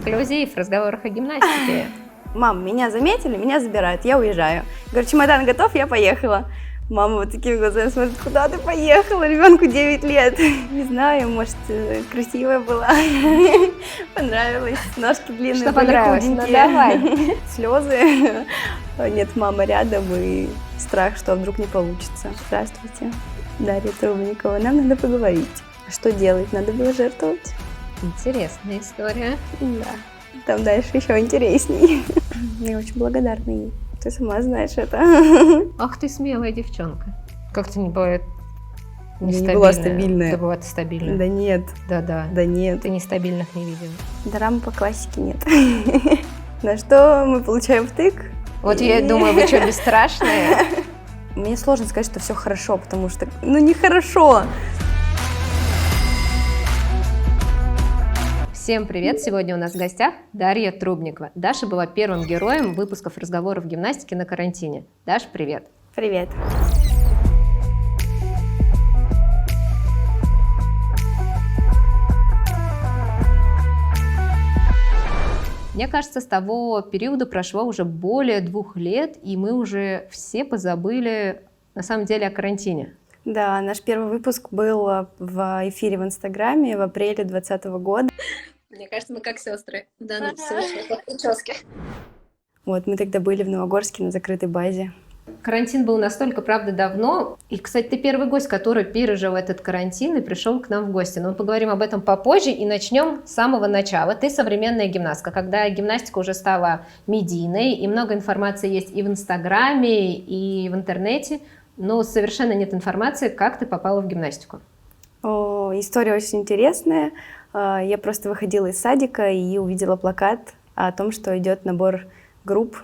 Эксклюзив в разговорах о гимнастике. Мам, меня заметили, меня забирают, я уезжаю. Говорю, чемодан готов, я поехала. Мама вот такими глазами смотрит, куда ты поехала? Ребенку 9 лет. Не знаю, может, красивая была. Понравилось. Ножки длинные, Что были понравилось? Ну худенькие. давай. Слезы. Нет, мама рядом и страх, что вдруг не получится. Здравствуйте, Дарья Трубникова. Нам надо поговорить. Что делать? Надо было жертвовать? Интересная история. Да. Там дальше еще интересней. Я очень благодарна ей. Ты сама знаешь это. Ах ты смелая девчонка. Как-то не бывает нестабильная. Не была стабильная. Да бывает стабильная. Да нет. Да-да. Да нет. Ты нестабильных не видела. Дорамы по классике нет. На что мы получаем втык. Вот я думаю, вы что, бесстрашные? Мне сложно сказать, что все хорошо, потому что, нехорошо. Всем привет! Сегодня у нас в гостях Дарья Трубникова. Даша была первым героем выпусков разговоров гимнастики на карантине. Даш, привет! Привет. Мне кажется, с того периода прошло уже более 2 лет, и мы уже все позабыли на самом деле о карантине. Да, наш первый выпуск был в эфире в Инстаграме в апреле 2020 года. Мне кажется, мы как сестры в данном случае, прическе. Вот, мы тогда были в Новогорске на закрытой базе. Карантин был настолько, правда, давно. И, кстати, ты первый гость, который пережил этот карантин и пришел к нам в гости. Но мы поговорим об этом попозже и начнем с самого начала. Ты современная гимнастка. Когда гимнастика уже стала медийной, и много информации есть и в Инстаграме, и в интернете, но совершенно нет информации, как ты попала в гимнастику. История очень интересная. Я просто выходила из садика и увидела плакат о том, что идет набор групп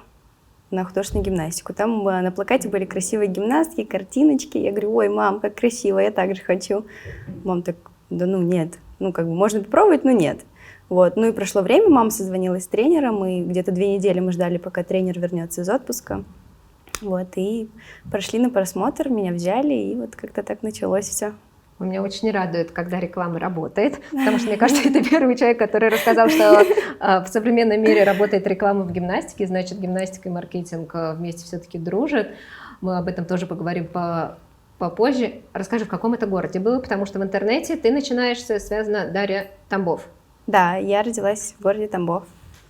на художественную гимнастику. Там на плакате были красивые гимнастки, картиночки. Я говорю, ой, мам, как красиво, я так же хочу. Мам так, да нет, можно попробовать, но нет. Вот. Ну и прошло время, мама созвонилась с тренером, и где-то 2 недели мы ждали, пока тренер вернется из отпуска. Вот, и прошли на просмотр, меня взяли, и вот как-то так началось все. Меня очень радует, когда реклама работает, потому что, мне кажется, это первый человек, который рассказал, что в современном мире работает реклама в гимнастике, значит, гимнастика и маркетинг вместе все-таки дружат. Мы об этом тоже поговорим попозже. Расскажи, в каком это городе было, потому что в интернете ты начинаешься, связана Дарья Тамбов. Да, я родилась в городе Тамбов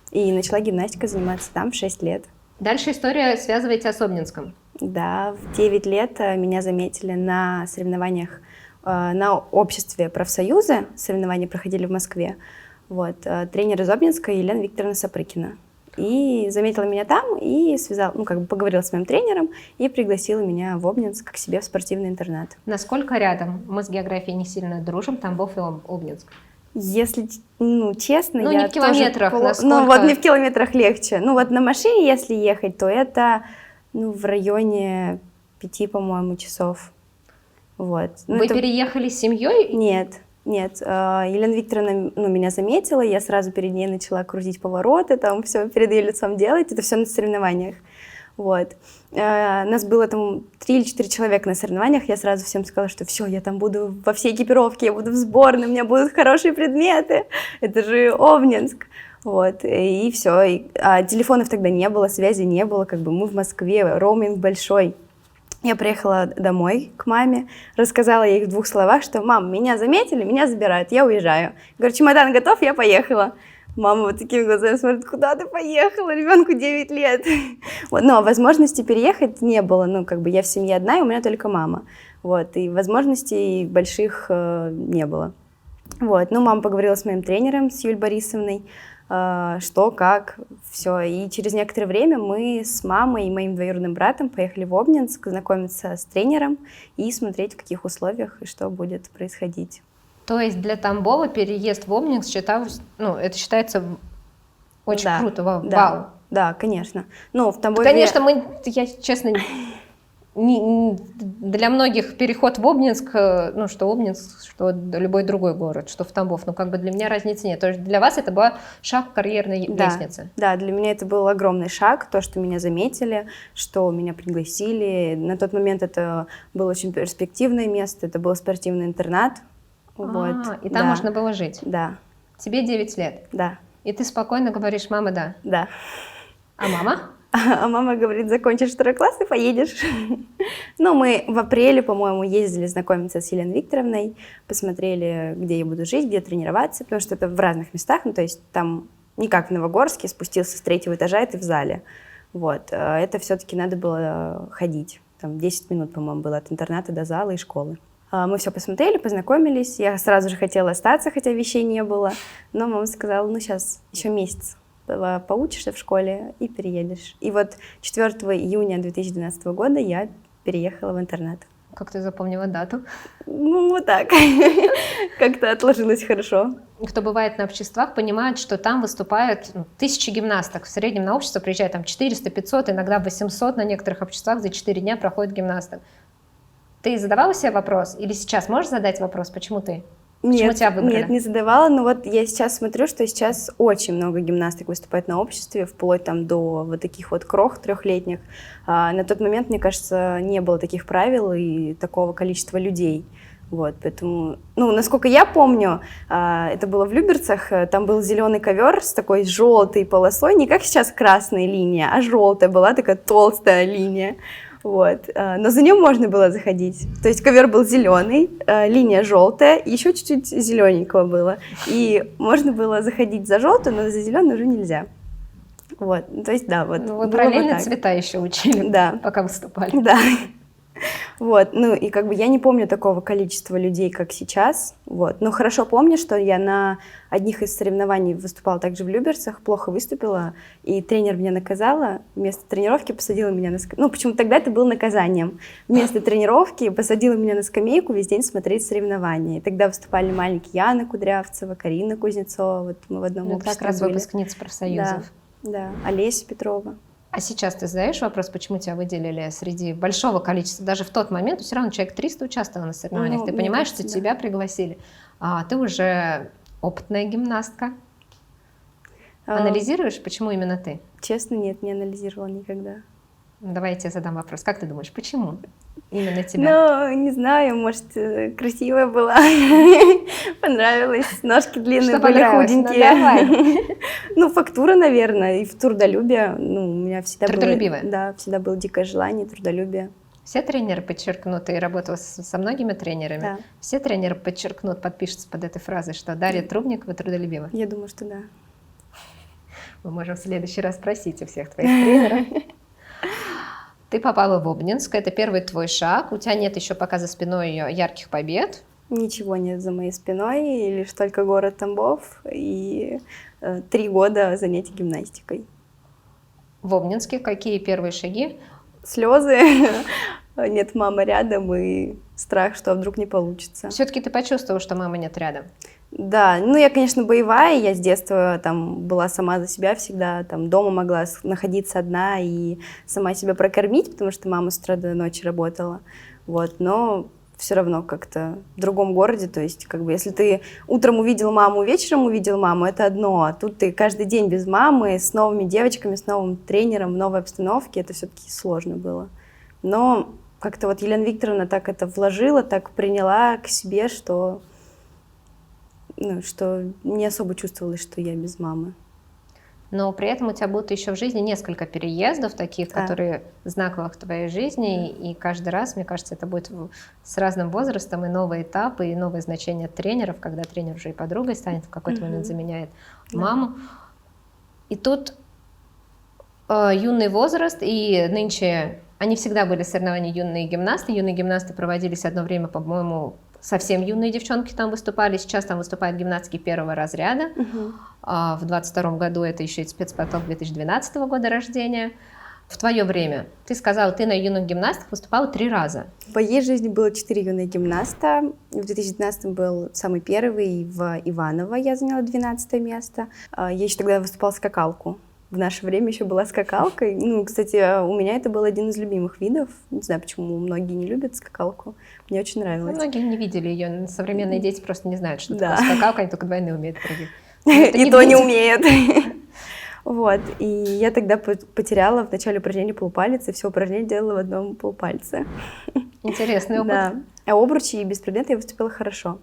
и начала гимнастикой заниматься там в 6 лет. Дальше история связывает тебя с Обнинском. Да, в 9 лет меня заметили на соревнованиях на обществе профсоюза. Соревнования проходили в Москве. Вот, тренер из Обнинска Елена Викторовна Сапрыкина. И заметила меня там и поговорила с моим тренером и пригласила меня в Обнинск к себе в спортивный интернат. Насколько рядом? Мы с географией не сильно дружим, Тамбов и Обнинск. Если, честно, я не в километрах, насколько... не в километрах легче. На машине, если ехать, то это, в районе 5, по-моему, часов. Вот. Вы переехали с семьей? Нет. Елена Викторовна, меня заметила, я сразу перед ней начала крутить повороты, там все перед ее лицом делать, это все на соревнованиях. Вот. Нас было там 3 или 4 человека на соревнованиях, я сразу всем сказала, что все, я там буду во всей экипировке, я буду в сборной, у меня будут хорошие предметы, это же Обнинск. Вот, и все. Телефонов тогда не было, связи не было, мы в Москве, роуминг большой. Я приехала домой к маме, рассказала ей в 2 словах, что «Мам, меня заметили, меня забирают, я уезжаю». Говорю, чемодан готов, я поехала. Мама вот такими глазами смотрит, куда ты поехала, ребенку 9 лет. Вот, но возможности переехать не было, я в семье одна, и у меня только мама. Вот, и возможностей больших не было. Вот, мама поговорила с моим тренером, с Юльей Борисовной, что, как, все. И через некоторое время мы с мамой и моим двоюродным братом поехали в Обнинск знакомиться с тренером и смотреть, в каких условиях и что будет происходить. То есть для Тамбова переезд в Обнинск это считается очень круто, вау. Да, конечно. В Тамбове... Конечно, я честно... Для многих переход в Обнинск, что Обнинск, что любой другой город, что в Тамбов, для меня разницы нет. То есть для вас это был шаг к карьерной лестнице? Да, для меня это был огромный шаг, то, что меня заметили, что меня пригласили. На тот момент это было очень перспективное место, это был спортивный интернат. И там можно было жить? Да. Тебе 9 лет? Да. И ты спокойно говоришь: мама, да. Да. А мама? А мама говорит: закончишь 2 класс и поедешь. Ну, мы в апреле, по-моему, ездили знакомиться с Еленой Викторовной, посмотрели, где я буду жить, где тренироваться, потому что это в разных местах, ну, то есть там не как в Новогорске, спустился с 3-го этажа, и ты в зале. Вот. Это все-таки надо было ходить. Там 10 минут, по-моему, было от интерната до зала и школы. Мы все посмотрели, познакомились. Я сразу же хотела остаться, хотя вещей не было. Но мама сказала: ну, сейчас еще месяц поучишься в школе и переедешь. И вот 4 июня 2012 года я переехала в интернат. Как ты запомнила дату? Ну, вот так. Как-то отложилось хорошо. Кто бывает на обществах, понимает, что там выступают тысячи гимнасток. В среднем на общество приезжает там 400, 500, иногда 800 на некоторых обществах за 4 дня проходит гимнасток. Ты задавала себе вопрос? Или сейчас можешь задать вопрос, почему ты? Почему тебя выбрали? Нет, не задавала, но вот я сейчас смотрю, что сейчас очень много гимнасток выступает на обществе, вплоть там до вот таких вот крох 3-летних. На тот момент, мне кажется, не было таких правил и такого количества людей. Вот, поэтому, ну, насколько я помню, это было в Люберцах, там был зеленый ковер с такой желтой полосой, не как сейчас красная линия, а желтая была такая толстая линия. Вот. Но за ним можно было заходить. То есть ковер был зеленый, линия желтая, еще чуть-чуть зелененького было. И можно было заходить за желтую, но за зеленую уже нельзя. Вот. То есть, да, вот. Ну, вы параллельно цвета еще учили, да, пока выступали. Да. Вот, ну и как бы я не помню такого количества людей, как сейчас, вот, но хорошо помню, что я на одних из соревнований выступала также в Люберцах, плохо выступила, и тренер меня наказала, вместо тренировки посадила меня на скамейку, ну почему тогда это было наказанием, вместо тренировки посадила меня на скамейку весь день смотреть соревнования, и тогда выступали маленькие Яна Кудрявцева, Карина Кузнецова, вот мы в одном обществе как раз были. выпускницы профсоюзов. Да, Олеся Петрова. А сейчас ты задаешь вопрос, почему тебя выделили среди большого количества, даже в тот момент, все равно человек 300 участвовал на соревнованиях, ну, ты понимаешь, кажется, что тебя пригласили, а ты уже опытная гимнастка. Анализируешь, почему именно ты? Честно, нет, не анализировала никогда. Давай я тебе задам вопрос. Как ты думаешь, почему именно тебя? Ну, не знаю, может, красивая была, понравилась, ножки длинные, были худенькие. Ну, фактура, наверное, и трудолюбие. Ну, у меня всегда было... Трудолюбивая? Да, всегда было дикое желание, трудолюбие. Все тренеры подчеркнут, и работала со многими тренерами, да. Все тренеры подчеркнут, подпишутся под этой фразой, что Дарья Трубникова трудолюбива? Я думаю, что да. Мы можем в следующий раз спросить у всех твоих тренеров. Ты попала в Обнинск, это первый твой шаг, у тебя нет еще пока за спиной ярких побед. Ничего нет за моей спиной, лишь только город Тамбов и 3 года занятий гимнастикой. В Обнинске какие первые шаги? Слезы, нет мамы рядом и страх, что вдруг не получится. Все-таки ты почувствовала, что мамы нет рядом? Да, ну я, конечно, боевая, я с детства там была сама за себя всегда, там дома могла находиться одна и сама себя прокормить, потому что мама с утра до ночи работала, вот, но все равно как-то в другом городе, то есть как бы если ты утром увидел маму, вечером увидел маму, это одно, а тут ты каждый день без мамы, с новыми девочками, с новым тренером, в новой обстановке, это все-таки сложно было, но как-то вот Елена Викторовна так это вложила, так приняла к себе, что... Ну, что не особо чувствовалось, что я без мамы. Но при этом у тебя будут еще в жизни несколько переездов таких, да, которые знаковых в твоей жизни, и каждый раз, мне кажется, это будет с разным возрастом, и новые этапы, и новое значение тренеров, когда тренер уже и подругой станет, в какой-то момент заменяет маму. И тут юный возраст, и нынче они всегда были соревнования юные гимнасты. Юные гимнасты проводились одно время, по-моему, совсем юные девчонки там выступали. Сейчас там выступают гимнастки первого разряда. В 22-м году это еще и спецпоток 2012 года рождения. В твое время, ты сказала, ты на юных гимнастах выступала 3 раза. В моей жизни было 4 юных гимнаста. В 2012 был самый первый, в Иваново я заняла 12 место. Я еще тогда выступала скакалку. В наше время еще была скакалка. Ну, кстати, у меня это был один из любимых видов. Не знаю, почему многие не любят скакалку. Мне очень нравилось. Многие не видели ее. Современные дети просто не знают, что такое скакалка. Они только двойные умеют прыгать. И то не умеют. Вот. И я тогда потеряла в начале упражнения полупалец, и все упражнение делала в одном полупальце. Интересный опыт. Да. А обручи и без предмета я выступила хорошо.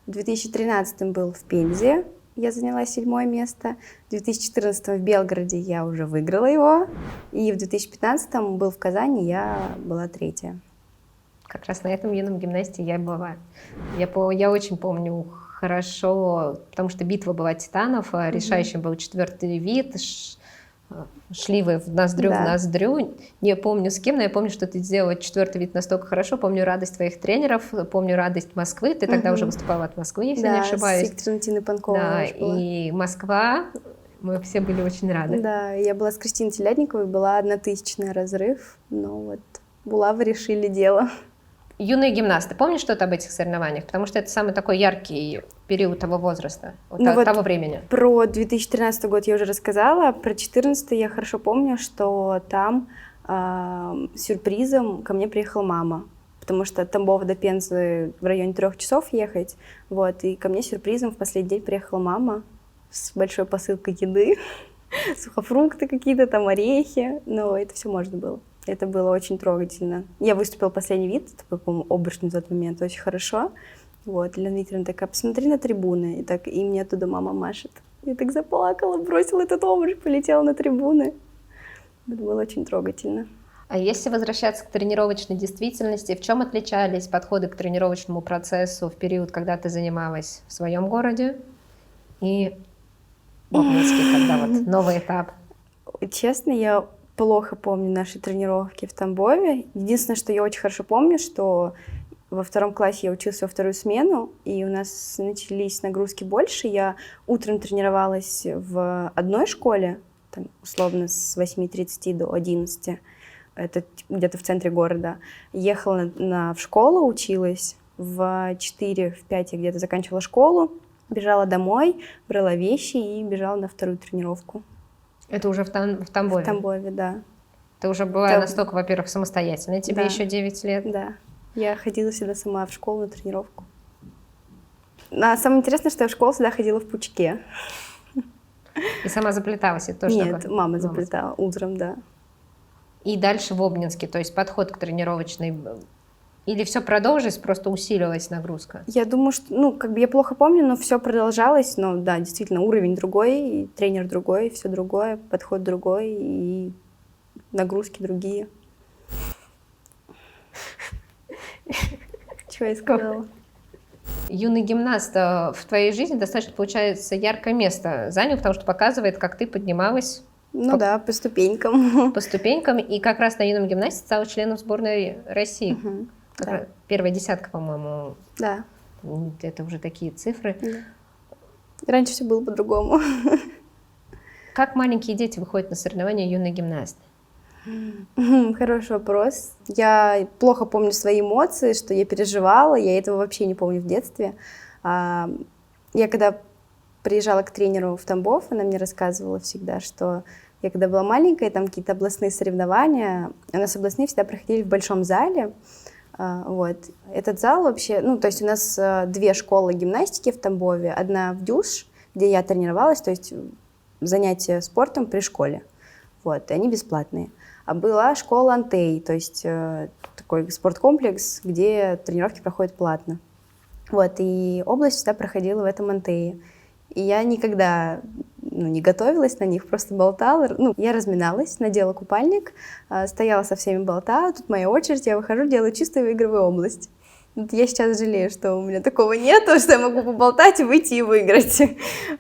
В 2013 был в Пензе я заняла 7-е место. В 2014 в Белгороде я уже выиграла его. И в 2015 был в Казани, я была 3-я. Как раз на этом юном гимнасте я была. Я очень помню хорошо, потому что битва была титанов, а решающим был 4-й вид. Шли вы в ноздрю в ноздрю. Не помню с кем, но я помню, что ты сделала 4-й вид настолько хорошо. Помню радость твоих тренеров, помню радость Москвы. Ты тогда уже выступала от Москвы, если не ошибаюсь. Да, с Екатериной Панковой. Да, и Москва, мы все были очень рады. Да, я была с Кристиной Телятниковой, была 1000-й разрыв, но вот булавы решили дело. Юные гимнасты, помнишь что-то об этих соревнованиях? Потому что это самый такой яркий период того возраста, того времени. Про 2013 год я уже рассказала, про 2014 я хорошо помню, что там сюрпризом ко мне приехала мама, потому что от Тамбова до Пензы в районе 3 часов ехать, вот, и ко мне сюрпризом в последний день приехала мама с большой посылкой еды, сухофрукты какие-то, там орехи, но это все можно было. Это было очень трогательно. Я выступила последний вид, такой, по-моему, обручный в тот момент, очень хорошо. Вот, Елена Викторовна такая, посмотри на трибуны, и мне оттуда мама машет. Я так заплакала, бросила этот обруч, полетела на трибуны. Это было очень трогательно. А если возвращаться к тренировочной действительности, в чем отличались подходы к тренировочному процессу в период, когда ты занималась в своем городе и в Обнинске, когда вот новый этап? Честно, я плохо помню наши тренировки в Тамбове. Единственное, что я очень хорошо помню, что во 2 классе я училась во 2-ю смену, и у нас начались нагрузки больше. Я утром тренировалась в одной школе, там, условно с 8:30 до 11, это где-то в центре города. Ехала в школу, училась, в 4, в 5 я где-то заканчивала школу, бежала домой, брала вещи и бежала на 2-ю тренировку. Это уже в Тамбове? В Тамбове, да. Ты уже была настолько, во-первых, самостоятельной, тебе еще 9 лет. Да, я ходила всегда сама в школу на тренировку. А самое интересное, что я в школу всегда ходила в пучке. И сама заплеталась? Это тоже Нет, такое? мама заплетала утром, да. И дальше в Обнинске, то есть подход к тренировочной... Или все продолжилось, просто усилилась нагрузка? Я думаю, что, я плохо помню, но все продолжалось, но да, действительно, уровень другой, и тренер другой, все другое, подход другой, и нагрузки другие. Чего я сказала? Юный гимнаст в твоей жизни достаточно, получается, яркое место занял, потому что показывает, как ты поднималась по ступенькам. По ступенькам, и как раз на юном гимнасте стала членом сборной России. Угу, да. Первая десятка, по-моему. Да. Это уже такие цифры. Да. Раньше все было по-другому. Как маленькие дети выходят на соревнования юный гимнаст? Хороший вопрос. Я плохо помню свои эмоции, что я переживала, я этого вообще не помню в детстве. Я когда приезжала к тренеру в Тамбов, она мне рассказывала всегда, что я когда была маленькая, там какие-то областные соревнования, у нас областные всегда проходили в большом зале. Вот. Этот зал вообще, то есть у нас 2 школы гимнастики в Тамбове, одна в Дюш, где я тренировалась, то есть занятия спортом при школе, вот, и они бесплатные. А была школа Антей, то есть такой спорткомплекс, где тренировки проходят платно. Вот, и область всегда проходила в этом Антее. И я никогда не готовилась на них, просто болтала. Я разминалась, надела купальник, стояла со всеми, болтала. Тут моя очередь, я выхожу, делаю чистую и выигрываю область. Я сейчас жалею, что у меня такого нет, что я могу поболтать, выйти и выиграть.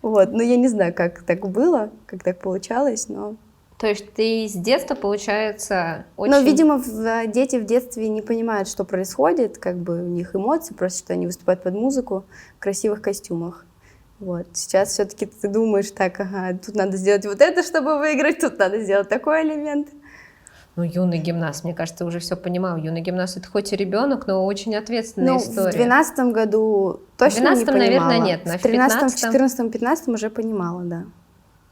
Вот. Но я не знаю, как так было, как так получалось, но... То есть ты с детства, получается, очень... Но, видимо, дети в детстве не понимают, что происходит, как бы у них эмоции, просто что они выступают под музыку в красивых костюмах. Вот. Сейчас все-таки ты думаешь, так, ага, тут надо сделать вот это, чтобы выиграть, тут надо сделать такой элемент. Юный гимнаст, мне кажется, уже все понимал. Юный гимнаст — это хоть и ребенок, но очень ответственная история. В 2012 году точно не понимала. В 2012, наверное, нет. В 2013, 2014, 2015 уже понимала, да.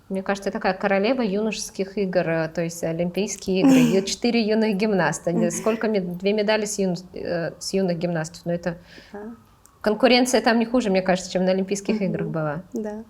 Мне кажется, такая королева юношеских игр, то есть Олимпийские игры, 4 юных гимнаста. Сколько 2 медали с юных гимнастов, но это... Конкуренция там не хуже, мне кажется, чем на Олимпийских играх была. Да.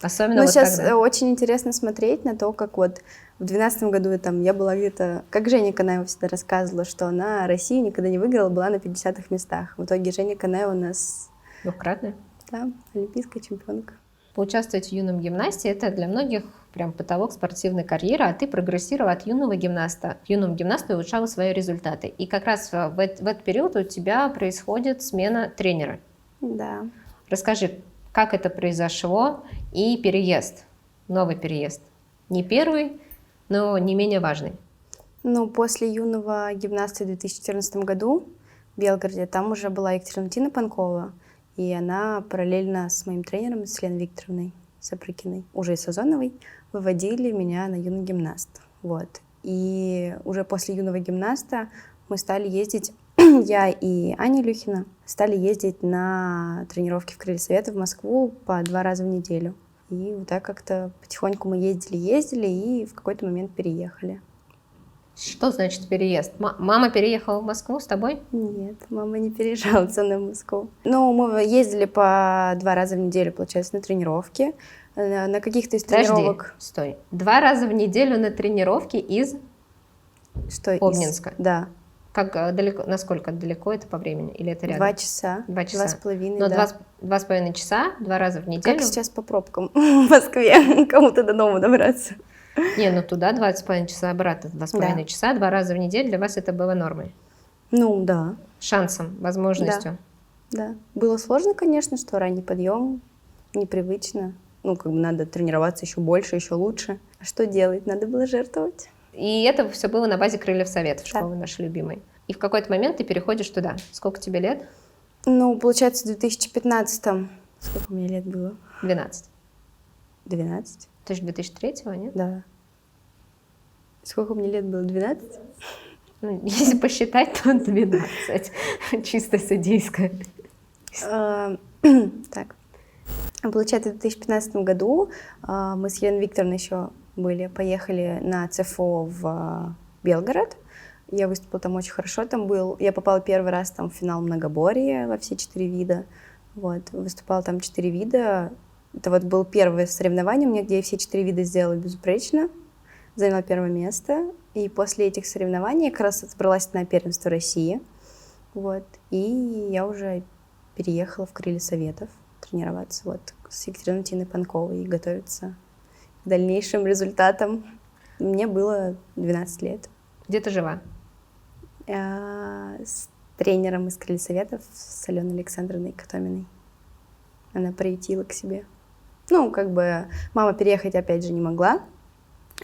Особенно но вот сейчас тогда. Очень интересно смотреть на то, как вот в 2012 году я была где-то... Как Женя Канаева всегда рассказывала, что она Россию никогда не выиграла, была на 50-х местах. В итоге Женя Канаева у нас... Двукратная? Да, олимпийская чемпионка. Поучаствовать в юном гимнасте — это для многих прям потолок спортивной карьеры, а ты прогрессировала от юного гимнаста к юному гимнасту и улучшала свои результаты. И как раз в этот период у тебя происходит смена тренера. Да. Расскажи, как это произошло и переезд, новый переезд. Не первый, но не менее важный. Ну, после юного гимнаста в 2014 году в Белгороде там уже была Екатерина Панкова, и она параллельно с моим тренером, с Леной Викторовной Сапрыкиной, уже и Сазоновой, выводили меня на юный гимнаст. Вот. И уже после юного гимнаста мы стали ездить, я и Аня Илюхина, стали ездить на тренировки в Крылья Совета в Москву по 2 раза в неделю. И вот так как-то потихоньку мы ездили и в какой-то момент переехали. Что значит переезд? Мама переехала в Москву с тобой? Нет, мама не переезжала со мной в Москву. Ну, мы ездили по 2 раза в неделю, получается, на тренировки. На каких-то из тренировок... Стой. 2 раза в неделю на тренировки из Обнинска? Да. Как далеко, насколько далеко это по времени? Или это рядом? 2 часа. 2 часа. 2,5, Но да. 2,5 часа, 2 раза в неделю. Как сейчас по пробкам в Москве? Кому-то до дома добраться. Не, ну туда 2,5 часа, обратно 2,5 часа, 2 раза в неделю. Для вас это было нормой? Ну, да. Шансом, возможностью? Да. Было сложно, конечно, что ранний подъем, непривычно. Ну, как бы надо тренироваться еще больше, еще лучше. А что делать? Надо было жертвовать. И это все было на базе Крыльев Советов, школы нашей любимой. И в какой-то момент ты переходишь туда. Сколько тебе лет? Ну, получается, в 2015-м... Сколько мне лет было? 12. 12? Ты же 2003-го, нет? Да. Сколько мне лет было? 12? Ну, если посчитать, то 12. Чисто судейское. Так. Получается, в 2015 году мы с Еленой Викторовной еще поехали на ЦФО в Белгород. Я выступила там очень хорошо. Я попала первый раз там в финал многоборья во все 4 вида. Вот. Выступала там 4 вида. Это вот было первое соревнование у меня, где я все 4 вида сделала безупречно. Заняла 1 место. И после этих соревнований я как раз отбралась на первенство России. Вот. И я уже переехала в Крылья Советов тренироваться вот с Екатериной Панковой и готовиться к дальнейшим результатам. Мне было 12 лет. Где ты жила? С тренером из Крылья Советов, с Аленой Александровной Котоминой. Она приютила к себе. Ну, как бы мама переехать опять же не могла.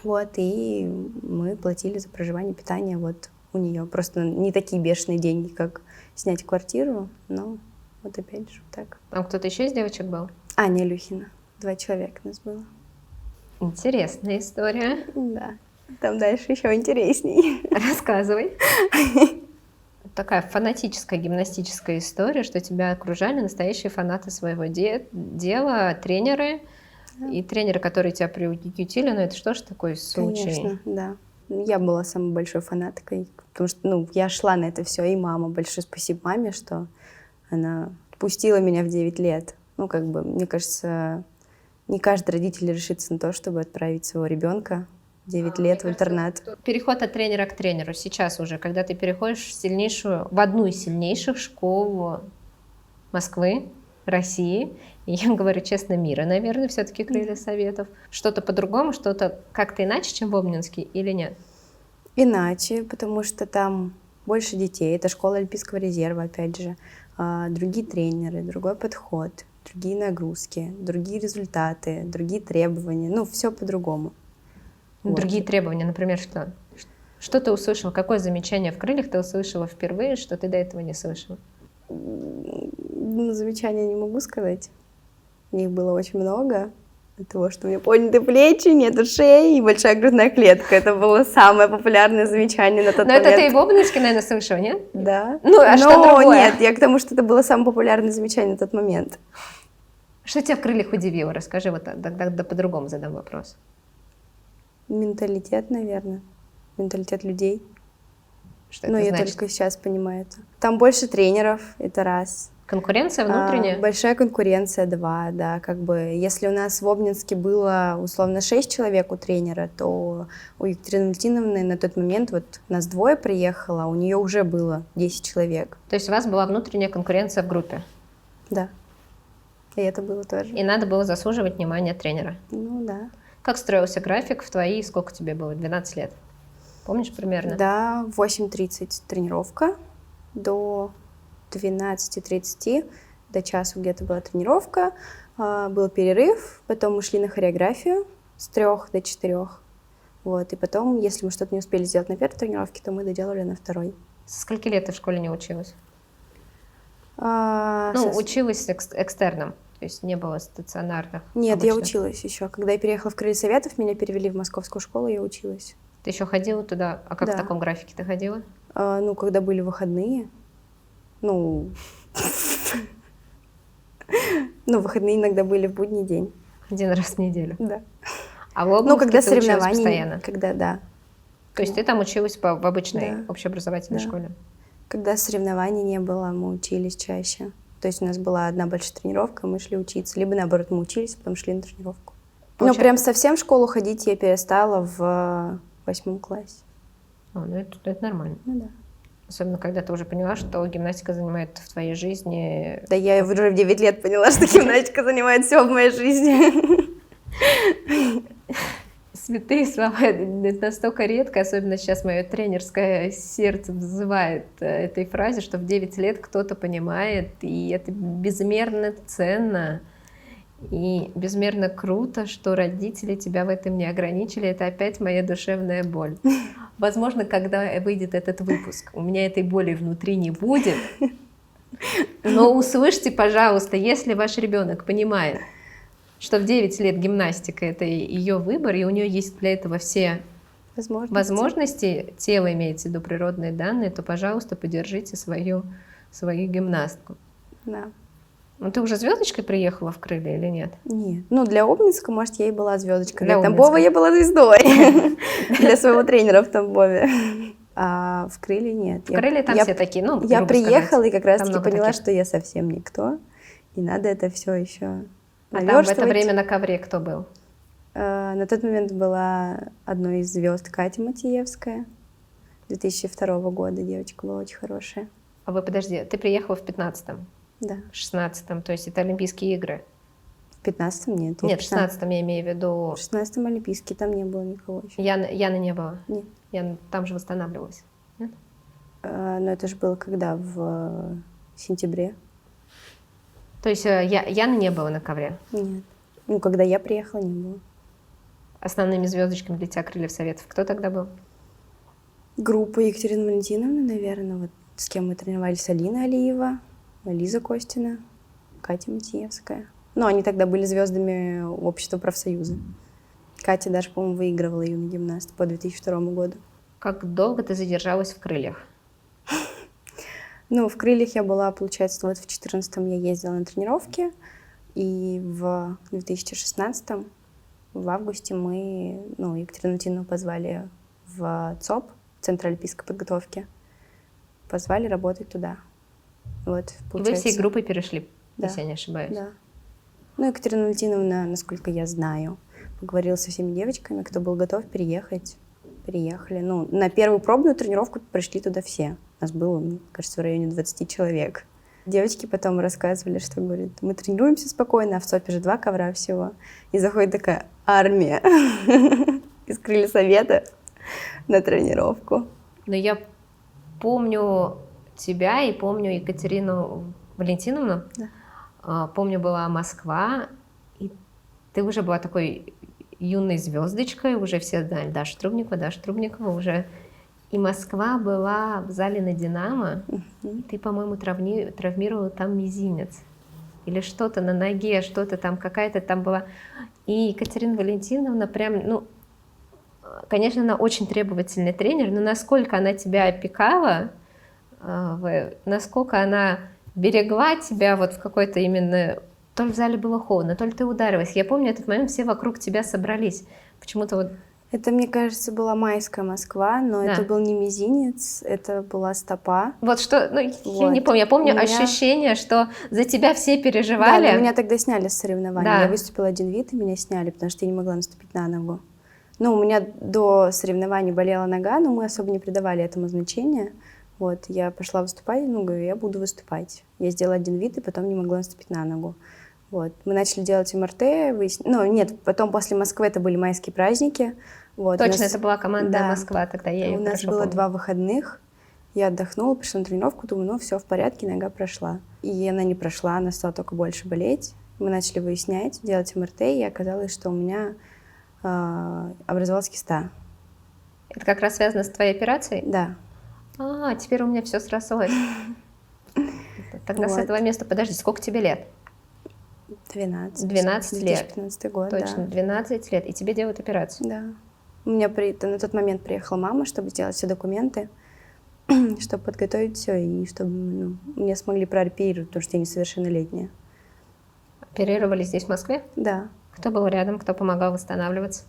Вот, и мы платили за проживание, питание вот у нее. Просто не такие бешеные деньги, как снять квартиру, но вот опять же так. Там кто-то еще из девочек был? Аня Илюхина. 2 человека нас было. Интересная история. Да. Там дальше еще интересней. Рассказывай. Такая фанатическая гимнастическая история, что тебя окружали настоящие фанаты своего дела, тренеры. И тренеры, которые тебя приютили, ну это что ж такой случай? Конечно, да. Я была самой большой фанаткой, потому что, я шла на это все, и мама. Большое спасибо маме, что она пустила меня в 9 лет. Ну, как бы, мне кажется, не каждый родитель решится на то, чтобы отправить своего ребенка 9 лет в интернат. Переход от тренера к тренеру сейчас уже, когда ты переходишь в одну из сильнейших школ Москвы, России, и я говорю честно, мира, наверное, все-таки Крылья Советов. Что-то по-другому, что-то как-то иначе, чем в Обнинске, или нет? Иначе, потому что там больше детей. Это школа Олимпийского резерва, опять же. Другие тренеры, другой подход, другие нагрузки, другие результаты, другие требования. Ну, все по-другому. Другие требования, например, что? Что ты услышала? Какое замечание в крыльях ты услышала впервые, что ты до этого не слышала? Замечания не могу сказать. Их было очень много. От того, что у меня подняты плечи, нету шеи и большая грудная клетка. Это было самое популярное замечание на тот момент. Но это ты и в Обнинске, наверное, слышала, нет? Да. Ну, а что другое? Нет, я к тому, что это было самое популярное замечание на тот момент. Что тебя в крыльях удивило? Расскажи, вот тогда по-другому задам вопрос. Менталитет, наверное. Менталитет людей. Что это я значит? только сейчас понимаю это. Там больше тренеров, это раз. Конкуренция внутренняя? Большая конкуренция, 2, да. Как бы, если у нас в Обнинске было условно 6 человек у тренера, то у Екатерины Валентиновны на тот момент, вот нас 2 приехало, у нее уже было 10 человек. То есть у вас была внутренняя конкуренция в группе? Да. И это было тоже. И надо было заслуживать внимания тренера. Ну да. Как строился график в твои, сколько тебе было, 12 лет? Помнишь примерно? Да, в 8:30 тренировка, до 12:30, до часу где-то была тренировка, был перерыв, потом мы шли на хореографию с 3 до 4. Вот, и потом, если мы что-то не успели сделать на первой тренировке, то мы доделали на второй. Со скольки лет ты в школе не училась? А, Ну, училась экстерном, то есть не было стационарных. Нет, я обычных. училась еще. Когда я переехала в Крылья Советов, меня перевели в московскую школу, я училась. Ты еще ходила туда? А как Да. в таком графике ты ходила? Ну, когда были выходные, ну, выходные иногда были в будний день, 1 раз в неделю. да. А в Ну, Обнинске когда ты училась соревнования, постоянно? когда, да. То есть ты там училась в обычной Да. общеобразовательной Да. школе? Когда соревнований не было, мы учились чаще. То есть у нас была одна большая тренировка, мы шли учиться. Либо, наоборот, мы учились, потом шли на тренировку. Но прям совсем в школу ходить я перестала в 8 классе. Ну, это нормально. Ну да. Особенно, когда ты уже поняла, что гимнастика занимает в твоей жизни... Да я уже в 9 лет поняла, что гимнастика занимает все в моей жизни. Святые слова, это настолько редко, особенно сейчас мое тренерское сердце взывает этой фразе, что в 9 лет кто-то понимает, и это безмерно ценно, и безмерно круто, что родители тебя в этом не ограничили. Это опять моя душевная боль. Возможно, когда выйдет этот выпуск, у меня этой боли внутри не будет, но услышьте, пожалуйста, если ваш ребенок понимает, что в 9 лет гимнастика — это ее выбор, и у нее есть для этого все возможности, тело имеется в виду природные данные, то, пожалуйста, поддержите свою гимнастку. Да. Ну, ты уже звездочкой приехала в Крылья или нет? Нет. Ну, для Обнинска, может, я и была звездочкой. Для Для Тамбова Обнинска. я была звездой. Для своего тренера в Тамбове. А в Крылья нет. В Крылья там все такие, ну, Я грубо приехала сказать. и как раз Там таки много поняла, таких. что я совсем никто. И надо это все еще А там в это время на ковре кто был? На тот момент была одной из звезд Катя Матиевская. 2002 года девочка была очень хорошая. А вы, подожди, ты приехала в 15-м, Да. в 16-м, то есть это Олимпийские игры? В 15-м нет. Нет, в 16-м я имею в виду... В 16-м Олимпийский, там не было никого еще. Яны не было? Нет. Яна там же восстанавливалась. Нет? Но это же было когда? В сентябре? То есть Яны не было на ковре? Нет. Ну, когда я приехала, не было. Основными звездочками для тебя Крыльев Советов кто тогда был? Группа Екатерины Валентиновны, наверное, вот с кем мы тренировались: Алина Алиева, Лиза Костина, Катя Матиевская. Ну, они тогда были звездами общества профсоюза. Катя даже, по-моему, выигрывала юный гимнаст по 2002 году. Как долго ты задержалась в Крыльях? Ну, в Крыльях я была, получается, вот в 2014-м я ездила на тренировки, и в 2016-м, в августе, мы, Екатерину Валентиновну позвали в ЦОП, Центр олимпийской подготовки, позвали работать туда. Вот, И вы всей группой перешли, Да. если я не ошибаюсь. Да. Ну, Екатерина Валентиновна, насколько я знаю, поговорила со всеми девочками, кто был готов переехать. Переехали. Ну, на первую пробную тренировку пришли туда все. Нас было, мне кажется, в районе 20 человек. Девочки потом рассказывали, что, говорят, мы тренируемся спокойно, а в ЦОПе же 2 ковра всего. И заходит такая армия из Крылья Совета на тренировку. Но я помню тебя и помню Екатерину Валентиновну. Да. Помню, была Москва, и ты уже была такой юной звездочкой, уже все знали Даша Трубникова уже. И Москва была в зале на «Динамо», и ты, по-моему, травмировала там мизинец. Или что-то на ноге, что-то там, какая-то там была. И Екатерина Валентиновна прям, конечно, она очень требовательный тренер, но насколько она тебя опекала, насколько она берегла тебя вот в какой-то именно... То ли в зале было холодно, то ли ты ударилась. Я помню этот момент, все вокруг тебя собрались. Почему-то вот... Это, мне кажется, была майская Москва, но Да. это был не мизинец, это была стопа. Вот что... Я не помню. Я помню У меня- ощущение, что за тебя все Да, переживали. но меня тогда сняли с соревнований. Да. Я выступила один вид, и меня сняли, потому что я не могла наступить на ногу. Ну, у меня до соревнований болела нога, но мы особо не придавали этому значения. Вот, я пошла выступать, говорю, я буду выступать. Я сделала один вид, и потом не могла наступить на ногу. Вот. Мы начали делать МРТ, ну, нет, потом после Москвы это были майские праздники. Вот. Точно, это была командная Москва, тогда я ее У нас хорошо было помню. 2 выходных, я отдохнула, пришла на тренировку, думаю, ну, все в порядке, нога прошла. И она не прошла, она стала только больше болеть. Мы начали выяснять, делать МРТ, и оказалось, что у меня образовалась киста. Это как раз связано с твоей операцией? Да. Теперь у меня все срослось. Тогда с этого места, подожди, сколько тебе лет? 12. 12 лет. 2015 год, Точно, да. 12 лет. И тебе делают операцию? Да. У меня на тот момент приехала мама, чтобы сделать все документы, чтобы подготовить все, и чтобы мне смогли прооперировать, потому что я несовершеннолетняя. Оперировали здесь, в Москве? Да. Кто был рядом, кто помогал восстанавливаться?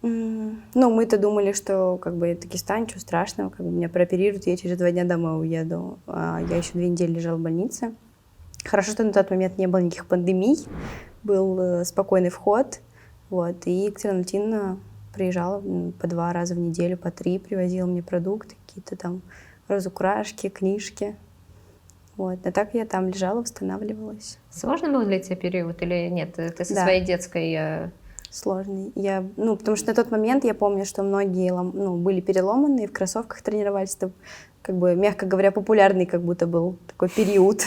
Ну, мы-то думали, что как бы это киста, ничего страшного, как бы меня прооперируют, я через 2 дня домой уеду. Я еще 2 недели лежала в больнице. Хорошо, что на тот момент не было никаких пандемий, был спокойный вход. Вот, и Екатерина Валентиновна приезжала по 2 раза в неделю, по 3, привозила мне продукты, какие-то там разукрашки, книжки. Вот, а так я там лежала, восстанавливалась. Сложный был для тебя период или нет? Ты со Да. своей детской... Сложный. Потому что на тот момент я помню, что многие были переломаны и в кроссовках тренировались. Это, как бы, мягко говоря, популярный как будто был такой период.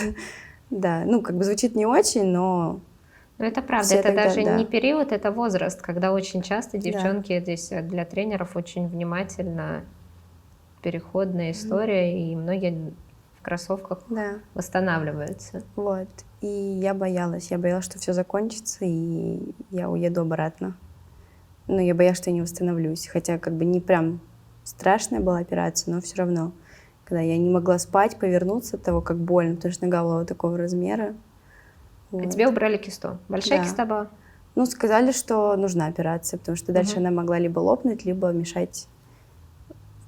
Да, как бы звучит не очень, но... Ну, это правда, все это тогда, даже да. не период, это возраст, когда очень часто девчонки здесь для тренеров очень внимательно, переходная история, и многие в кроссовках Да. восстанавливаются. Вот. И я боялась, что все закончится, и я уеду обратно. Но я боялась, что я не восстановлюсь. Хотя как бы не прям страшная была операция, но все равно. Когда я не могла спать, повернуться от того, как больно, потому что нога была вот такого размера. А тебе убрали кисту? Большая Да. киста была? Сказали, что нужна операция, потому что дальше она могла либо лопнуть, либо мешать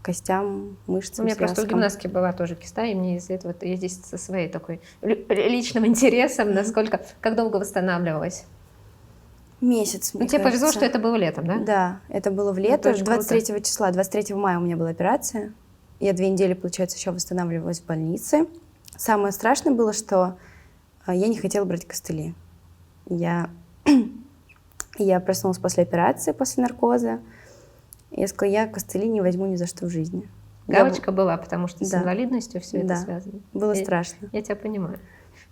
костям, мышцам, У меня просто у связкам. гимнастки была тоже киста, и мне из-за этого я здесь со своей такой личным интересом, насколько, как долго восстанавливалась. Месяц, мне тебе повезло, кажется. что это было летом, да? Да, это было в лето, очень 23 числа, 23 мая у меня была операция. Я 2 недели, получается, еще восстанавливалась в больнице. Самое страшное было, что я не хотела брать костыли. Я проснулась после операции, после наркоза. Я сказала, я костыли не возьму ни за что в жизни. Галочка была, потому что с Да. инвалидностью все это Да. связано. Было страшно. Я тебя понимаю.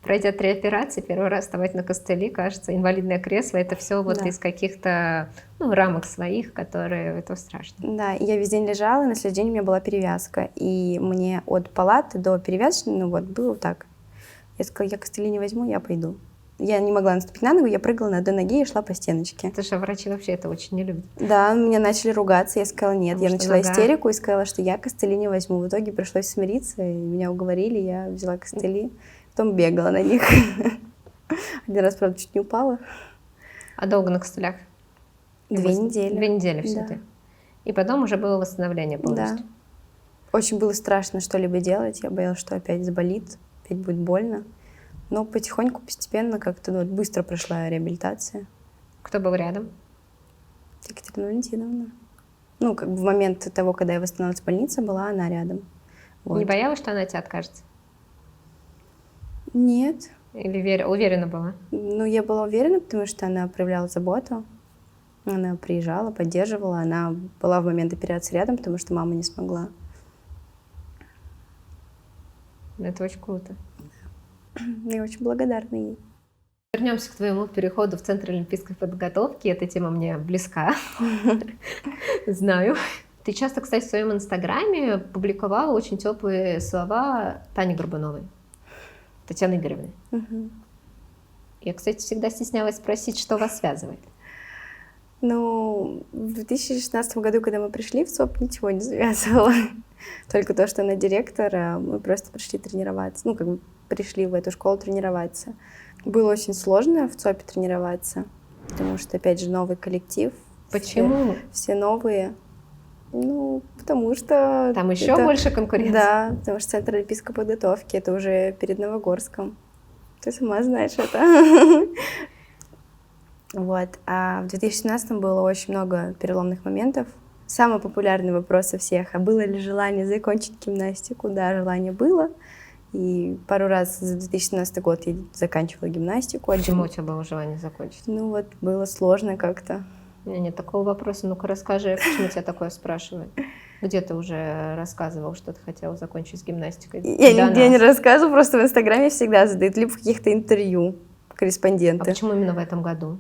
Пройдя 3 операции, первый раз вставать на костыли, кажется, инвалидное кресло, это все вот Да. из каких-то рамок своих, которые, это страшно. Да, и я весь день лежала, и на следующий день у меня была перевязка. И мне от палаты до перевязки, было вот так. Я сказала, я костыли не возьму, я пойду. Я не могла наступить на ногу, я прыгала на одной ноге и шла по стеночке. Потому что врачи вообще это очень не любят. Да, меня начали ругаться, я сказала нет. Потому Я что начала нога. истерику и сказала, что я костыли не возьму. В итоге пришлось смириться, и меня уговорили, я взяла костыли, потом бегала на них. Один раз, правда, чуть не упала. А долго на костылях? 2 недели. 2 недели все Да. ты. И потом уже было восстановление полностью. Да. Очень было страшно что-либо делать, я боялась, что опять заболит, опять будет больно. Но потихоньку, постепенно, как-то быстро прошла реабилитация. Кто был рядом? Екатерина Валентиновна. Как бы в момент того, когда я восстановилась в больнице, была она рядом. Вот. Не боялась, что она от тебя откажется? Нет. Или уверена была? Я была уверена, потому что она проявляла заботу. Она приезжала, поддерживала. Она была в момент операции рядом, потому что мама не смогла. Это очень круто. Я очень благодарна ей. Вернемся к твоему переходу в Центр олимпийской подготовки. Эта тема мне близка. Знаю. Ты часто, кстати, в своем инстаграме публиковала очень теплые слова Тани Горбуновой, Татьяны Игоревны. Я, кстати, всегда стеснялась спросить, что вас связывает. В 2016 году, когда мы пришли в ЦОП, ничего не завязывала. Только то, что она директор, а мы просто пришли тренироваться. Пришли в эту школу тренироваться. Было очень сложно в ЦОПе тренироваться, потому что, опять же, новый коллектив. Почему? Все новые. Потому что... Там еще больше конкуренции? Да, потому что Центр олимпийской подготовки, это уже перед Новогорском. Ты сама знаешь это. Вот. А в 2017 было очень много переломных моментов. Самый популярный вопрос у всех, а было ли желание закончить гимнастику? Да, желание было. И пару раз за 2017 год я заканчивала гимнастику. Почему у тебя было желание закончить? Ну вот, было сложно как-то. У меня нет такого вопроса. Ну-ка расскажи, почему тебя такое спрашивают? Где ты уже рассказывал, что ты хотела закончить с гимнастикой? Я До нигде не нас. рассказываю, просто в Инстаграме всегда задают, либо в каких-то интервью А корреспонденты. почему именно в этом году?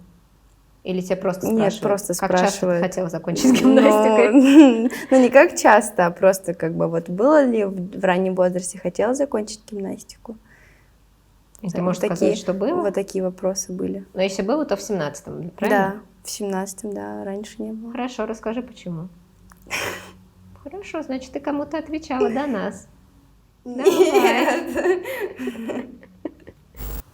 Или тебя просто Нет, спрашивают? просто Как часто ты спрашивают. хотела закончить с гимнастикой? Ну, не как часто, а просто как бы вот было ли в раннем возрасте хотела закончить гимнастику? И ты можешь сказать, что было? Вот такие вопросы были. Но если было, то в 17-м, правильно? Да, в 17-м, да, раньше не было. Хорошо, расскажи, почему. Хорошо, значит, ты кому-то отвечала до нас. Давай.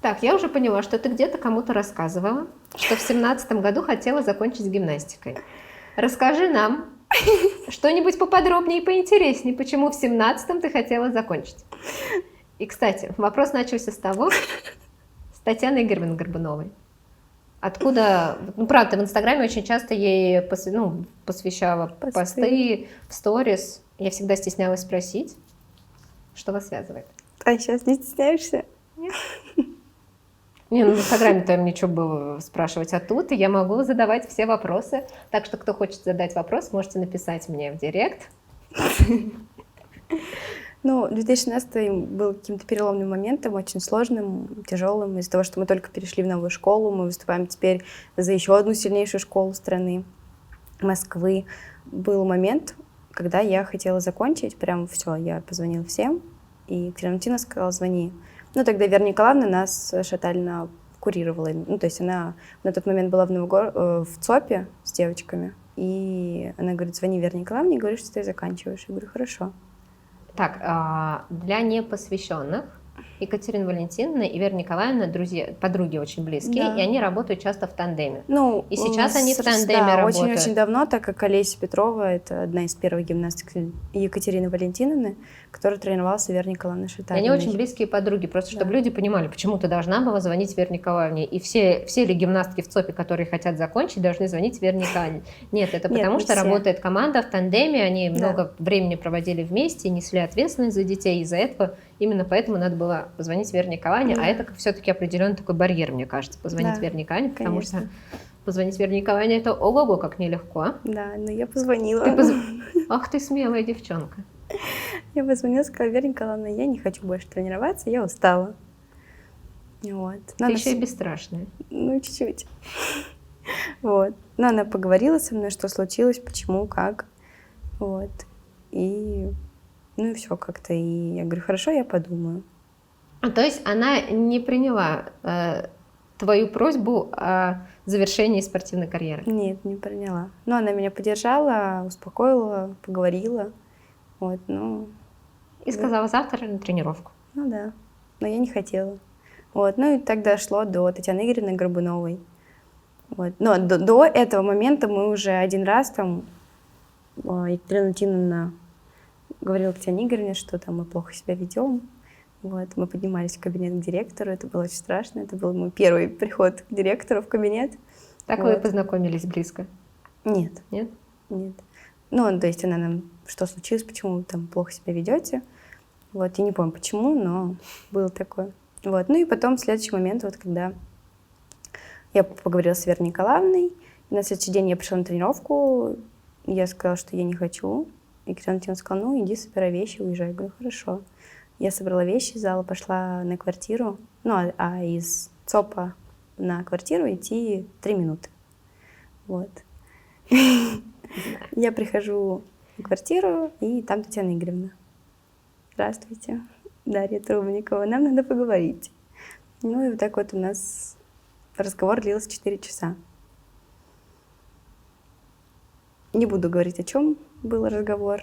Так, я уже поняла, что ты где-то кому-то рассказывала, что в 17-м году хотела закончить с гимнастикой. Расскажи нам что-нибудь поподробнее и поинтереснее, почему в 17-м ты хотела закончить. И, кстати, вопрос начался с того, с Татьяны Игоревны Горбуновой. Откуда, ну, правда, в Инстаграме очень часто ей посвящала посты в сторис. Я всегда стеснялась спросить, что вас связывает. А сейчас не стесняешься? Нет. Не, ну в Инстаграме там ничего было спрашивать, а тут я могу задавать все вопросы. Так что, кто хочет задать вопрос, можете написать мне в директ. Ну, 2016 был каким-то переломным моментом, очень сложным, тяжелым. Из-за того, что мы только перешли в новую школу, мы выступаем теперь за еще одну сильнейшую школу страны, Москвы. Был момент, когда я хотела закончить, прям все, я позвонила всем, и Екатерина Валентиновна сказала, звони. Ну, тогда Вера Николаевна нас шатально курировала. Ну, то есть она на тот момент была в ЦОПе с девочками, и она говорит, звони Вере Николаевне и говори, что ты заканчиваешь. Я говорю, хорошо. Так, для непосвященных Екатерина Валентиновна и Вера Николаевна друзья, подруги очень близкие, Да. и они работают часто в тандеме. Ну, И сейчас они в тандеме да, работают. очень-очень давно, так как Олеся Петрова, это одна из первых гимнасток Екатерины Валентиновны, которая тренировалась у Веры Николаевны И Шаталиной. они очень близкие подруги, просто чтобы Да. люди понимали, почему ты должна была звонить Вере Николаевне. И все ли гимнастки в ЦОПе, которые хотят закончить, должны звонить Вере Николаевне. Нет, это потому не что все. работает команда в тандеме, они Да. много времени проводили вместе, несли ответственность за детей, из-за этого именно поэтому надо было позвонить Вере Николаевне, Да. а это все-таки определенный такой барьер, мне кажется, позвонить Да, Вере Николаевне, потому конечно. что позвонить Вере Николаевне это ого-го, как нелегко. Да, но я позвонила. Ах ты смелая девчонка. Я позвонила, сказала, Вера Николаевна, я не хочу больше тренироваться, я устала. Вот. Ты еще и бесстрашная. Ну, чуть-чуть. Вот. Но она поговорила со мной, что случилось, почему, как. Вот. И, ну и все как-то. И я говорю, хорошо, я подумаю. То есть она не приняла твою просьбу о завершении спортивной карьеры? Нет, не приняла. Но она меня поддержала, успокоила, поговорила. Вот, ну... И сказала завтра на тренировку. Ну да, но я не хотела. Вот, ну и так дошло до Татьяны Игоревны Горбуновой. Вот. Но до этого момента мы уже один раз там, Екатерина Валентиновна говорила Татьяне Игоревне, что там мы плохо себя ведем. Вот, мы поднимались в кабинет к директору, это было очень страшно, это был мой первый приход к директору в кабинет. Так Вот. вы познакомились близко? Нет. Нет? Нет. Ну, то есть она нам, что случилось, почему вы там плохо себя ведете. Вот, я не помню почему, но было такое. Вот, ну и потом в следующий момент, вот когда я поговорила с Верой Николаевной, и на следующий день я пришла на тренировку, я сказала, что я не хочу. И Екатерина Валентиновна сказала, ну иди собирай вещи, уезжай. Я говорю, хорошо. Я собрала вещи из зала, пошла на квартиру, ну, а из ЦОПа на квартиру идти 3 минуты. Вот. Я прихожу на квартиру, и там Татьяна Игоревна. Здравствуйте, Дарья Трубникова, нам надо поговорить. Ну и вот так вот у нас разговор длился 4 часа. Не буду говорить, о чем был разговор,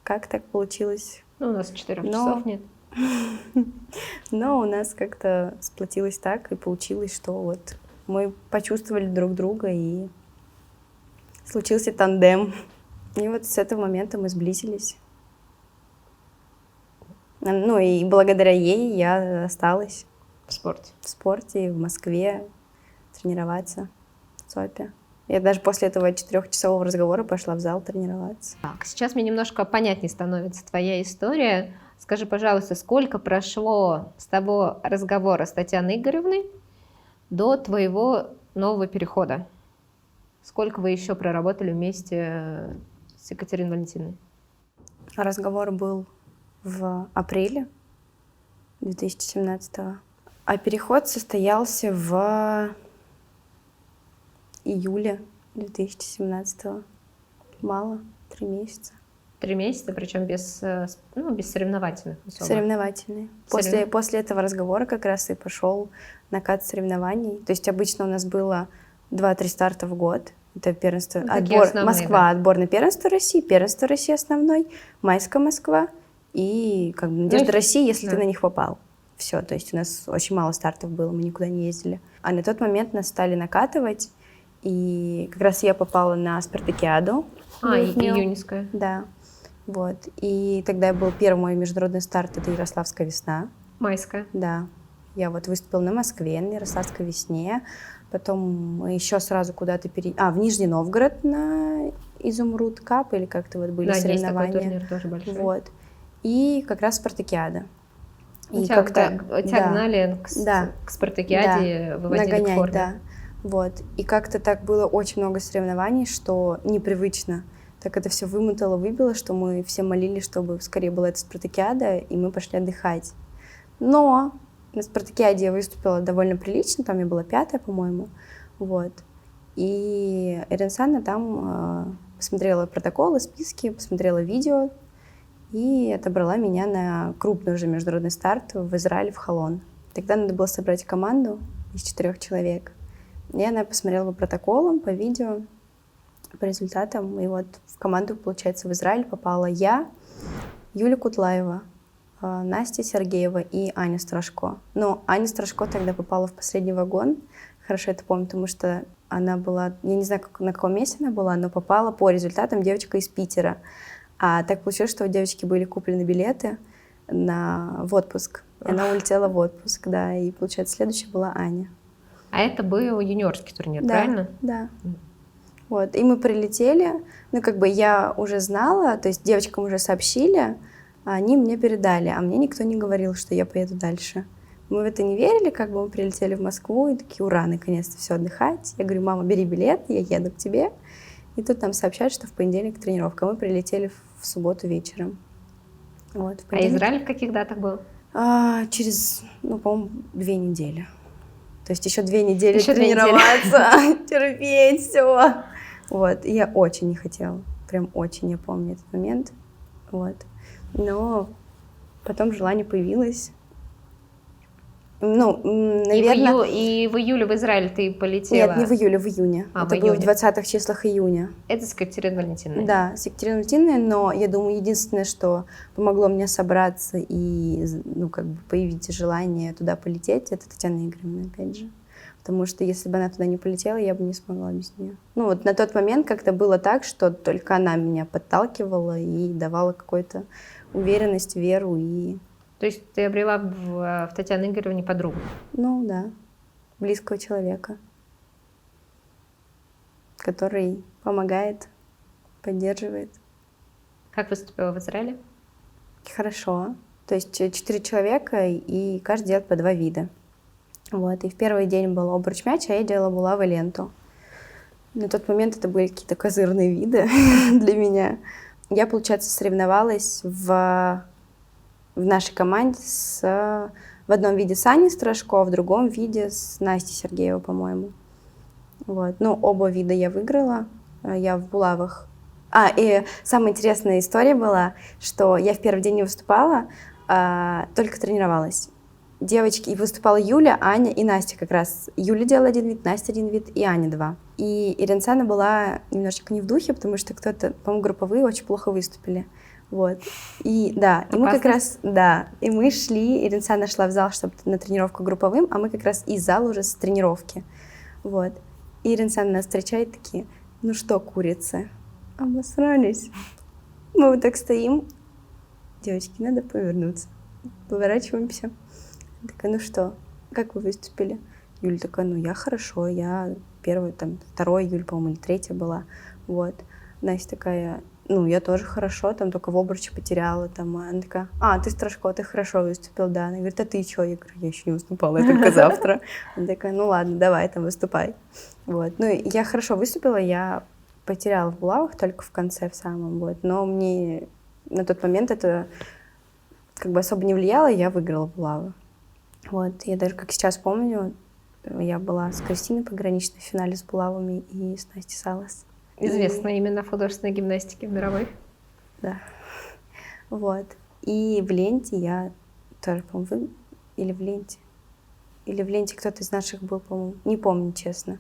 как так получилось. Ну, у нас 4 часов нет. Но у нас как-то сплотилось так, и получилось, что вот мы почувствовали друг друга, и случился тандем. И вот с этого момента мы сблизились. Ну и благодаря ей я осталась В спорте. в спорте, в Москве, тренироваться в ЦОПе. Я даже после этого 4-часового разговора пошла в зал тренироваться. Так, сейчас мне немножко понятнее становится твоя история. Скажи, пожалуйста, сколько прошло с того разговора с Татьяной Игоревной до твоего нового перехода? Сколько вы еще проработали вместе с Екатериной Валентиновной? Разговор был в апреле 2017-го, а переход состоялся в июле 2017-го. Мало, 3 месяца. 3 месяца, причем без соревновательных особо. Соревновательные. После этого разговора как раз и пошел накат соревнований. То есть обычно у нас было 2-3 старта в год. Это первенство, отбор Москва, да. Отбор на первенство России основной, Майская Москва и как бы Надежда России, если ты на них попал. Все, то есть у нас очень мало стартов было, мы никуда не ездили. А на тот момент нас стали накатывать, и как раз я попала на спартакиаду. Июньская. Да. Вот. И тогда был первый мой международный старт, это Ярославская весна. Майская. Да. Я вот выступила на Москве, на Ярославской весне. Потом мы еще сразу куда-то в Нижний Новгород на Изумруд Кап, или как-то вот были соревнования. Да, есть такой турнир тоже большой. Вот. И как раз спартакиада. Тебя гнали к спартакиаде, выводили нагонять, к форме. Да. Вот. И как-то так было очень много соревнований, что непривычно. Так это все вымотало, выбило, что мы все молились, чтобы скорее была эта спартакиада, и мы пошли отдыхать. Но на спартакиаде я выступила довольно прилично, там я была 5-я, по-моему. Вот. И Ирина там посмотрела протоколы, списки, посмотрела видео и отобрала меня на крупный уже международный старт в Израиле, в Холон. Тогда надо было собрать команду из 4 человек. И она посмотрела по протоколам, по видео, по результатам. И вот в команду, получается, в Израиль попала я, Юля Кутлаева, Настя Сергеева и Аня Страшко. Но Аня Страшко тогда попала в последний вагон. Хорошо это помню, потому что она была, я не знаю, на каком месте она была, но попала по результатам девочка из Питера. А так получилось, что у девочки были куплены билеты в отпуск. И она улетела в отпуск, да. И, получается, следующая была Аня. А это был юниорский турнир, правильно? Да. Вот. И мы прилетели. Я уже знала, то есть девочкам уже сообщили, а они мне передали, а мне никто не говорил, что я поеду дальше. Мы в это не верили, мы прилетели в Москву и такие, ура, наконец-то все, отдыхать. Я говорю, мама, бери билет, я еду к тебе. И тут нам сообщают, что в понедельник тренировка. Мы прилетели в субботу вечером. Вот, а Израиль в каких датах был? Через, по-моему, 2 недели. То есть еще 2 недели тренироваться, терпеть, все. Вот, и я очень не хотела. Прям очень, я помню этот момент. Вот. Но потом желание появилось. Наверное... И в июле в Израиль ты полетела? Нет, не в июле, в июне. Это было в 20-х числах июня. Это с Екатериной Валентиновной? Да, с Екатериной Валентиновной, но я думаю, единственное, что помогло мне собраться и появить желание туда полететь, это Татьяна Игоревна, опять же. Потому что если бы она туда не полетела, я бы не смогла без нее. На тот момент как-то было так, что только она меня подталкивала и давала какую-то уверенность, веру и... То есть ты обрела в Татьяне Игоревне подругу? Да, близкого человека, который помогает, поддерживает. Как выступила в Израиле? Хорошо. То есть 4 человека, и каждый делает по 2 вида. Вот. И в первый день был обруч мяч, а я делала булавы ленту. На тот момент это были какие-то козырные виды для меня. Я, получается, соревновалась в нашей команде в одном виде с Аней Страшко, в другом виде с Настей Сергеевой, по-моему. Вот. Оба вида я выиграла. Я в булавах. И самая интересная история была, что я в первый день не выступала, только тренировалась. Девочки, и выступала Юля, Аня и Настя как раз. Юля делала 1 вид, Настя 1 вид и Аня 2. И Ирина была немножечко не в духе, потому что кто-то, по-моему, групповые очень плохо выступили. Вот. И мы как раз, и мы шли, Ирина шла в зал, чтобы на тренировку групповым, а мы как раз из зала уже с тренировки. Вот. И Ирина нас встречает такие, ну что, курицы, обосрались. Мы вот так стоим, девочки, надо повернуться. Поворачиваемся. Я такая, ну что, как вы выступили? Юля такая, я хорошо, я первая, 2 июля, по-моему, или 3 была. Вот. Настя такая, Ну, я тоже хорошо, там только в обруче потеряла. Там, она такая, ты Страшко, ты хорошо выступил, да. Она говорит, а ты что? Я говорю, я еще не выступала, я только завтра. Она такая, ну ладно, давай там выступай. Вот. Ну, я хорошо выступила, я потеряла в булавах только в конце, в самом. Вот. Но мне на тот момент это как бы особо не влияло, я выиграла булавы. Вот. Я даже как сейчас помню, я была с Кристиной Пограничной в финале с булавами и с Настей Салас. Известно именно в художественной гимнастике мировой. Да. Вот. И в ленте я тоже, по-моему, или в ленте кто-то из наших был, по-моему, не помню, честно.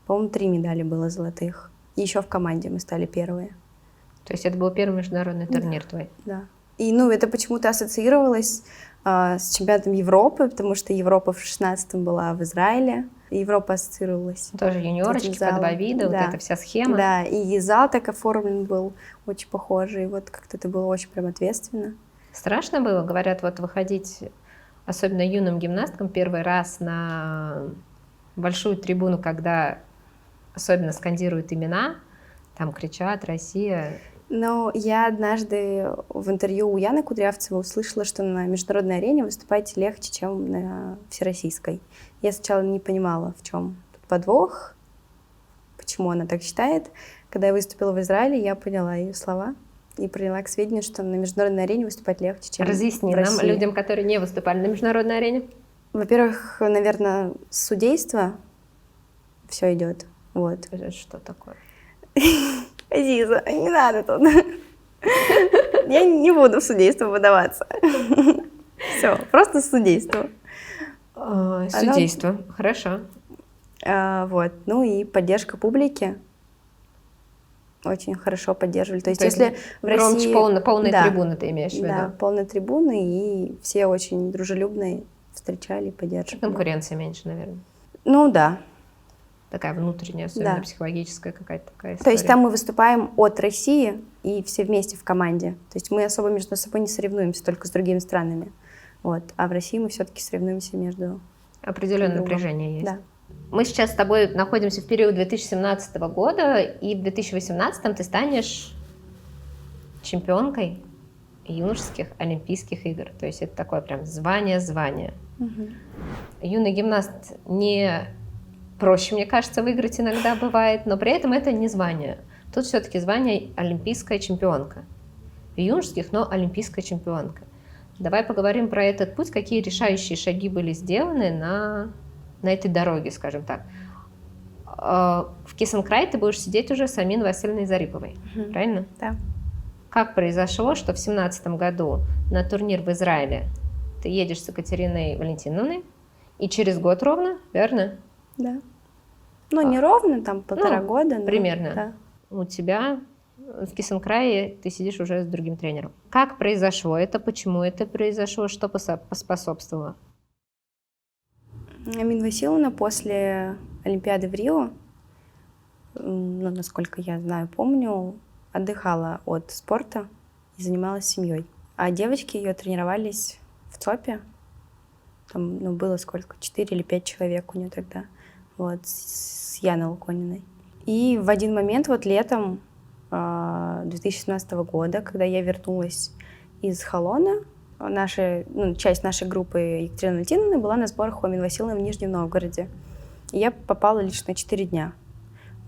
По-моему, 3 медали было золотых. И еще в команде мы стали первые. То есть это был первый международный турнир твой? Да. И, это почему-то ассоциировалось с чемпионатом Европы, потому что Европа в 16-м была в Израиле. Европа ассоциировалась. Тоже юниорочки по 2 вида, да. Вот эта вся схема. Да, и зал так оформлен был очень похожий. И вот как-то это было очень прям ответственно. Страшно было, говорят, вот выходить, особенно юным гимнасткам, первый раз на большую трибуну, когда особенно скандируют имена, там кричат «Россия». Но я однажды в интервью у Яны Кудрявцевой услышала, что на международной арене выступать легче, чем на всероссийской. Я сначала не понимала, в чем тут подвох, почему она так считает. Когда я выступила в Израиле, я поняла ее слова и приняла к сведению, что на международной арене выступать легче, чем Разъясни в России. нам, людям, которые не выступали на международной арене. Во-первых, наверное, с судейства все идет. Вот. Что такое? Азиза, не надо тут. Я не буду в судейство выдаваться. Все, просто судейство. Судейство, хорошо. Вот, ну и поддержка публики. Очень хорошо поддерживали. То есть если в России... полная трибуна ты имеешь в виду? Да, полная трибуна, и все очень дружелюбные встречали и поддерживали. Конкуренции меньше, наверное. Ну да. Такая внутренняя, особенно психологическая какая-то такая история. То есть там мы выступаем от России и все вместе в команде. То есть мы особо между собой не соревнуемся, только с другими странами. Вот. А в России мы все-таки соревнуемся между... Определенное напряжение есть. Да. Мы сейчас с тобой находимся в период 2017 года, и в 2018 ты станешь чемпионкой юношеских Олимпийских игр. То есть это такое прям звание. Угу. Юный гимнаст не... Проще, мне кажется, выиграть иногда бывает, но при этом это не звание. Тут все-таки звание олимпийская чемпионка. В юношеских, но олимпийская чемпионка. Давай поговорим про этот путь, какие решающие шаги были сделаны на этой дороге, скажем так. В Кисенкрай ты будешь сидеть уже с Аминой Васильевной Зариповой, правильно? Да. Как произошло, что в 2017 году на турнир в Израиле ты едешь с Екатериной Валентиновной, и через год ровно, верно? Да. Ну, не ровно, там 1,5 года. Примерно. Да. У тебя в Кисенкрае ты сидишь уже с другим тренером. Как произошло это? Почему это произошло? Что поспособствовало? Амина Васильевна после Олимпиады в Рио, насколько я знаю, помню, отдыхала от спорта и занималась семьей. А девочки ее тренировались в ЦОПе. Там, было сколько? 4 или 5 человек у нее тогда. Вот, с Яной Лукониной. И в один момент, вот летом 2017 года, когда я вернулась из Холона, часть нашей группы Екатерины Валентиновны была на сборах у Амины Васильевны в Нижнем Новгороде. И я попала лишь на 4 дня.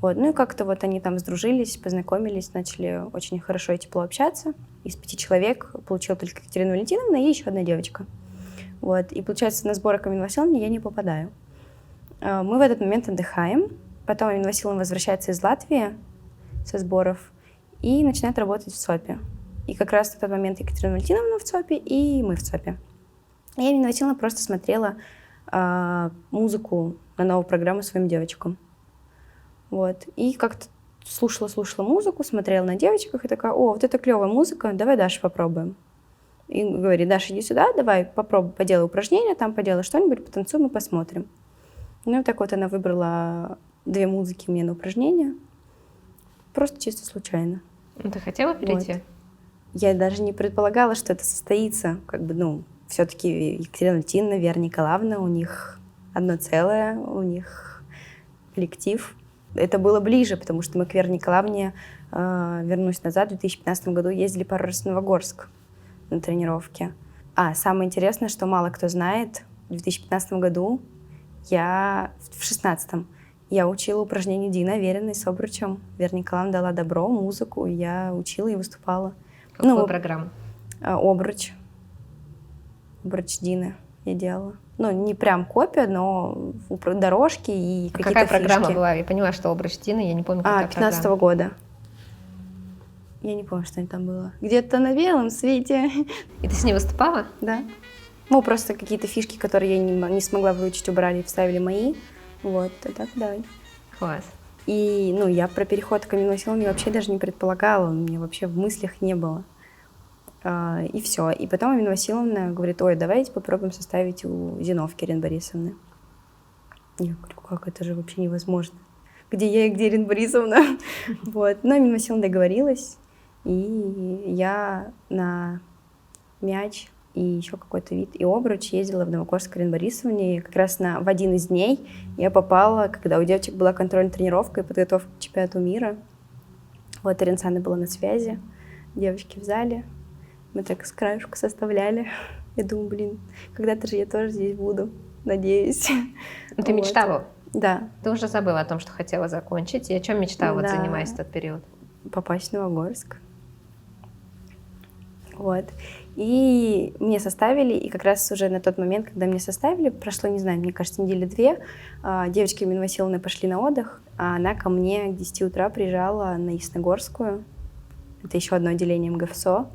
Вот. Ну и как-то вот они там сдружились, познакомились, начали очень хорошо и тепло общаться. Из 5 человек получила только Екатерина Валентиновна и еще одна девочка. Вот. И получается, на сборы к Амине Васильевне я не попадаю. Мы в этот момент отдыхаем. Потом Амина Васильевна возвращается из Латвии со сборов и начинает работать в ЦОПе. И как раз в тот момент Екатерина Валентиновна в ЦОПе, и мы в ЦОПе. И Амина Васильевна просто смотрела музыку на новую программу своим девочкам. Вот. И как-то слушала музыку, смотрела на девочках и такая: о, вот это клевая музыка, давай Даша попробуем. И говорит: Даша, иди сюда, давай попробуй, поделай упражнения, там поделай что-нибудь, потанцуем и посмотрим. Ну и так вот она выбрала 2 музыки мне на упражнения. Просто чисто случайно. Ты хотела перейти? Вот. Я даже не предполагала, что это состоится. Все-таки Екатерина Валентиновна, Вера Николаевна, у них одно целое, у них коллектив. Это было ближе, потому что мы к Вере Николаевне вернусь назад, в 2015 году ездили пару раз в Новогорск на тренировки. Самое интересное, что мало кто знает, в 2015 году в 2016 я учила упражнения Дина, веренные с обручем. Вера Николаевна дала добро, музыку, и я учила и выступала. Какую программу? Обруч. Обруч Дина я делала. Не прям копия, но дорожки и какие-то какая фишки. Программа была? Я поняла, что обруч Дина, я не помню, какая 15-го года. Я не помню, что там было. Где-то на белом свете. И ты с ней выступала? Да. Мы просто какие-то фишки, которые я не смогла выучить, убрали и вставили мои. Вот, и так давай. Класс. И, я про переход к аминосилам вообще даже не предполагала, у меня вообще в мыслях не было. И все. И потом Амина Васильевна говорит: ой, давайте попробуем составить у Зиновки Ирины Борисовны. Я говорю: как, это же вообще невозможно. Где я и где Ирина Борисовна? Вот. Но Амина Васильевна договорилась, и я на мяч и еще какой-то вид и обруч ездила в Новогорск к Ирине Борисовне. И как раз в один из дней я попала, когда у девочек была контрольная тренировка и подготовка к чемпионату мира. Вот Ирина Санна была на связи, девочки в зале. Мы так с краешку составляли. Я думаю, когда-то же я тоже здесь буду, надеюсь. Ты мечтала? Да. Ты уже забыла о том, что хотела закончить. И о чем мечтала, занимаясь в тот период? Попасть в Новогорск. Вот. И мне составили, и как раз уже на тот момент, когда мне составили, прошло, не знаю, мне кажется, недели 2, девочки Амины Васильевны пошли на отдых, а она ко мне к 10 утра приезжала на Ясногорскую. Это еще одно отделение МГФСО.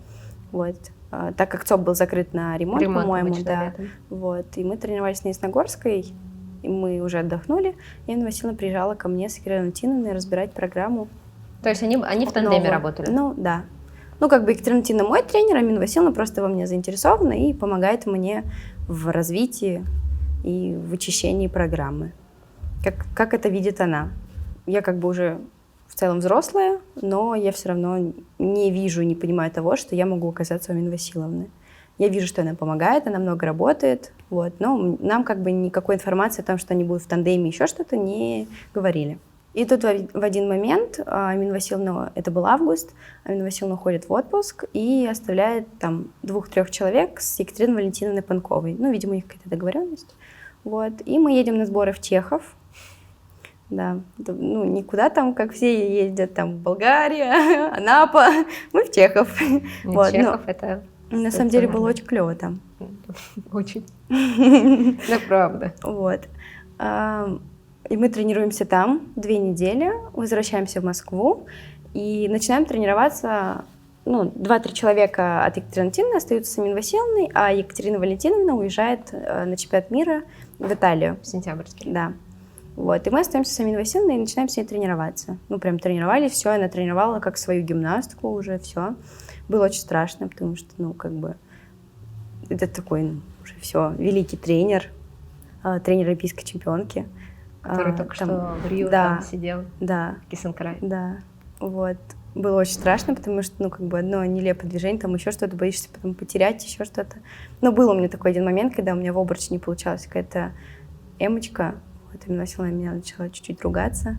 Вот. Так как ЦОП был закрыт на ремонт по-моему, да. Вот. И мы тренировались на Ясногорской, и мы уже отдохнули. И Амина Васильевна приезжала ко мне с Ириной Валентиновной разбирать программу. То есть они в тандеме работали? Да. Екатерина Валентиновна мой тренер, Амина Васильевна просто во мне заинтересована и помогает мне в развитии и в очищении программы. Как это видит она. Я уже в целом взрослая, но я все равно не вижу, не понимаю того, что я могу оказаться у Амины Васильевны. Я вижу, что она помогает, она много работает, вот, но нам никакой информации о том, что они будут в тандеме, еще что-то, не говорили. И тут в один момент Амина Васильевна, это был август, Амина Васильевна уходит в отпуск и оставляет там 2-3 человек с Екатериной Валентиновной Панковой. Видимо, у них какая-то договоренность. Вот. И мы едем на сборы в Чехов. Да, никуда там, как все ездят, там Болгария, Анапа, мы в Чехов. Чехов это... На самом деле было очень клево там. Очень. Да, правда. Вот. И мы тренируемся там 2 недели, возвращаемся в Москву и начинаем тренироваться. 2-3 человека от Екатерины Валентиновны остаются с Аминой Васильевной, а Екатерина Валентиновна уезжает на чемпионат мира в Италию. В сентябрьский. Да. Вот. И мы остаемся с Аминой Васильевной и начинаем с ней тренироваться. Прям тренировались, все, она тренировала как свою гимнастку уже, все. Было очень страшно, потому что, это такой, уже все, великий тренер, тренер олимпийской чемпионки. Который только что в Рио там сидел. Да. Кисенкрай. Да. Вот. Было очень страшно, потому что, одно нелепое движение, там еще что-то, боишься потом потерять, еще что-то. Но был у меня такой один момент, когда у меня в обруче не получалась какая-то эмочка. Вот, Амина Васильевна меня начала чуть-чуть ругаться.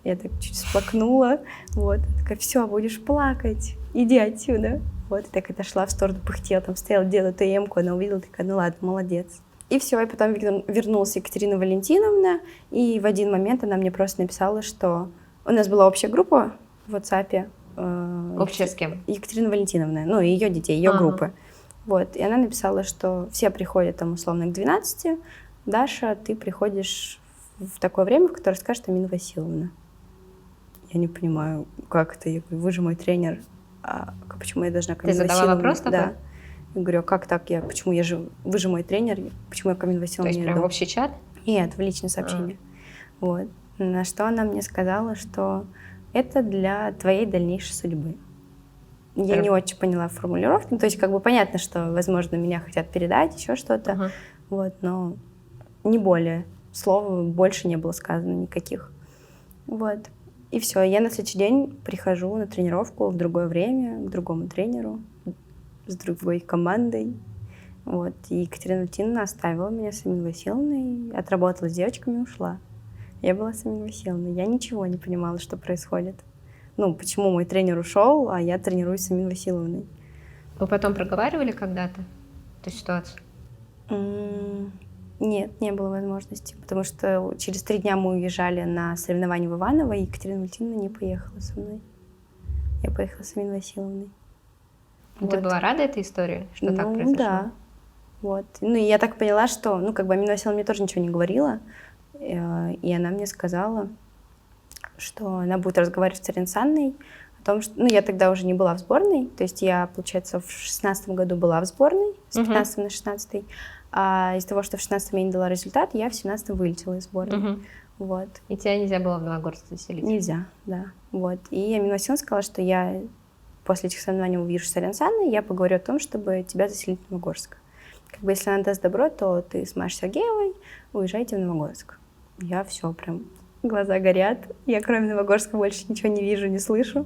Я так чуть всплакнула. Вот. Такая: все, будешь плакать, иди отсюда. Вот. И так отошла в сторону, пыхтела, там стояла, делала эту эмку, она увидела, такая: ладно, молодец. И все, и потом вернулась Екатерина Валентиновна, и в один момент она мне просто написала, что у нас была общая группа в WhatsApp. Общая с кем? Екатерина Валентиновна, ее детей, ее группы. Вот, и она написала, что все приходят там условно к 12, Даша, ты приходишь в такое время, в которое скажет Амина Васильевна. Я не понимаю, как это, я говорю: вы же мой тренер, почему я должна к Амине Васильевне? Ты задала вопрос такой? Да. Я говорю: как так? Вы же мой тренер, почему я к Амине Васильевне? То есть прям в общий чат? Нет, в личное сообщение. Вот. На что она мне сказала, что это для твоей дальнейшей судьбы. Я не очень поняла формулировки. То есть понятно, что, возможно, меня хотят передать, еще что-то. Вот, но не более. Слов больше не было сказано никаких. Вот. И все. Я на следующий день прихожу на тренировку в другое время, к другому тренеру, с другой командой. Вот. И Екатерина Валентиновна оставила меня с Аминой Васильевной, отработала с девочками и ушла. Я была с Аминой Васильевной. Я ничего не понимала, что происходит. ну, почему мой тренер ушел, а я тренируюсь с Аминой Васильевной. Вы потом проговаривали когда-то эту ситуацию? Нет, не было возможности, потому что через 3 дня мы уезжали на соревнования в Иваново, и Екатерина Валентиновна не поехала со мной. Я поехала с Аминой Васильевной. Ты была рада этой истории, что так произошло? Да. Вот. Ну, и я так поняла, что, ну, как бы Амина Васильевна мне тоже ничего не говорила, и она мне сказала, что она будет разговаривать с Ариной Санной о том, что... Ну, я тогда уже не была в сборной, то есть я, получается, в 16 году была в сборной, с 15 на 16, а из-за того, что в 16 я не дала результат, я в 17 вылетела из сборной. Вот. И тебя нельзя было в Новогорск заселить? Нельзя, да. Вот. И Амина Васильевна сказала, что я после этих соревнований увижусь с Ариной Санной, я поговорю о том, чтобы тебя заселить в Новогорск. Как бы, если она даст добро, то ты с Машей Сергеевой уезжайте в Новогорск. Я все прям, глаза горят. Я кроме Новогорска больше ничего не вижу, не слышу.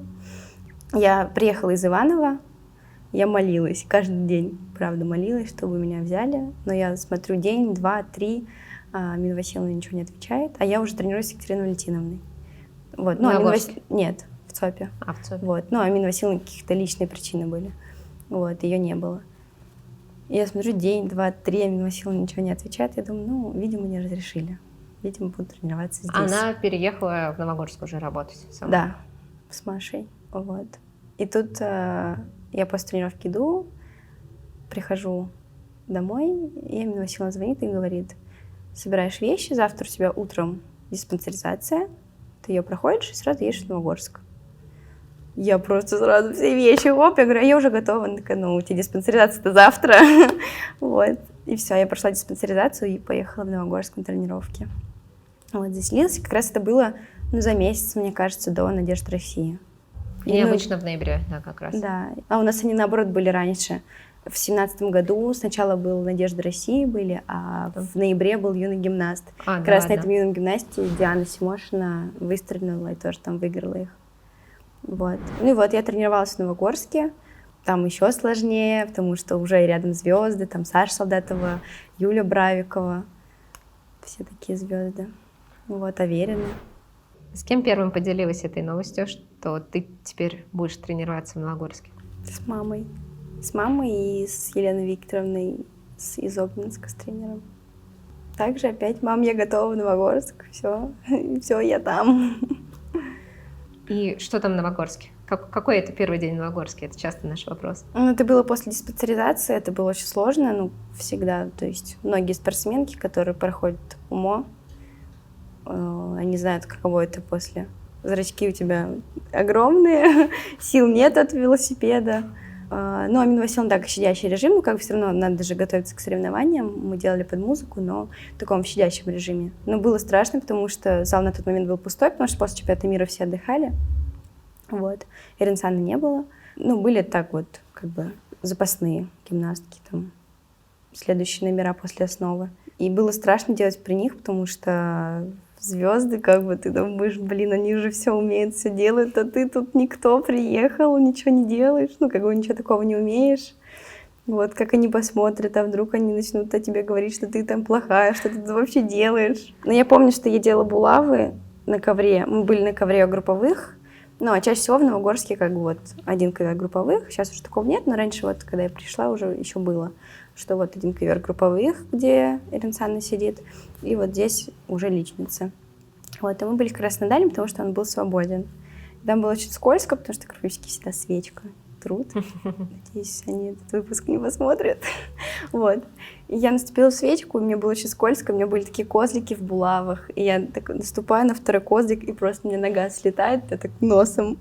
Я приехала из Иваново, я молилась каждый день, правда, молилась, чтобы меня взяли. Но я смотрю день, 2, 3, Амина Васильевна ничего не отвечает, а я уже тренируюсь с Екатериной Валентиновной. Вот. Ну, Нет, в ЦОПе. В ЦОПе. Вот. Ну, Амина Васильевна каких-то личные причины были. Вот, ее не было. Я смотрю, день, 2, 3, Амина Васильевна ничего не отвечает. Я думаю, ну, видимо, не разрешили. Видимо, буду тренироваться здесь. Она переехала в Новогорск уже работать сама? Да, с Машей. Вот. И тут я после тренировки иду, прихожу домой, и Амина Васильевна звонит и говорит: собираешь вещи, завтра у тебя утром диспансеризация, ты ее проходишь и сразу едешь в Новогорск. Я просто сразу все вещи, оп, я говорю, я уже готова. Она такая, ну, у тебя диспансеризация-то завтра. Вот. И все, я прошла диспансеризацию и поехала в Новогорск на тренировки. Вот, заселилась. Как раз это было, ну, за месяц, мне кажется, до «Надежды России». И обычно в ноябре, да, как раз. Да. А у нас они, наоборот, были раньше. В 17 году сначала был «Надежда России» были, а в ноябре был «Юный гимнаст». Как раз на этом юном гимнасте Диана Симошина выстрелила и тоже там выиграла их. Вот. Ну и вот я тренировалась в Новогорске, там еще сложнее, потому что уже рядом звезды, там Саша Солдатова, Юля Бравикова, все такие звезды. Вот, Аверина. С кем первым поделилась этой новостью, что ты теперь будешь тренироваться в Новогорске? С мамой. С мамой и с Еленой Викторовной из Обнинска, с тренером. Также опять, мам, я готова в Новогорск, все, я там. И что там в Новогорске? Какой это первый день в Новогорске? Это часто наш вопрос. Ну, это было после диспансеризации, это было очень сложно, ну, всегда. То есть многие спортсменки, которые проходят УМО, они знают, каково это после. Зрачки у тебя огромные, сил нет от велосипеда. Ну, Амина Васильевна, так, щадящий режим, ну, как бы все равно надо же готовиться к соревнованиям. Мы делали под музыку, но в таком щадящем режиме. Но было страшно, потому что зал на тот момент был пустой, потому что после чемпионата мира все отдыхали. Вот. Ирины Санны не было. Ну, были так вот, как бы, запасные гимнастки, там, следующие номера после основы. И было страшно делать при них, потому что звезды, как бы, ты думаешь, блин, они же все умеют, все делают, а ты тут никто приехал, ничего не делаешь, ну, как бы, ничего такого не умеешь. Вот, как они посмотрят, а вдруг они начнут о тебе говорить, что ты там плохая, что ты тут вообще делаешь. Но я помню, что я делала булавы на ковре, мы были на ковре групповых, ну, а чаще всего в Новогорске как бы вот один ковер групповых, сейчас уже такого нет, но раньше вот, когда я пришла, уже еще было, что вот один ковер групповых, где Ирина Санна сидит, и вот здесь уже личница. Вот, и мы были как раз на дальнем, потому что он был свободен. Там было очень скользко, потому что кровельщики всегда свечка трут. Надеюсь, они этот выпуск не посмотрят. Вот. И я наступила в свечку, и мне было очень скользко, у меня были такие козлики в булавах, и я так наступаю на второй козлик, и просто мне нога слетает, я так носом.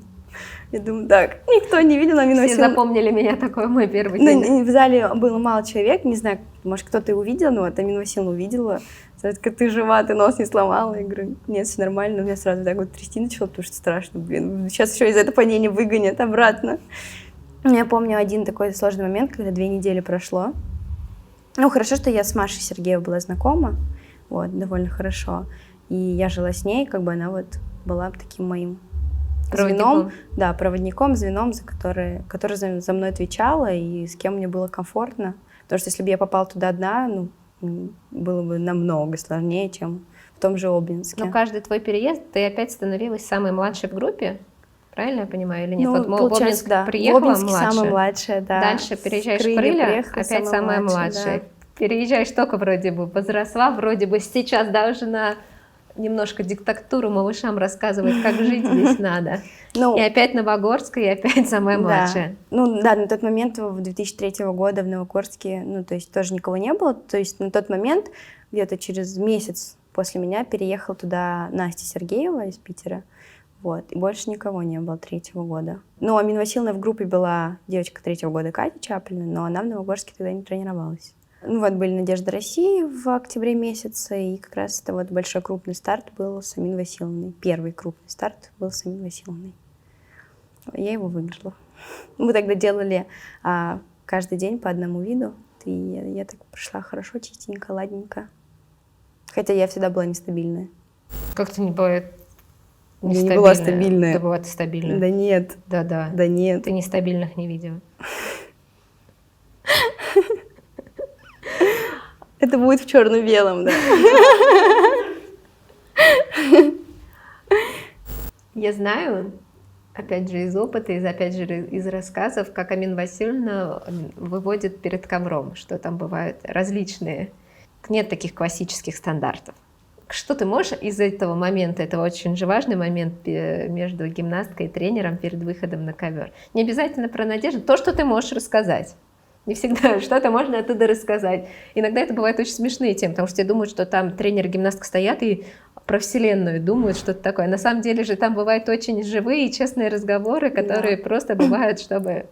Я думаю, так, никто не видел, Амина Васильевна. Все запомнили меня, такой мой первый день. Ну, в зале было мало человек, не знаю, может, кто-то и увидел, но вот Амина Васильевна увидела. Сразу такая, ты жива, ты нос не сломала. Я говорю, нет, все нормально. У меня сразу так вот трясти начало, потому что страшно, блин. Сейчас еще из этого падения выгонят обратно. Я помню один такой сложный момент, когда 2 недели прошло. Ну, хорошо, что я с Машей Сергеевой была знакома, вот, довольно хорошо. И я жила с ней, как бы она вот была таким моим звеном, да, проводником, звеном, который за мной отвечала и с кем мне было комфортно. Потому что если бы я попала туда одна, ну, было бы намного сложнее, чем в том же Обнинске. Но каждый твой переезд, ты опять становилась самой младшей в группе? Правильно я понимаю или нет? Ну, Вот в получается, Обнинск да. приехала В Обнинске младшая, самая младшая, да. дальше С переезжаешь в Крылья Крылья, приехала опять самая младшая. да. Переезжаешь только вроде бы возросла, вроде бы сейчас должна немножко диктатуру малышам рассказывать, как жить здесь надо. И Ну, опять Новогорская, и опять самая да. младшая. Ну, да, на тот момент, в 2003 года в Новогорске, ну, то есть тоже никого не было. То есть на тот момент, где-то через месяц после меня, переехала туда Настя Сергеева из Питера. Вот, и больше никого не было 3-го года. Ну, а Амина Васильевна в группе была девочка 3-го года, Катя Чаплина, но она в Новогорске тогда не тренировалась. Ну, вот были «Надежды России» в октябре месяце, и как раз это вот большой крупный старт был с Аминой Васильевной. Первый крупный старт был с Аминой Васильевной. Я его выиграла. Мы тогда делали каждый день по одному виду, и я так прошла хорошо, чистенько, ладненько. Хотя я всегда была нестабильная. Как-то не бывает Я не была нестабильная. стабильная. Да бывает стабильная. Да нет. Да-да. Да нет. Ты нестабильных не видела. Это будет в черно-белом, да. Я знаю, опять же, из опыта, опять же, из рассказов, как Амина Васильевна выводит перед ковром, что там бывают различные. Нет таких классических стандартов. Что ты можешь из этого момента, это очень же важный момент между гимнасткой и тренером перед выходом на ковер. Не обязательно про Надежду, то, что ты можешь рассказать. Не всегда что-то можно оттуда рассказать. Иногда это бывает очень смешные темы, потому что все думают, что там тренер и гимнастка стоят и про вселенную думают, что-то такое. На самом деле же там бывают очень живые и честные разговоры, которые просто бывают, чтобы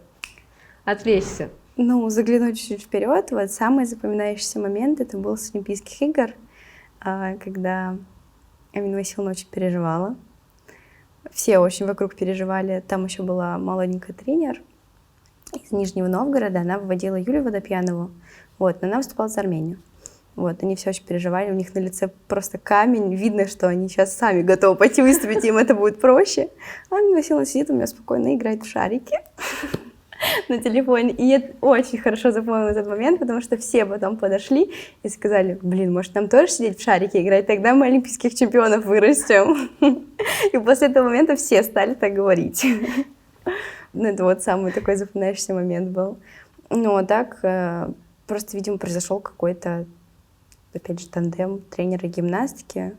отвлечься. Ну, заглянуть чуть-чуть вперед, вот самый запоминающийся момент это был с Олимпийских игр, когда Амина Васильевна очень переживала. Все очень вокруг переживали. Там еще была молоденькая тренер из Нижнего Новгорода, она выводила Юлию Водопьянову, вот, но она выступала за Армению. Вот, они все очень переживали, у них на лице просто камень, видно, что они сейчас сами готовы пойти выступить, им это будет проще. А Амина Васильевна сидит у меня спокойно, играет в шарики на телефоне. И я очень хорошо запомнила этот момент, потому что все потом подошли и сказали: блин, может нам тоже сидеть в шарики играть, тогда мы олимпийских чемпионов вырастем. И после этого момента все стали так говорить. Ну, это вот самый такой запоминающийся момент был. Ну, а так, просто, видимо, произошел какой-то, опять же, тандем тренера гимнастики.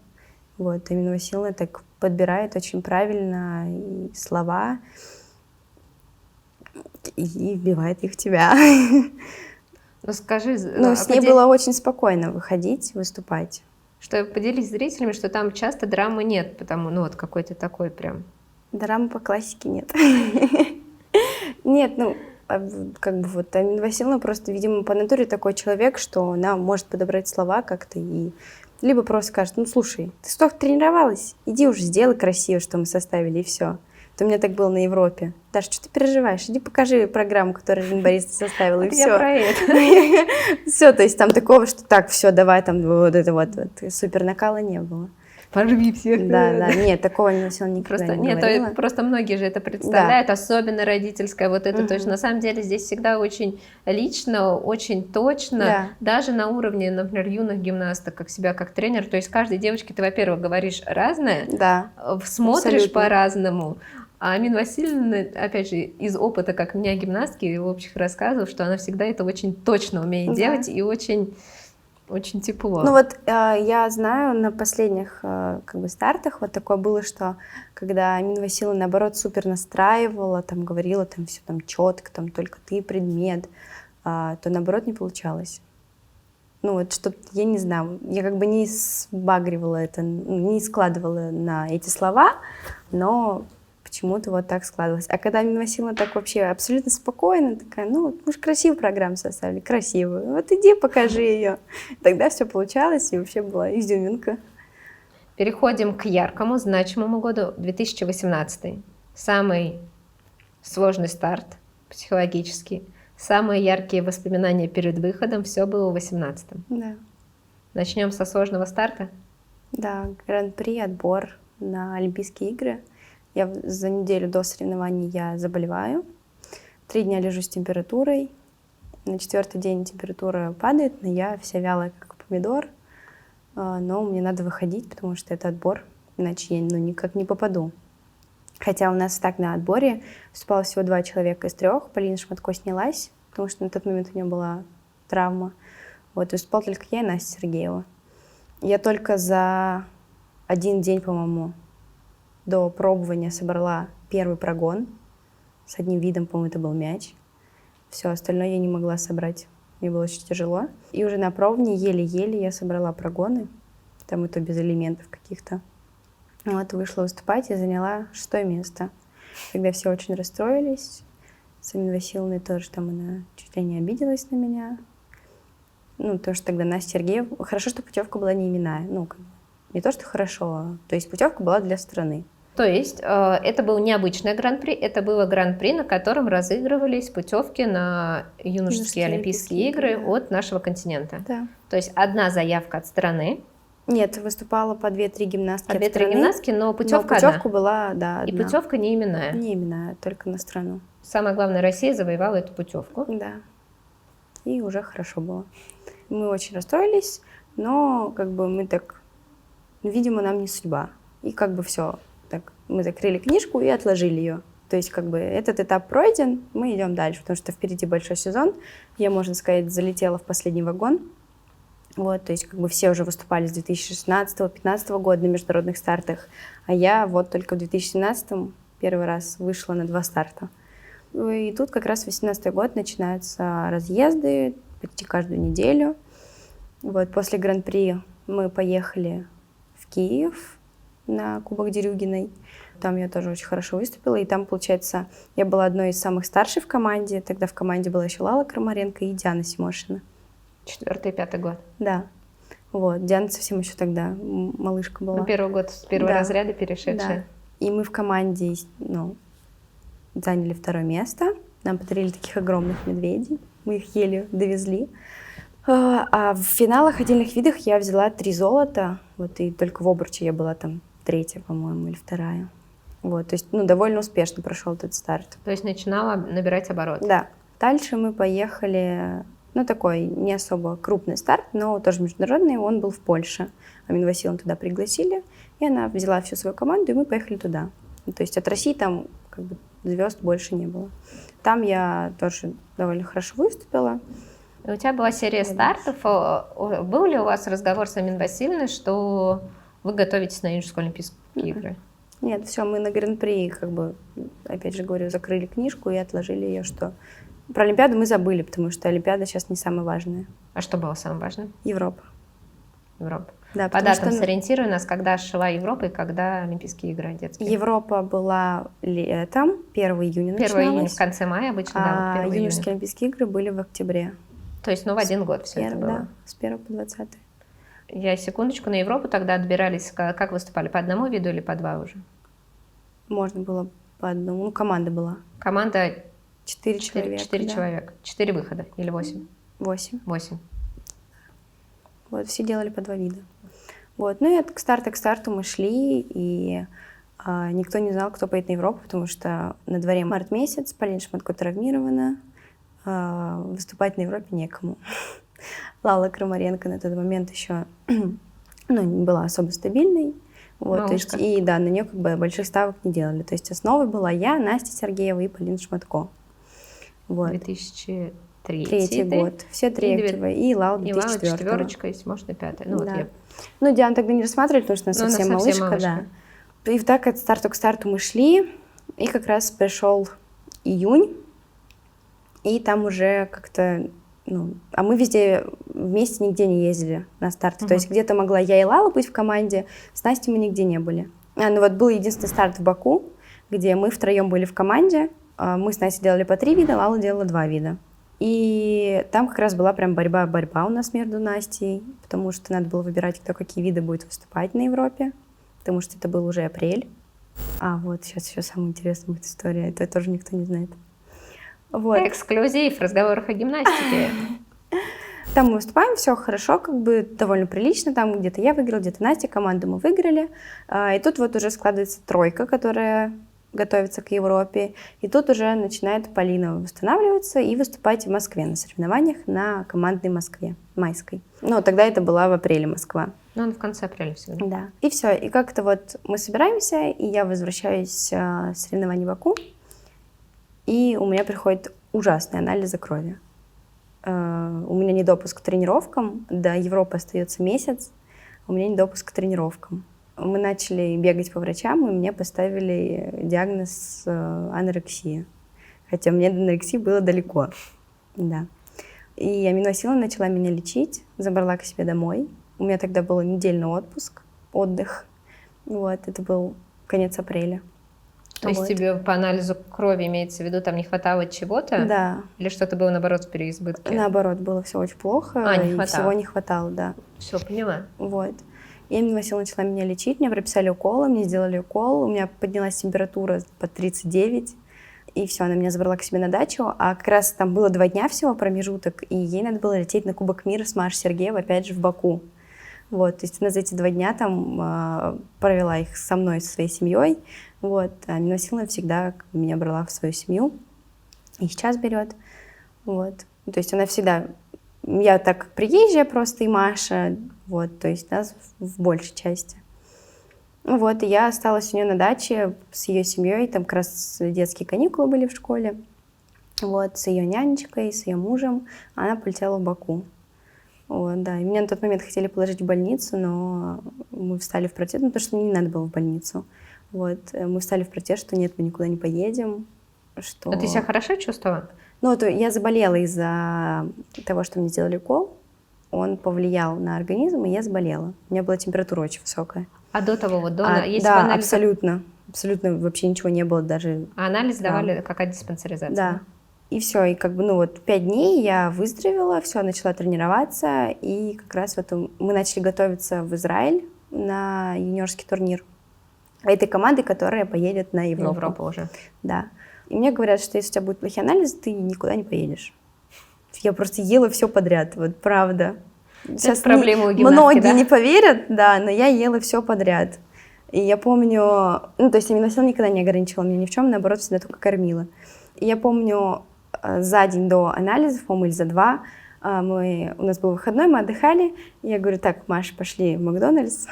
Вот, Амина Васильевна так подбирает очень правильно и слова, и вбивает их в тебя. Ну, скажи... Ну, с ней было очень спокойно выходить, выступать. Что поделись с зрителями, что там часто драмы нет, потому, ну, вот какой-то такой прям... Драмы по классике нет. Нет, ну, как бы вот Амина Васильевна просто, видимо, по натуре такой человек, что она может подобрать слова как-то и либо просто скажет: ну, слушай, ты столько тренировалась, иди уже сделай красиво, что мы составили, и все. Это у меня так было на Европе. Даша, что ты переживаешь? Иди покажи программу, которую Ирина Борисовна составила, и все. Я про это. Все, то есть там такого, что так, все, давай, там вот это вот супер накала не было. Порви всех. Да, нет, такого Амина Васильевна никогда не говорила. Просто многие же это представляют, особенно родительское, вот это точно. На самом деле здесь всегда очень лично, очень точно, даже на уровне, например, юных гимнасток, как себя как тренер, то есть каждой девочке ты, во-первых, говоришь разное, смотришь по-разному. А Амина Васильевна, опять же, из опыта, как меня гимнастки, и общих рассказов, что она всегда это очень точно умеет делать и очень тепло. Ну вот я знаю, на последних как бы стартах вот такое было, что когда Амина Васильевна, наоборот, супер настраивала, там говорила, там все там четко, там только ты предмет, то наоборот не получалось. Ну вот что-то, я не знаю, я как бы не сбагривала это, не складывала на эти слова, но почему-то вот так складывалось. А когда Амина Васильевна так вообще абсолютно спокойно, такая: ну, мы же красивую программу составили, красивую, вот иди покажи ее. Тогда все получалось, и вообще была изюминка. Переходим к яркому, значимому году, 2018. Самый сложный старт психологический, самые яркие воспоминания перед выходом, все было в 18-м. Да. Начнем со сложного старта? Да, гран-при, отбор на Олимпийские игры. Я за неделю до соревнований я заболеваю, 3 дня лежу с температурой, на 4-й день температура падает, но я вся вялая, как помидор, но мне надо выходить, потому что это отбор, иначе я никак не попаду. Хотя у нас так на отборе выступало всего 2 человека из 3. Полина Шматко снялась, потому что на тот момент у нее была травма. Вот, выступала только я и Настя Сергеева. Я только за 1 день, по-моему, до пробования собрала первый прогон. С одним видом, по-моему, это был мяч. Все остальное я не могла собрать. Мне было очень тяжело. И уже на пробовании еле-еле я собрала прогоны. Там это без элементов каких-то. Вот, вышла выступать и заняла 6-е место. Когда все очень расстроились. С Аминой Васильевной тоже там она чуть ли не обиделась на меня. Ну, потому что тогда Настя Сергеева... Хорошо, что путевка была не именная. Ну, не то, что хорошо. То есть путевка была для страны. То есть это был необычный гран-при, это было гран-при, на котором разыгрывались путевки на юношеские Олимпийские игры от нашего континента. Да. То есть одна заявка от страны. Нет, выступала по 2-3 гимнастки По от 2-3 страны. гимнастки, но путевка путевка одна. была, да, одна. И путевка не именная. Не именная, только на страну. Самое главное, Россия завоевала эту путевку. Да. И уже хорошо было. Мы очень расстроились, но как бы мы так... Видимо, нам не судьба. И как бы все. Так, мы закрыли книжку и отложили ее. То есть как бы этот этап пройден, мы идем дальше, потому что впереди большой сезон. Я, можно сказать, залетела в последний вагон. Вот, то есть как бы все уже выступали с 2016-2015 года на международных стартах, а я вот только в 2017 первый раз вышла на 2 старта. И тут как раз в 2018 год начинаются разъезды почти каждую неделю. Вот, после Гран-при мы поехали в Киев на Кубок Дерюгиной. Там я тоже очень хорошо выступила. И там, получается, я была одной из самых старших в команде. Тогда в команде была еще Лала Крамаренко и Диана Симошина. 4-й, 5-й год. Да. Вот. Диана совсем еще тогда малышка была. Ну, первый год с первого разряда перешедшая. Да. И мы в команде, ну, заняли 2-е место. Нам подарили таких огромных медведей. Мы их еле довезли. А в финалах отдельных видах я взяла 3 золота. Вот, и только в обруче я была там 3-я, по-моему, или 2-я. Вот, то есть, ну, довольно успешно прошел этот старт. То есть начинала набирать оборот. Да. Дальше мы поехали, ну, такой не особо крупный старт, но тоже международный, он был в Польше. Амину Васильевну туда пригласили, и она взяла всю свою команду, и мы поехали туда. Ну, то есть от России там как бы звезд больше не было. Там я тоже довольно хорошо выступила. И у тебя была серия стартов. Был ли у вас разговор с Аминой Васильевной, что вы готовитесь на юношеские Олимпийские игры? Нет, все, мы на Гран-при, как бы, опять же говорю, закрыли книжку и отложили ее, что... Про Олимпиаду мы забыли, потому что Олимпиада сейчас не самое важное. А что было самое важное? Европа. Европа. Да, по датам сориентируй нас, когда шла Европа и когда Олимпийские игры детские. Европа была летом, 1 июня 1 июня, в конце мая обычно, да, вот юношеские Олимпийские игры были в октябре. То есть, ну, в один год все это было? Да, с 1 по 20. Я секундочку, на Европу тогда отбирались, как выступали, по одному виду или по 2 уже? Можно было по одному, ну, команда была. Команда 4 человека. 4 человека. 4 выхода или 8? 8. 8. Вот, все делали по 2 вида. Вот, ну и от старта к старту мы шли, и никто не знал, кто поедет на Европу, потому что на дворе март месяц, Полина Шматко травмирована, выступать на Европе некому. Лала Крамаренко на тот момент еще ну, не была особо стабильной. Вот, то есть, и да, на нее как бы больших ставок не делали. То есть основой была я, Настя Сергеева и Полина Шматко. Вот. 2003 год. Все 3-й. И Лала 2004. И Лала 4-ка, и Симошина 5-я. Ну, да. вот Ну, Диану тогда не рассматривали, потому что она совсем малышка. Да. И так от старта к старту мы шли, и как раз пришел июнь, и там уже как-то, ну, а мы везде вместе нигде не ездили на старты. То есть где-то могла я и Лала быть в команде, с Настей мы нигде не были. Ну вот был единственный старт в Баку, где мы втроем были в команде, мы с Настей делали по 3 вида, Лала делала 2 вида. И там как раз была прям борьба у нас между Настей, потому что надо было выбирать, кто какие виды будет выступать на Европе, потому что это был уже апрель. А вот сейчас еще самая интересная будет история, это тоже никто не знает. Вот. Эксклюзив в разговорах о гимнастике. Там мы выступаем, все хорошо, как бы довольно прилично. Там где-то я выиграла, где-то Настя, команду мы выиграли. И тут вот уже складывается 3, которая готовится к Европе. И тут уже начинает Полина восстанавливаться и выступать в Москве на соревнованиях на командной Москве, майской. Ну, тогда это была в апреле Москва. Ну, он в конце апреля всегда. Да. И все. И как-то вот мы собираемся, и я возвращаюсь с соревнований в Баку, и у меня приходит ужасный анализ крови. У меня недопуск к тренировкам, до Европы остается месяц, у меня недопуск к тренировкам. Мы начали бегать по врачам, и мне поставили диагноз анорексия. Хотя мне до анорексии было далеко. Да. И аминосила начала меня лечить, забрала к себе домой. У меня тогда был недельный отдых. Вот, это был конец апреля. То есть тебе по анализу крови, имеется в виду, там не хватало чего-то? Да. Или что-то было, наоборот, в переизбытке? Наоборот, было все очень плохо, не и хватало. всего не хватало, да. Все, поняла. Вот. И аминосила начала меня лечить, мне прописали уколы, мне сделали укол, у меня поднялась температура под 39, и все, она меня забрала к себе на дачу, а как раз там было 2 дня всего промежуток, и ей надо было лететь на Кубок мира с Машей Сергеевой, опять же, в Баку. Вот, то есть она за эти 2 дня там провела их со мной, со своей семьей. Вот, а аминосила всегда меня брала в свою семью, и сейчас берет. Вот, то есть она всегда... Я так как приезжая просто, и Маша, вот, то есть нас в большей части. Вот, и я осталась у нее на даче с ее семьей, там как раз детские каникулы были в школе, вот, с ее нянечкой, с ее мужем, она полетела в Баку. Вот, да, и меня на тот момент хотели положить в больницу, но мы встали в протест, потому что мне не надо было в больницу. Вот, мы встали в протест, что нет, мы никуда не поедем, что... А ты себя хорошо чувствовала? Ну, то я заболела из-за того, что мне сделали укол, он повлиял на организм, и я заболела. У меня была температура очень высокая. А до того, вот до... Да, анализ... абсолютно. Абсолютно вообще ничего не было даже. А анализ Да. давали какая диспансеризация? Да. И все, и как бы, ну вот 5 дней я выздоровела, все, начала тренироваться, и как раз вот мы начали готовиться в Израиль на юниорский турнир этой команды, которая поедет на Европу. Европа уже. Да. И мне говорят, что если у тебя будут плохие анализы, ты никуда не поедешь. Я просто ела все подряд, вот правда. Сейчас проблема у гимнастки, многие да? не поверят, да, но я ела все подряд. И я помню, ну, то есть аминосил никогда не ограничивала меня ни в чем, наоборот, всегда только кормила. И я помню, за день до анализов, по-моему, или за 2, у нас был выходной, мы отдыхали, и я говорю, так, Маша, пошли в Макдональдс,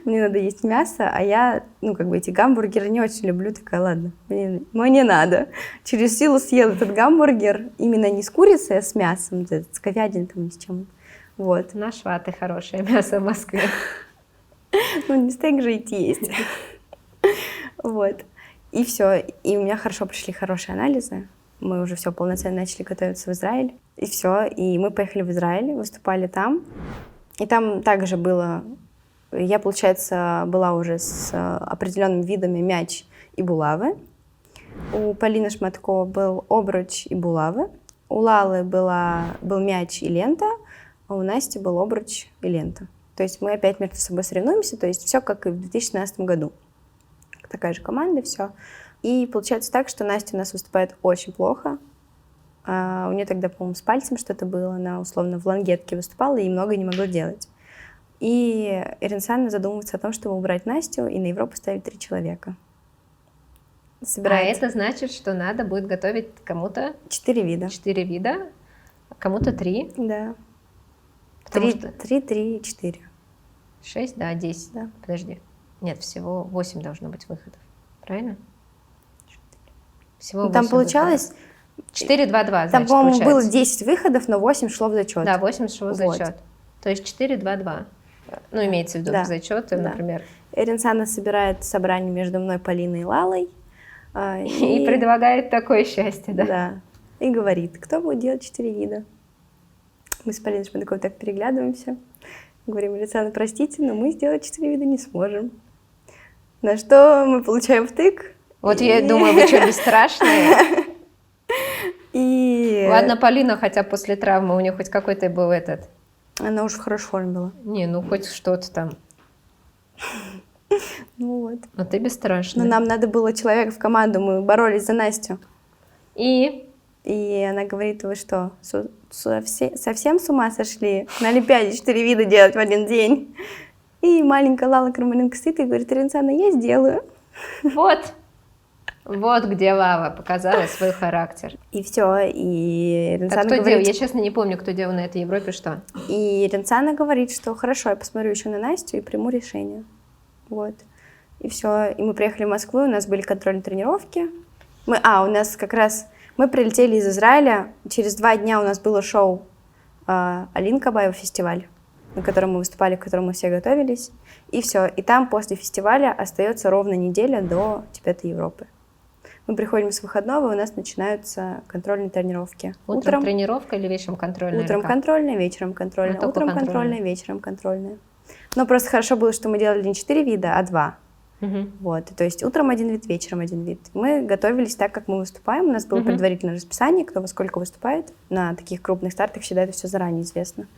мне надо есть мясо, а я, ну, как бы эти гамбургеры не очень люблю, такая, ладно, мне надо. Через силу съела этот гамбургер, именно не с курицей, а с мясом, с говядиной, там, с чем. Вот. Нашла ты хорошее мясо в Москве. Ну, не стейк же идти есть. Вот. И все. И у меня хорошо пришли хорошие анализы. Мы уже все полноценно начали готовиться в Израиль. И все. И мы поехали в Израиль, выступали там. И там также было... Я, получается, была уже с определенными видами мяч и булавы. У Полины Шматко был обруч и булавы. У Лалы был мяч и лента, а у Насти был обруч и лента. То есть мы опять между собой соревнуемся, то есть все как и в 2016 году. Такая же команда, все. И получается так, что Настя у нас выступает очень плохо. У нее тогда, по-моему, с пальцем что-то было. Она условно в лангетке выступала и много не могла делать. И Иринсана задумывается о том, чтобы убрать Настю и на Европу ставить 3 человека. Собирается. А это значит, что надо будет готовить кому-то 4 вида. 4 вида, а кому-то 3. Да. 3, 3, 4. 6, да, 10. Да. Подожди. Нет, всего 8 должно быть выходов. Правильно? Всего 8 там получалось... 4, 2, 2, там, значит, по-моему, получается. было 10 выходов, но 8 шло в зачет. Да, 8 шло в Вот. зачет. То есть 4, 2, 2. Ну, имеется в виду Да. в зачеты, Да. например. Иринсана собирает собрание между мной, Полиной и Лалой. И предлагает такое счастье, да? Да. И говорит, кто будет делать 4 вида. Мы с Полиной Шматковой так переглядываемся. Говорим, Иринсана, простите, но мы сделать 4 вида не сможем. На что мы получаем втык. Вот я и думаю, вы что, бесстрашные? И... Ладно, Полина, хотя после травмы у нее хоть какой-то был этот... Она уже в хорошей форме была. Не, ну хоть что-то там. Ну вот. Но ты бесстрашная. Но нам надо было человека в команду, мы боролись за Настю. И она говорит, вы что, совсем с ума сошли? На Олимпиаде 4 вида делать в один день. И маленькая Лала Кармаленко стоит и говорит, Иринсана, я сделаю. вот. Вот где Вава показала свой характер. И все, и Так Ренцана кто делал? говорит, Я честно не помню, кто делал на этой Европе что. и Ренцана говорит, что хорошо, я посмотрю еще на Настю и приму решение. Вот. И все. И мы приехали в Москву, у нас были контрольные тренировки. У нас как раз... Мы прилетели из Израиля, через 2 дня у нас было шоу Алин Кабаева фестиваль, на котором мы выступали, к которому мы все готовились. И все. И там после фестиваля остается ровно неделя до чемпионата Европы. Мы приходим с выходного, и у нас начинаются контрольные тренировки. Утром тренировка или вечером контрольная? Утром контрольная, вечером контрольная. Ну, Утром контрольная, вечером контрольная. Но просто хорошо было, что мы делали не 4 вида, а 2. Угу. Вот. То есть утром один вид, вечером один вид. Мы готовились так, как мы выступаем. У нас было предварительное расписание, кто во сколько выступает. На таких крупных стартах всегда это все заранее известно.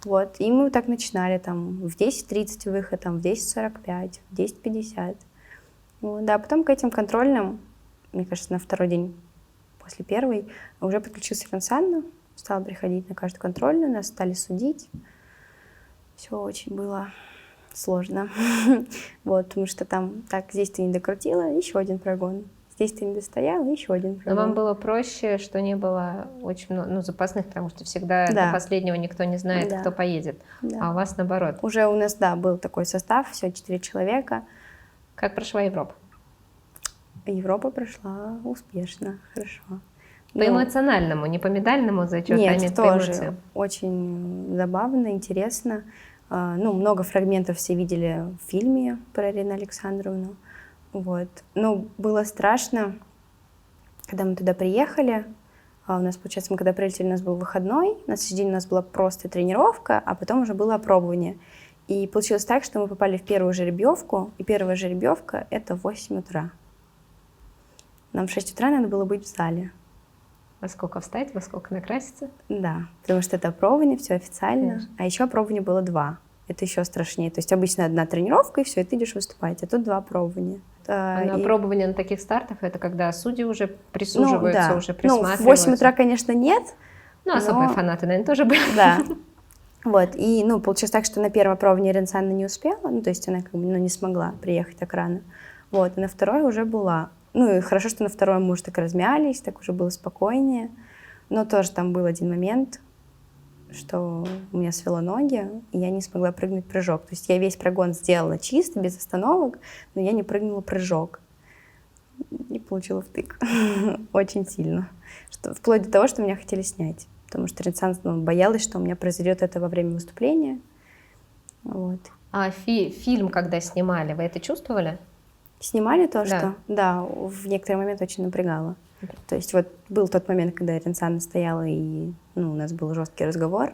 Вот. И мы так начинали. Там, в 10:30 выход, там, в 10:45, в 10:50. Вот. Да, потом к этим контрольным, мне кажется, на второй день после первой уже подключился Ренцана, стал приходить на каждую контрольную, нас стали судить. Все очень было сложно. Вот, потому что там, так, здесь ты не докрутила, еще один прогон. Здесь ты не достояла, еще один прогон. Но вам было проще, что не было очень много запасных, потому что всегда до последнего никто не знает, кто поедет. Да. А у вас наоборот. Уже у нас, был такой состав, все 4 человека. Как прошла Европа? Европа прошла успешно, хорошо. По эмоциональному, не по медальному зачету, а нет, тоже очень забавно, интересно. Много фрагментов все видели в фильме про Ирину Александровну. Вот. Было страшно, когда мы туда приехали. У нас, получается, мы когда прилетели, у нас был выходной, на следующий день у нас была просто тренировка, а потом уже было опробование. И получилось так, что мы попали в первую жеребьевку, и первая жеребьевка — это в 8 утра. Нам в 6 утра надо было быть в зале. Во сколько встать, во сколько накраситься? Да, потому что это опробование, все официально. Конечно. А еще опробование было 2. Это еще страшнее. То есть обычно 1 тренировка, и все, и ты идешь выступать. А тут 2 опробования. Опробование на таких стартах — это когда судьи уже присуживаются, уже присматриваются? В 8 утра, конечно, нет. Особые фанаты, наверное, тоже были. Да. Вот, и, получилось так, что на первое опробование Ренцана не успела, то есть она не смогла приехать так рано. Вот, и на второе уже была. И хорошо, что на второе мы уже так размялись, так уже было спокойнее. Но тоже там был один момент, что у меня свело ноги, и я не смогла прыгнуть прыжок. То есть я весь прогон сделала чисто, без остановок, но я не прыгнула прыжок. И получила втык. Очень сильно. Вплоть до того, что меня хотели снять. Потому что Ренцана боялась, что у меня произойдет это во время выступления. Вот. А фильм, когда снимали, вы это чувствовали? Снимали то, что? Да, в некоторый момент очень напрягало. То есть вот был тот момент, когда Ренцана стояла, и у нас был жесткий разговор,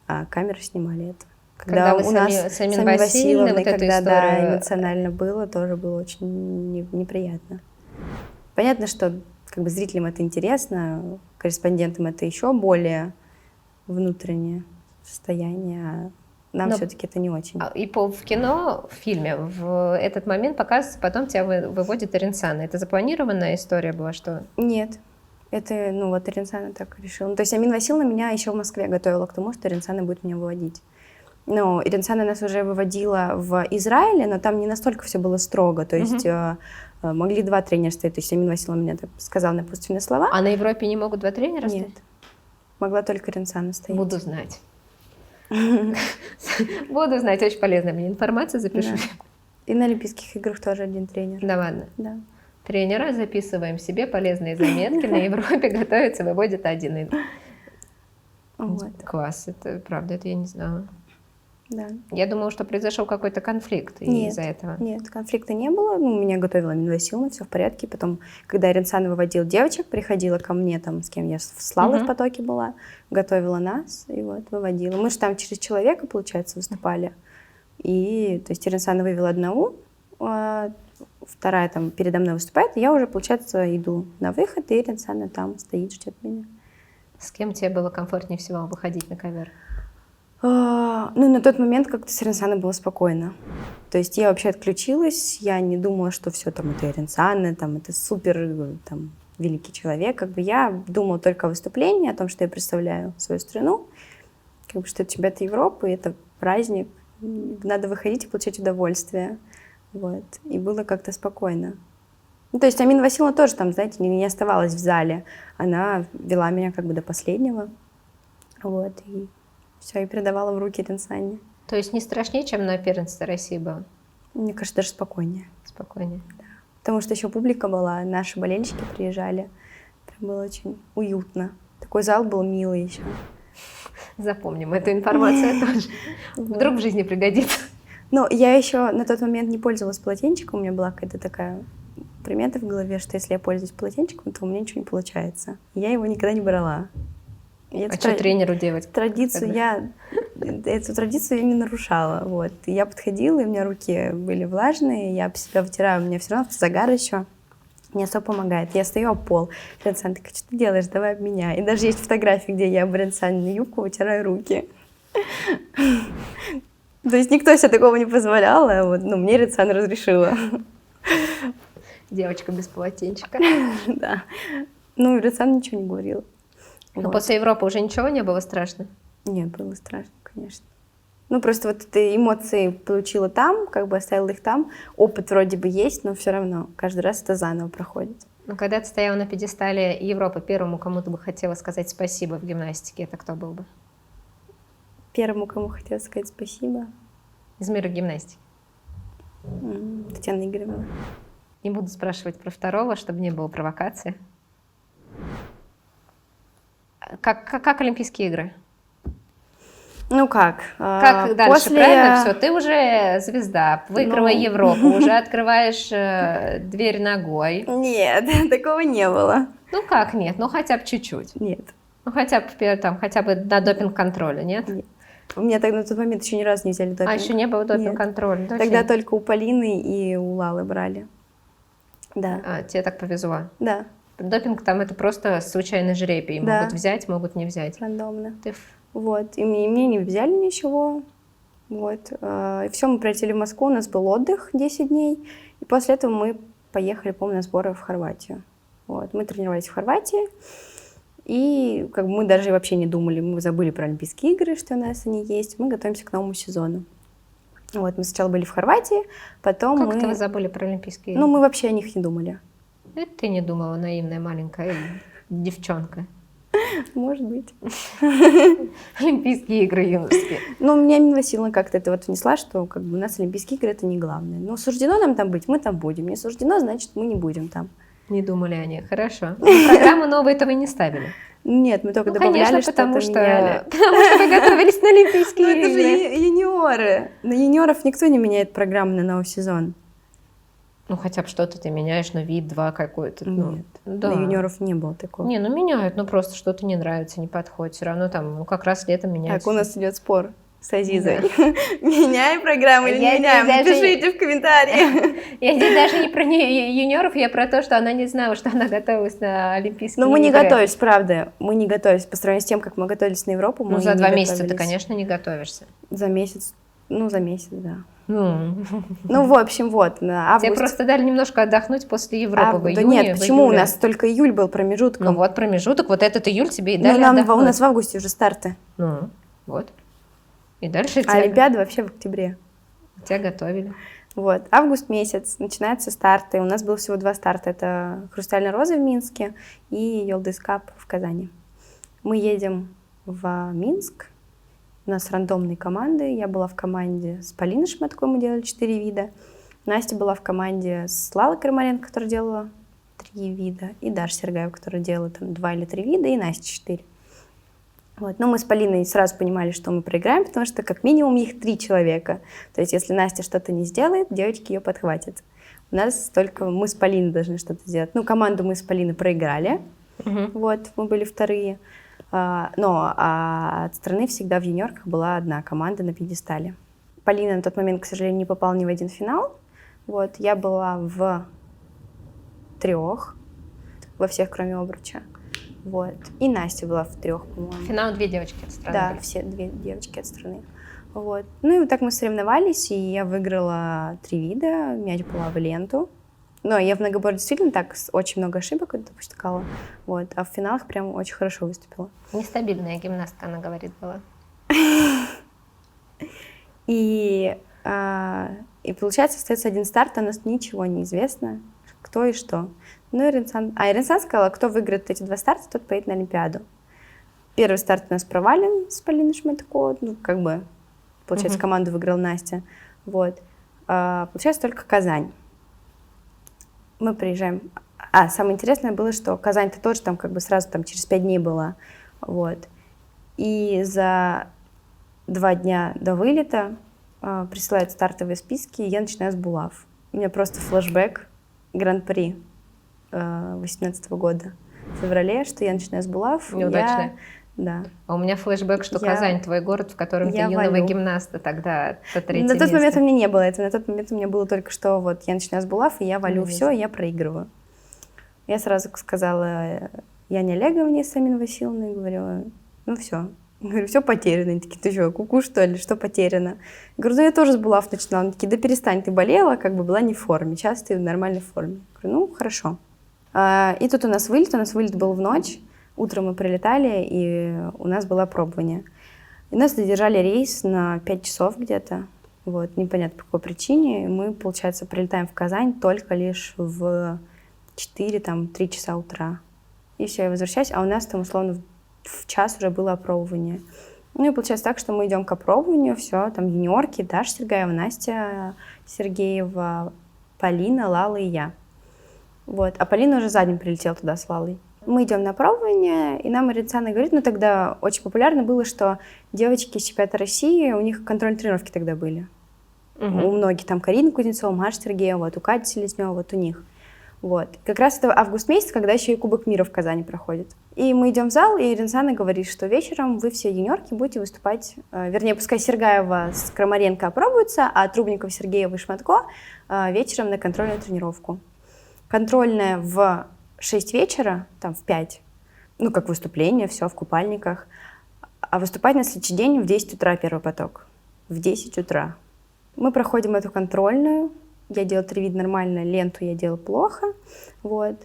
а камеры снимали это. Когда вы у нас с Амин Васильевной, вот когда эту историю... эмоционально было, тоже было очень неприятно. Понятно, что зрителям это интересно, корреспондентам это еще более внутреннее состояние, а нам все-таки это не очень. И в кино, в фильме, в этот момент показывается, потом тебя выводит Ренцана. Это запланированная история была, что? Нет. Это, Ренцана так решила. То есть Амин Васильевна меня еще в Москве готовила к тому, что Ренцана будет меня выводить. Но Ренцана нас уже выводила в Израиле, но там не настолько все было строго. То есть могли 2 тренера стоять. То есть Амин Васильевна мне сказала напутственные слова. А на Европе не могут 2 тренера стоять? Нет. Могла только Ренцана стоять. Буду знать. Буду знать, очень полезная мне информация, запишу. И на Олимпийских играх тоже 1 тренер. Да ладно? Да. Тренера, записываем себе полезные заметки, на Европе готовятся, выводят 1. Класс, это правда, это я не знала. Да. Я думала, что произошел какой-то конфликт из-за этого. Нет, конфликта не было. Меня готовила Амин Васильевна, все в порядке. Потом, когда Ренцана выводил девочек, приходила ко мне, с кем я в Славы в потоке была, готовила нас и выводила. Мы же там через человека, получается, выступали. И, то есть, Ренцана вывела 1, вторая передо мной выступает, и я уже, получается, иду на выход, и Ренцана там стоит, ждет меня. С кем тебе было комфортнее всего выходить на ковер? На тот момент как-то с Ренцаной было спокойно. То есть я вообще отключилась, я не думала, что все это Ренцана, это супер великий человек. Я думала только о выступлении, о том, что я представляю свою страну, что это чемпионат Европы, это праздник, надо выходить и получать удовольствие. Вот. И было как-то спокойно. Ну, то есть Амина Васильевна тоже там, знаете, не оставалась в зале. Она вела меня как бы до последнего. Вот, и все, и передавала в руки Ринсанне. То есть не страшнее, чем на первенстве России было? Мне кажется, даже спокойнее. Спокойнее. Да. Потому что еще публика была, наши болельщики приезжали. Прям было очень уютно. Такой зал был милый еще. Запомним эту информацию тоже. Вдруг в жизни пригодится. Но я еще на тот момент не пользовалась полотенчиком. У меня была какая-то такая примета в голове, что если я пользуюсь полотенчиком, то у меня ничего не получается. Я его никогда не брала. А что тренеру делать? Эту традицию я не нарушала. Вот. И я подходила, и у меня руки были влажные, я об себя вытираю, у меня все равно загар еще не особо помогает. Я стою об пол. Ринсан такая: что ты делаешь? Давай об меня. И даже есть фотографии, где я об Ринсанину юбку вытираю руки. То есть никто себе такого не позволял, а вот, мне Ринсан разрешила. Девочка без полотенчика. Да. Ринсан ничего не говорила. Но после Европы уже ничего не было страшно? Нет, было страшно, конечно. Просто вот эти эмоции получила там, как бы оставила их там. Опыт вроде бы есть, но все равно каждый раз это заново проходит. Когда ты стояла на пьедестале Европы, первому, кому ты бы хотела сказать спасибо в гимнастике, это кто был бы? Первому, кому хотела сказать спасибо? Из мира гимнастики. Татьяна Игоревна. Не буду спрашивать про второго, чтобы не было провокации. Как Олимпийские игры? Как? Как дальше, правильно? Все, ты уже звезда, выиграла Европу, уже открываешь дверь ногой. Нет, такого не было. Как нет? Хотя бы чуть-чуть. Нет. Хотя бы на допинг-контроле, нет? Нет. У меня тогда на тот момент еще ни разу не взяли допинг. Еще не было допинг-контроля? Тогда только у Полины и у Лалы брали. Да. Тебе так повезло? Да. Допинг там это просто случайный жребий. Да. Могут взять, могут не взять. Рандомно. Вот. И мне не взяли ничего. Вот. И все, мы прилетели в Москву, у нас был отдых 10 дней. И после этого мы поехали, помню, на сборы в Хорватию. Вот. Мы тренировались в Хорватии. И мы даже вообще не думали, мы забыли про Олимпийские игры, что у нас они есть. Мы готовимся к новому сезону. Вот. Мы сначала были в Хорватии, потом Как это вы забыли про Олимпийские игры? Мы вообще о них не думали. Это ты не думала, наивная маленькая девчонка. Может быть. Олимпийские игры юношеские. Меня Амина Васильевна как-то это внесла, что у нас Олимпийские игры это не главное. Суждено нам там быть, мы там будем. Не суждено, значит, мы не будем там. Не думали они. Хорошо. Программу новую этого не ставили? Нет, мы только добавляли, конечно, потому что меняли. Потому что вы готовились на Олимпийские игры. Это же юниоры. На юниоров никто не меняет программу на новый сезон. Хотя бы что-то ты меняешь, вид, два какой-то. Нет, на юниоров не было такого. Меняют, просто что-то не нравится, не подходит. Все равно там, как раз летом меняется. Так, у нас идет спор с Азизой. Меняй программу или не меняем? Напишите в комментариях. Я здесь даже не про юниоров, я про то, что она не знала, что она готовилась на Олимпийские игры. Мы не готовились, правда. Мы не готовились по сравнению с тем, как мы готовились на Европу. За 2 месяца ты, конечно, не готовишься. За месяц, да. В общем, вот, на август. Тебе просто дали немножко отдохнуть после Европы в июне. Да нет, почему? У нас только июль был промежутком. Промежуток, вот этот июль тебе и дали отдохнуть. У нас в августе уже старты. Вот. И дальше Олимпиада вообще в октябре. Тебя готовили. Вот, август месяц, начинаются старты. У нас было всего 2 старта. Это «Хрустальная роза» в Минске и «Йолдыз Кап» в Казани. Мы едем в Минск. У нас рандомные команды. Я была в команде с Полиной Шматко, мы делали 4 вида. Настя была в команде с Лалой Кармаренко, которая делала 3 вида. И Даша Сергаева, которая делала 2 или 3 вида, и Настя 4. Вот. Мы с Полиной сразу понимали, что мы проиграем, потому что как минимум их 3 человека. То есть если Настя что-то не сделает, девочки ее подхватят. У нас только мы с Полиной должны что-то сделать. Команду мы с Полиной проиграли. Вот, мы были вторые. Но от страны всегда в юниорках была одна команда на пьедестале. Полина на тот момент, к сожалению, не попала ни в один финал. Вот, я была в 3, во всех, кроме обруча. Вот. И Настя была в 3, по-моему. Финал 2 девочки от страны. Да, все 2 девочки от страны. Вот. И вот так мы соревновались, и я выиграла 3 вида, мяч была в ленту. Но я в многоборье действительно так очень много ошибок допускала. Вот. А в финалах прям очень хорошо выступила. Нестабильная гимнастка, она говорит, была. И получается, остается 1 старт, у нас ничего не известно. кто и что. Ну, Ренсан сказала, кто выиграет эти 2 старта, тот поедет на Олимпиаду. Первый старт у нас провален с Полиной Шматко, ну, как бы, получается, команду выиграла Настя. Вот. Получается только Казань. Мы приезжаем. Самое интересное было, что Казань-то тоже там как бы сразу там через 5 дней была. Вот. И за 2 дня до вылета присылают стартовые списки, и я начинаю с Булав. У меня просто флешбэк Гран-при 2018 года в феврале, что я начинаю с Булав. Неудачная. Да. А у меня флешбэк, что Казань твой город, в котором ты юного валю. Гимнаста тогда по третье На тот место. момент у меня не было этого. На тот момент у меня было только что вот я начинаю с Булав, и я валю все, и я проигрываю. Я сразу сказала Яне Олеговне, Самин Васильевне, говорю, ну все. Говорю, все потеряно. Они такие, ты что, куку, что ли, что потеряно? Говорю, я тоже с Булав начинала. Они такие, да перестань, ты болела, как бы была не в форме. Сейчас ты в нормальной форме. Говорю, ну, хорошо. И тут у нас вылет был в ночь. Утром мы прилетали, и у нас было пробование. И нас задержали рейс на 5 часов где-то. Вот, непонятно по какой причине. И мы, получается, прилетаем в Казань только лишь в 4-3 часа утра. И все, я возвращаюсь, а у нас там условно в час уже было опробование. Ну и получается так, что мы идем к опробованию, все, там юниорки, Даша Сергаева, Настя Сергеева, Полина, Лала и я. Вот, а Полина уже задним прилетела туда с Лалой. Мы идем на опробование, и нам Ренсана говорит, ну тогда очень популярно было, что девочки из чемпионата России, у них контрольные тренировки тогда были. У многих, там Карина Кузнецова, Маша Сергеева, вот у Кати Селезнева, вот у них. Вот. Как раз это август месяц, когда еще и Кубок мира в Казани проходит. И мы идем в зал, и Ренсана говорит, что вечером вы все юниорки будете выступать, вернее, пускай Сергаева с Крамаренко опробуются, а Трубников, Сергеева и Шматко вечером на контрольную тренировку. Контрольная в 6 вечера, там в 5, ну как выступление, все в купальниках, а выступать на следующий день в 10 утра первый поток, в 10 утра. Мы проходим эту контрольную, я делаю 3 вида нормально, ленту я делаю плохо, вот.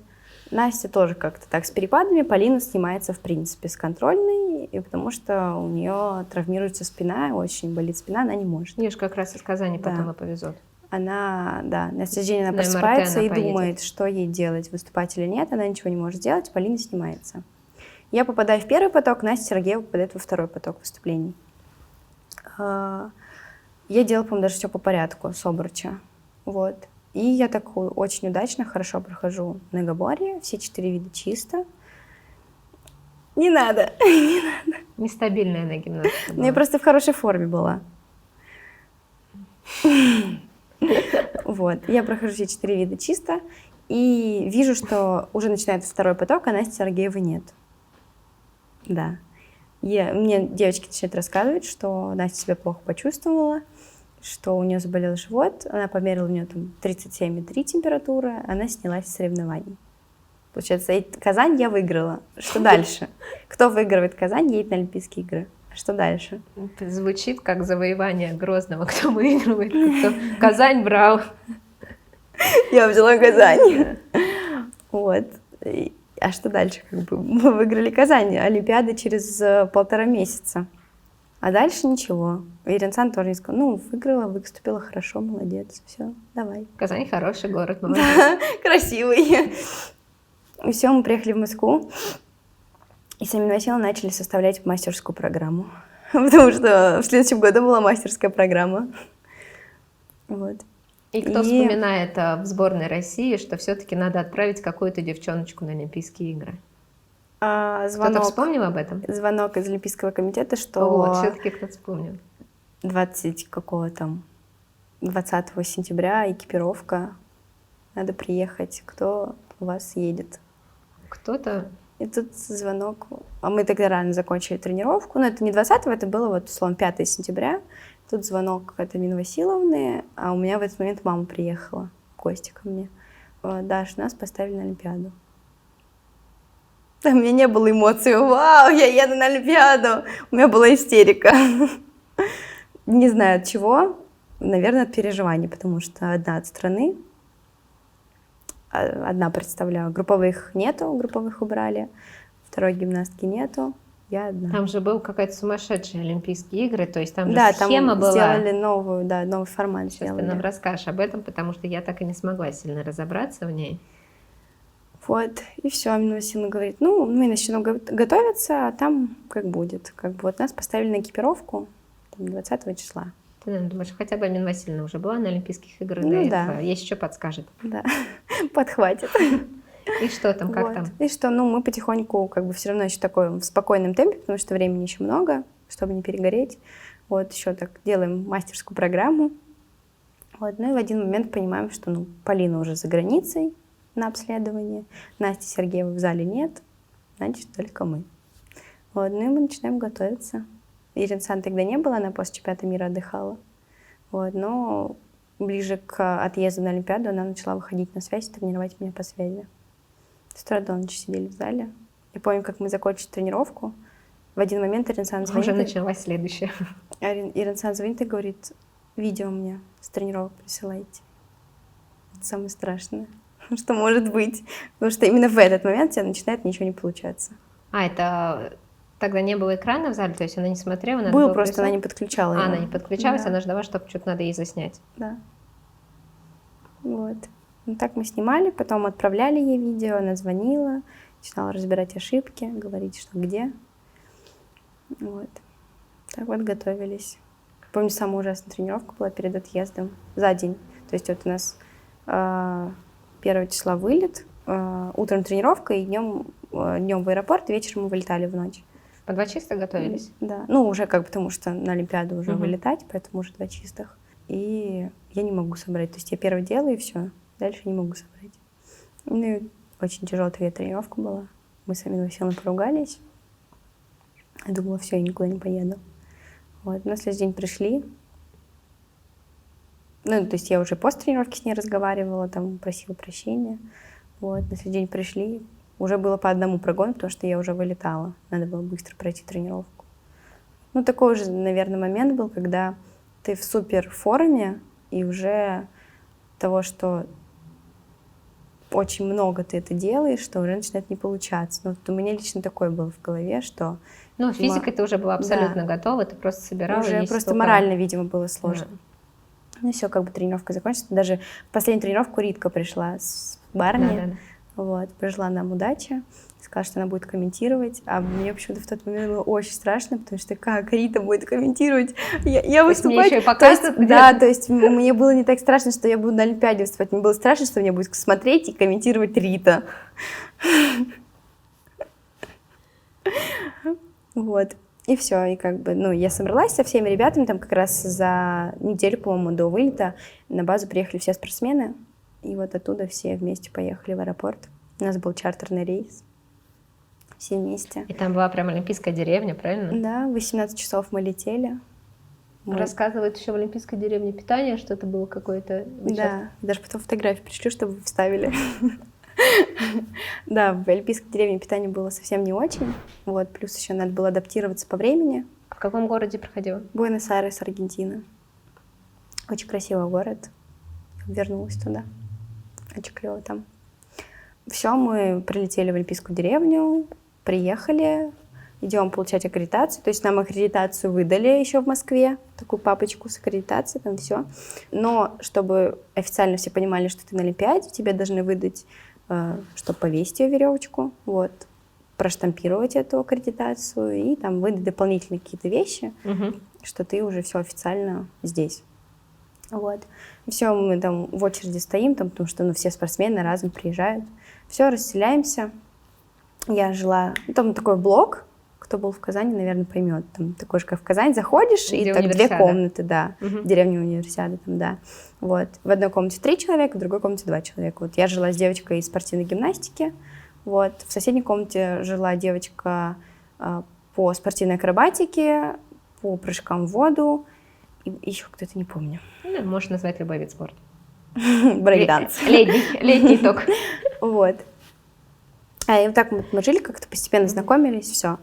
Настя тоже как-то так с перепадами, Полина снимается в принципе с контрольной, и потому что у нее травмируется спина, очень болит спина, она не может. Ешь как раз из Казани потом и повезут. Она, да, на следующий день она просыпается и думает, что ей делать, выступать или нет, она ничего не может сделать, Полина снимается. Я попадаю в первый поток, Настя Сергеева попадает во второй поток выступлений. Я делала, по-моему, даже все по порядку с обруча. Вот. И я так очень удачно, хорошо прохожу многоборье, все 4 вида чисто. Не надо, не надо. Нестабильная она гимнастика была. Я просто в хорошей форме была. Вот. Я прохожу все 4 вида чисто и вижу, что уже начинается второй поток, а Насти Сергеевой нет. Да. Мне девочки начинают рассказывать, что Настя себя плохо почувствовала, что у нее заболел живот, она померила, у нее там 37,3 температура, она снялась с соревнований. Получается, Казань я выиграла. Что дальше? Кто выигрывает Казань, едет на Олимпийские игры. Что дальше? Звучит как завоевание Грозного. Кто выигрывает, кто Казань брал. Я взяла Казань. Вот. А что дальше? Мы выиграли Казань. Олимпиада через 1,5 месяца. А дальше ничего. И Ренсан тоже не сказал, ну, выиграла, выступила хорошо, молодец, все, давай. Казань хороший город, молодец. Да, красивый. И все, мы приехали в Москву, и с Самин Васильевной начали составлять мастерскую программу. Потому что в следующем году была мастерская программа. Вот. И кто вспоминает в сборной России, что все-таки надо отправить какую-то девчоночку на Олимпийские игры? Кто-то вспомнил об этом? Звонок из Олимпийского комитета, что... Вот, все-таки кто-то вспомнил. 20 сентября экипировка. Надо приехать. Кто у вас едет? Кто-то... И тут звонок. А мы тогда рано закончили тренировку. Но это не 20-го, это было вот, условно, 5 сентября. Тут звонок от Амины Васильевны, а у меня в этот момент мама приехала в гости ко мне. Даш, нас поставили на Олимпиаду. У меня не было эмоций. Вау, я еду на Олимпиаду. У меня была истерика. Не знаю от чего. Наверное, от переживаний, потому что одна от страны. Одна представляю. Групповых нету, групповых убрали. Второй гимнастки нету. Я одна. Там же был какая-то сумасшедшие Олимпийские игры, то есть там же да, схема там была. Сделали новый формат. Сейчас ты нам расскажешь об этом, потому что я так и не смогла сильно разобраться в ней. Вот, и все. Амина Васильевна говорит, ну, мы начнем готовиться, а там как будет. Как бы вот нас поставили на экипировку там, 20 числа. Ты, наверное, думаешь, хотя бы Амина Васильевна уже была на Олимпийских играх до Ну этого, да. есть еще подскажет. Да, подхватит. И что там, как Вот. там? И что, ну, мы потихоньку, как бы все равно еще такой в спокойном темпе, потому что времени еще много, чтобы не перегореть. Вот, еще так делаем мастерскую программу. Вот, ну и в один момент понимаем, что, ну, Полина уже за границей на обследовании, Насти Сергеевой в зале нет, значит, только мы. Вот, ну и мы начинаем готовиться. Ирины Сан тогда не было, она после чемпионата мира отдыхала. Вот, но ближе к отъезду на Олимпиаду она начала выходить на связь, тренировать меня по связи. С утра до ночи сидели в зале. Я помню, как мы закончили тренировку. В один момент Ирина Сан звонит. Уже началась следующая. Ирина Сан звонит и говорит, видео мне с тренировок присылайте. Это самое страшное, что может быть. Потому что именно в этот момент у тебя начинает ничего не получаться. А, это тогда не было экрана в зале, то есть она не смотрела? Надо Был, было просто присылать? она не подключала его. Она не подключалась, Да. она ждала, чтобы что-то надо ей заснять. Да. Вот. Ну, так мы снимали, потом отправляли ей видео, она звонила, начинала разбирать ошибки, говорить, что где. Вот. Так вот готовились. Помню, самая ужасная тренировка была перед отъездом за день. То есть вот у нас 1 числа вылет, утром тренировка, и днем в аэропорт, вечером мы вылетали в ночь. По 2 чистых готовились? Да. Ну, уже как бы потому что на Олимпиаду уже Мгм. вылетать, поэтому уже 2 чистых. И я не могу собрать. То есть я первое делаю, и все. Дальше не могу собрать. Ну, и очень тяжелая такая тренировка была. Мы с Аминой Васильевной поругались. Я думала, все, я никуда не поеду. Вот. На следующий день пришли. Ну, то есть я уже после тренировки с ней разговаривала, там просила прощения. Вот. На следующий день пришли. Уже было по одному прогону, потому что я уже вылетала. Надо было быстро пройти тренировку. Ну, такой уже, наверное, момент был, когда ты в супер форме, и уже того, что очень много ты это делаешь, что уже начинает не получаться. Ну, вот у меня лично такое было в голове, что Ну, физикой ты уже была абсолютно готова, ты просто собирала. уже есть просто только- морально, видимо, было сложно. Ну, все, как бы тренировка закончилась. Даже в последнюю тренировку Ритка пришла с Барни. Да-да-да. Вот, пожелала нам удачи, сказала, что она будет комментировать, а мне почему-то в тот момент было очень страшно, потому что как Рита будет комментировать, я То есть мне выступать. еще и То показывают есть, где-то? да, то есть мне было не так страшно, что я буду на Олимпиаде выступать, мне было страшно, что мне будет смотреть и комментировать Рита. Вот. И все, и как бы, ну, я собралась со всеми ребятами, там как раз за неделю, по-моему, до вылета на базу приехали все спортсмены, и вот оттуда все вместе поехали в аэропорт. У нас был чартерный рейс, все вместе. И там была прям олимпийская деревня, правильно? Да, 18 часов мы летели. Рассказывают еще в олимпийской деревне питание, что-то было какое-то... Да, даже потом фотографию пришлю, чтобы вы вставили. Да, в олимпийской деревне питание было совсем не очень. Вот, плюс еще надо было адаптироваться по времени. А в каком городе проходила? Буэнос-Айрес, Аргентина. Очень красивый город. Вернулась туда. Очень клево там. Все, мы прилетели в олимпийскую деревню, приехали, идем получать аккредитацию. То есть нам аккредитацию выдали еще в Москве, такую папочку с аккредитацией, там все. Но чтобы официально все понимали, что ты на Олимпиаде, тебе должны выдать, чтобы повесить ее веревочку, вот, проштампировать эту аккредитацию и там выдать дополнительные какие-то вещи, что ты уже все официально здесь. Вот. Все, мы там в очереди стоим, там, потому что все спортсмены разом приезжают. Все, расселяемся. Я жила... Там такой блок, кто был в Казани, наверное, поймет. Там такой же, как в Казань, заходишь, Где и так 2 универсиада. комнаты, да. Деревня Универсиады там, да. Вот. В одной комнате 3 человека, в другой комнате 2 человека. Вот я жила с девочкой из спортивной гимнастики. Вот. В соседней комнате жила девочка по спортивной акробатике, по прыжкам в воду. И еще кто-то, не помню. Ну, можешь назвать любой вид спорта. Брейкданс. Летний ток. Вот. И вот так мы жили, как-то постепенно знакомились, все.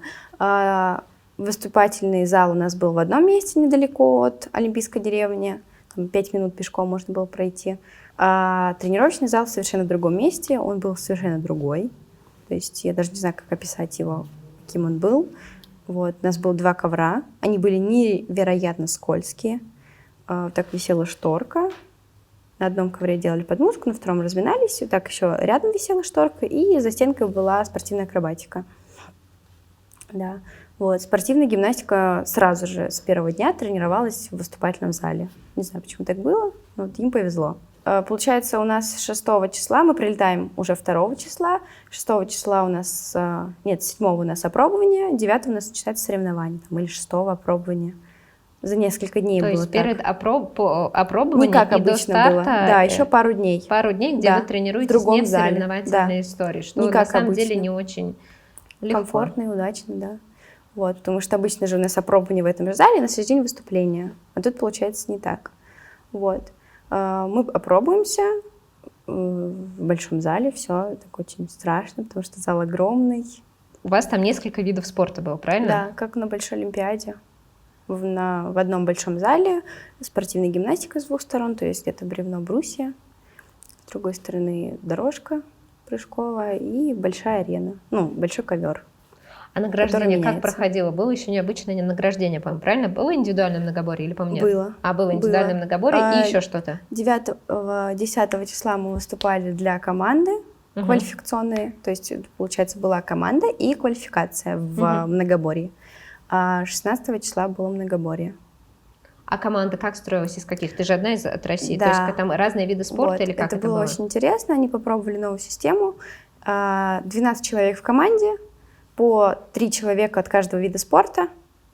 Выступательный зал у нас был в одном месте, недалеко от Олимпийской деревни. Там 5 минут пешком можно было пройти. А тренировочный зал в совершенно другом месте, он был совершенно другой. То есть я даже не знаю, как описать его, каким он был. Вот. У нас было 2 ковра, они были невероятно скользкие. Так висела шторка, На одном ковре делали подмышку, на втором разминались, и так еще рядом висела шторка, и за стенкой была спортивная акробатика. Да. Вот. Спортивная гимнастика сразу же с первого дня тренировалась в выступательном зале. Не знаю, почему так было, но вот им повезло. Получается, у нас 6 числа, мы прилетаем уже 2 числа, 6 числа у нас, нет, 7 у нас опробование, 9 у нас начинается соревнование, там, или 6 опробование. За несколько дней То было есть перед так. опробованием Не как и до обычно старта, было. Да, еще пару дней. Пару дней, где Да, вы тренируетесь в другом не в зале. соревновательной Да. истории, что Не на как самом деле обычно. не очень легко. Комфортно и удачно, да. Вот, потому что обычно же у нас опробование в этом же зале, на следующий день выступления. А тут получается не так. Вот. Мы опробуемся в большом зале, все так очень страшно, потому что зал огромный. У вас там несколько видов спорта было, правильно? Да, как на Большой Олимпиаде. В одном большом зале спортивная гимнастика с двух сторон, то есть где-то бревно, брусья, с другой стороны дорожка прыжковая и большая арена, ну, большой ковер. А награждение как меняется. проходило? Было еще необычное награждение, по-моему, правильно? Было индивидуальное многоборье или по мне? Было. Было индивидуальное Было. многоборье и еще что-то? 9-10 числа мы выступали для команды квалификационные, то есть, получается, была команда и квалификация в многоборье. А 16 числа было многоборье. А команда как строилась, из каких? Ты же одна от России, Да. то есть там разные виды спорта Вот. или как это было очень интересно, они попробовали новую систему. 12 человек в команде, по 3 человека от каждого вида спорта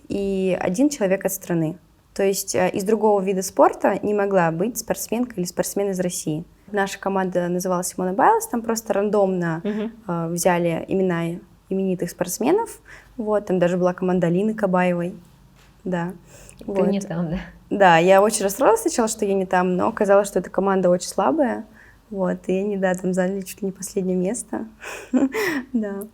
и 1 человек от страны. То есть из другого вида спорта не могла быть спортсменка или спортсмен из России. Наша команда называлась Симона Байлас, там просто рандомно взяли имена именитых спортсменов. Вот, там даже была команда Алины Кабаевой. Да. Ты вот. не там, да? Да, я очень расстроилась сначала, что я не там, но оказалось, что эта команда очень слабая. Вот, и они, да, там заняли чуть ли не последнее место. Да.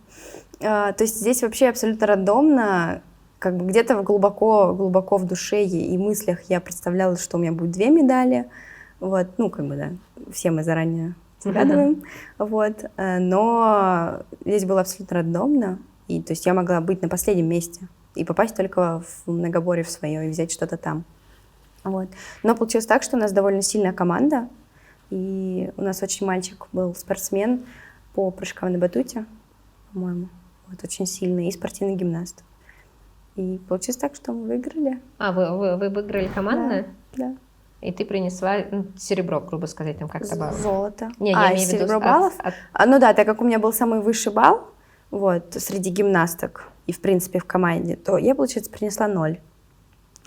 То есть здесь вообще абсолютно рандомно, как бы где-то глубоко в душе и мыслях я представляла, что у меня будет 2 медали. Вот, ну, как бы, да, все мы заранее загадываем. Вот, но здесь было абсолютно рандомно, и то есть я могла быть на последнем месте и попасть только в многоборье в свое и взять что-то там. Вот. Но получилось так, что у нас довольно сильная команда, и у нас очень мальчик был спортсмен по прыжкам на батуте, по-моему, вот, очень сильный, и спортивный гимнаст. И получилось так, что мы выиграли. А, вы выиграли командное? Да. И ты принесла серебро, грубо сказать, там как-то баллов. Золото. Не, я имею в виду серебро баллов? Ну да, так как у меня был самый высший балл, вот, среди гимнасток и, в принципе, в команде, то я, получается, принесла 0.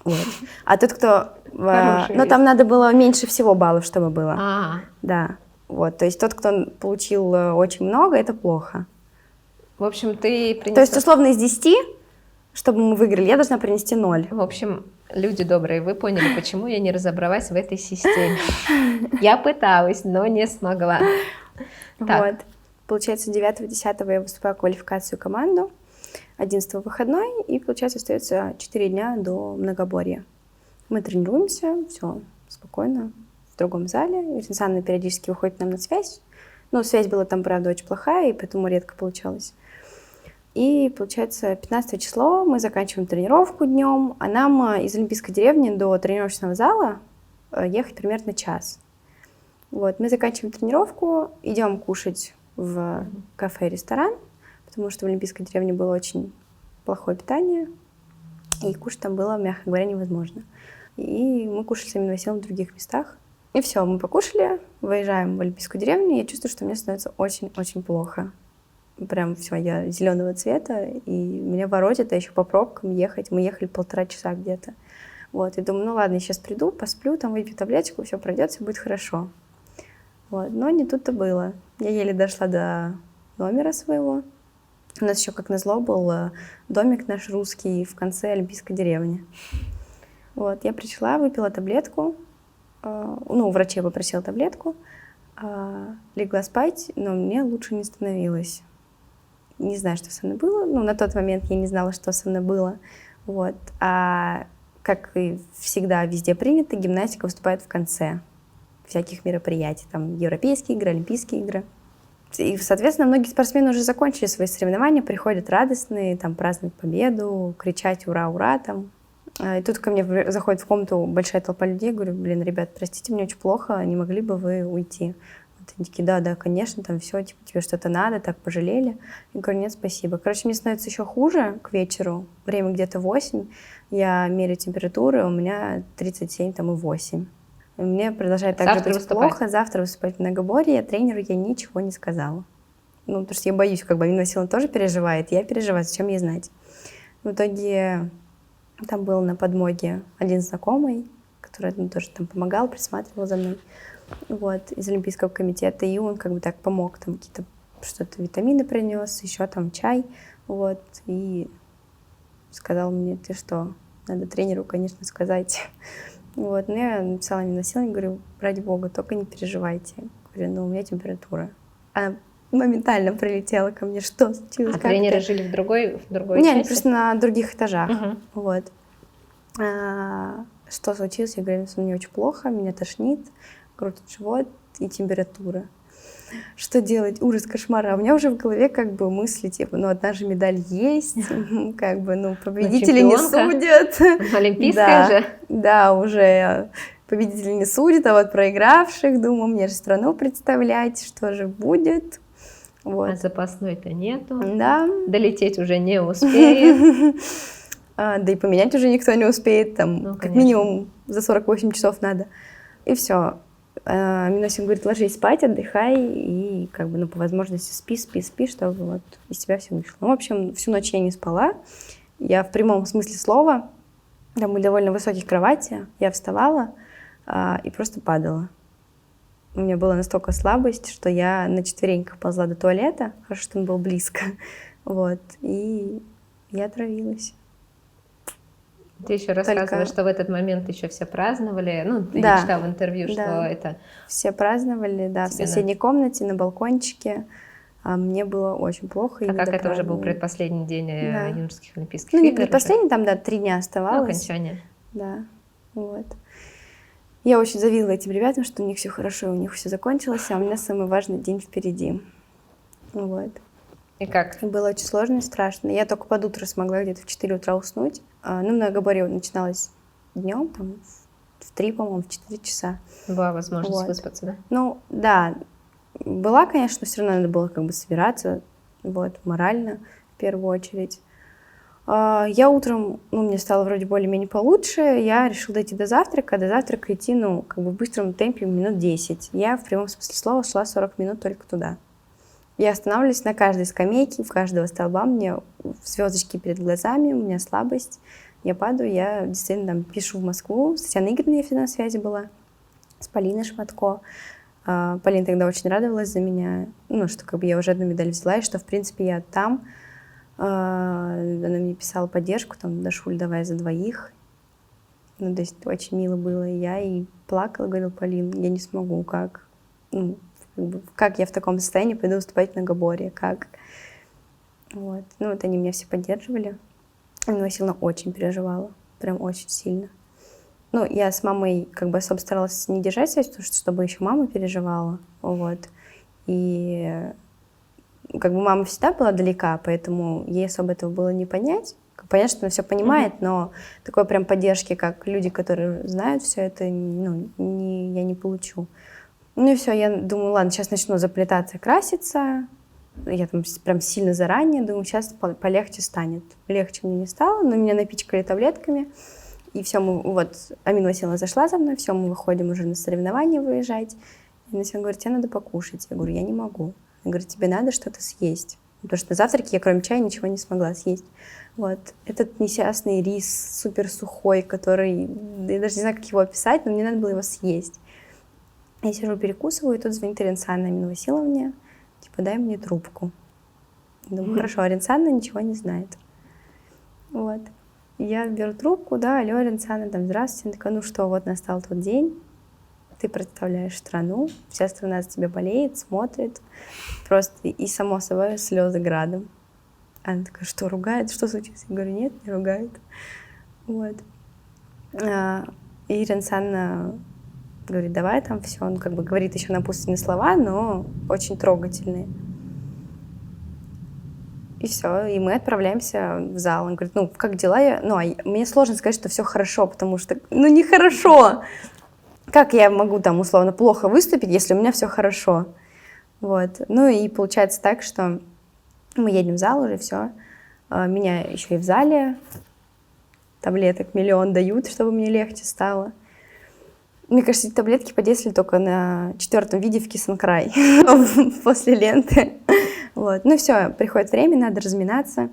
Вот. А тот, кто... Ну, там надо было меньше всего баллов, чтобы было. Да. Вот, то есть тот, кто получил очень много, это плохо. В общем, ты принесла... То есть, условно, из 10, чтобы мы выиграли, я должна принести 0. В общем, люди добрые, вы поняли, почему я не разобралась в этой системе. Я пыталась, но не смогла. Вот. Получается, 9-10 я выступаю в квалификацию команду, 11 выходной, и, получается, остается 4 дня до многоборья. Мы тренируемся, все спокойно, в другом зале. Ирина Александровна периодически выходит нам на связь. Но связь была там, правда, очень плохая, и поэтому редко получалось. И, получается, 15 число мы заканчиваем тренировку днем, а нам из Олимпийской деревни до тренировочного зала ехать примерно час. Вот, мы заканчиваем тренировку, идем кушать в кафе-ресторан, потому что в Олимпийской деревне было очень плохое питание, и кушать там было, мягко говоря, невозможно. И мы кушали с Аминой Васильевной в других местах. И все, мы покушали, выезжаем в Олимпийскую деревню, и я чувствую, что мне становится очень-очень плохо. Прям все, я зеленого цвета, и меня воротит, а еще по пробкам ехать. Мы ехали 1,5 часа где-то. Вот, и думаю, ну ладно, я сейчас приду, посплю, там выпью таблеточку, все пройдет, все будет хорошо. Вот, но не тут-то было. Я еле дошла до номера своего. У нас еще, как назло, был домик наш русский в конце Олимпийской деревни. Вот, я пришла, выпила таблетку, ну, у врача попросила таблетку, легла спать, но мне лучше не становилось. Не знаю, что со мной было. Ну, на тот момент я не знала, что со мной было. Вот. А как и всегда везде принято, гимнастика выступает в конце всяких мероприятий. Там европейские игры, олимпийские игры. И, соответственно, многие спортсмены уже закончили свои соревнования, приходят радостные, там, праздновать победу, кричать «Ура, ура!» там. И тут ко мне заходит в комнату большая толпа людей. Говорю, блин, ребят, простите, мне очень плохо, не могли бы вы уйти? Вот они такие, да, конечно, там все, типа, тебе что-то надо, так пожалели. Я говорю, нет, спасибо. Короче, мне становится еще хуже к вечеру, время где-то 8. Я меряю температуру, у меня 37 там, и 8. И мне продолжает так же быть плохо. Завтра выступать в многоборье, а тренеру я ничего не сказала. Ну, потому что я боюсь, как бы Амина Васильевна тоже переживает, я переживаю, зачем ей знать. В итоге там был на подмоге один знакомый, который тоже там помогал, присматривал за мной, вот, из Олимпийского комитета, и он как бы так помог, там какие-то что-то витамины принес, еще там чай, вот, и сказал мне, ты что, надо тренеру, конечно, сказать. Вот, но я написала Амине Васильевне, говорю, ради бога, только не переживайте. Говорю, ну, у меня температура. Она моментально прилетела ко мне, что случилось? А тренеры жили в другой части? Нет, просто на других этажах. Вот. Что случилось? Я говорю, мне очень плохо, меня тошнит, крутит живот и температура. Что делать? Ужас, кошмар. А у меня уже в голове как бы мысли, типа, ну, одна же медаль есть, как бы, ну, победители не судят. Олимпийская же. Да, уже победители не судят, а вот проигравших, думаю, мне же страну представлять, что же будет. Вот. А запасной-то нету. Да. Долететь уже не успеет. Да и поменять уже никто не успеет, там, ну, как минимум за 48 часов надо. И все. Амина Васильевна говорит, ложись спать, отдыхай, и как бы, ну, по возможности спи, чтобы вот из тебя все вышло. Ну, в общем, всю ночь я не спала. Я в прямом смысле слова, там были довольно высокие кровати, я вставала и просто падала. У меня была настолько слабость, что я на четвереньках ползла до туалета, хорошо, что он был близко, вот, и я отравилась. Ты еще рассказывала, что в этот момент еще все праздновали. Ну, ты читала в интервью, что это... Все праздновали, да, в соседней комнате, на балкончике. А мне было очень плохо. А как это уже был предпоследний день юношеских Олимпийских игр? Ну, не предпоследний, там, 3 дня оставалось. Ну, окончание. Да, вот. Я очень завидовала этим ребятам, что у них все хорошо, у них все закончилось, а у меня самый важный день впереди. Вот. И как? Было очень сложно и страшно. Я только под утро смогла где-то в 4 утра уснуть. Ну, многоборье начиналось днем, там, в 3, по-моему, в 4 часа. Была возможность выспаться, да? Ну, да. Была, конечно, но все равно надо было как бы собираться, вот, морально, в первую очередь. Я утром, ну, мне стало вроде более-менее получше, я решила дойти до завтрака идти, ну, как бы в быстром темпе минут 10. Я в прямом смысле слова шла 40 минут только туда. Я останавливаюсь на каждой скамейке, у каждого столба, мне звездочки перед глазами, у меня слабость. Я падаю, я действительно там пишу в Москву. С Татьяной Игоревной я на связи была, с Полиной Шматко. Полина тогда очень радовалась за меня, ну, что как бы я уже одну медаль взяла, и что, в принципе, я там. Она мне писала поддержку, там, Дашуль, давай за 2. Ну, то есть очень мило было. И я и плакала, говорила, Полин, я не смогу, как? Ну, как я в таком состоянии пойду выступать в многоборье, как? Вот. Ну, вот они меня все поддерживали. Амина Васильевна очень переживала, прям очень сильно. Ну, я с мамой как бы особо старалась не держать связь, потому что чтобы еще мама переживала, вот. И как бы мама всегда была далека, поэтому ей особо этого было не понять. Понятно, что она все понимает, но такой прям поддержки, как люди, которые знают все это, ну, я не получу. Ну и все, я думаю, ладно, сейчас начну заплетаться, краситься. Я там прям сильно заранее думаю, сейчас полегче станет. Легче мне не стало, но меня напичкали таблетками. И все, вот, Амина Васильевна зашла за мной, все, мы выходим уже на соревнования выезжать. И Амина Васильевна говорит, тебе надо покушать. Я говорю, я не могу. Я говорю, тебе надо что-то съесть. Потому что на завтраке я кроме чая ничего не смогла съесть. Вот. Этот несчастный рис супер сухой, который, я даже не знаю, как его описать, но мне надо было его съесть. Я сижу, перекусываю, и тут звонит Ринсанна Амина Васильевне, типа, дай мне трубку. Я думаю, хорошо, а Ринсанна ничего не знает. Вот. Я беру трубку, да, алло, Ринсанна, там, здравствуйте. Она такая, ну что, вот настал тот день, ты представляешь страну, вся страна за тебя болеет, смотрит, просто и, само собой, слезы градом. Она такая, что, ругает? Что случилось? Я говорю, нет, не ругает. Вот. И Ринсанна говорит, давай там все. Он как бы говорит еще напутственные слова, но очень трогательные. И все, и мы отправляемся в зал. Он говорит, ну, как дела? Мне сложно сказать, что все хорошо, потому что, нехорошо. Как я могу там условно плохо выступить, если у меня все хорошо? Вот. Ну и получается так, что мы едем в зал уже, все. Меня еще и в зале таблеток 1 000 000 дают, чтобы мне легче стало. Мне кажется, эти таблетки подействовали только на 4-м виде в Кисенкрай после ленты. Вот. Ну все, приходит время, надо разминаться.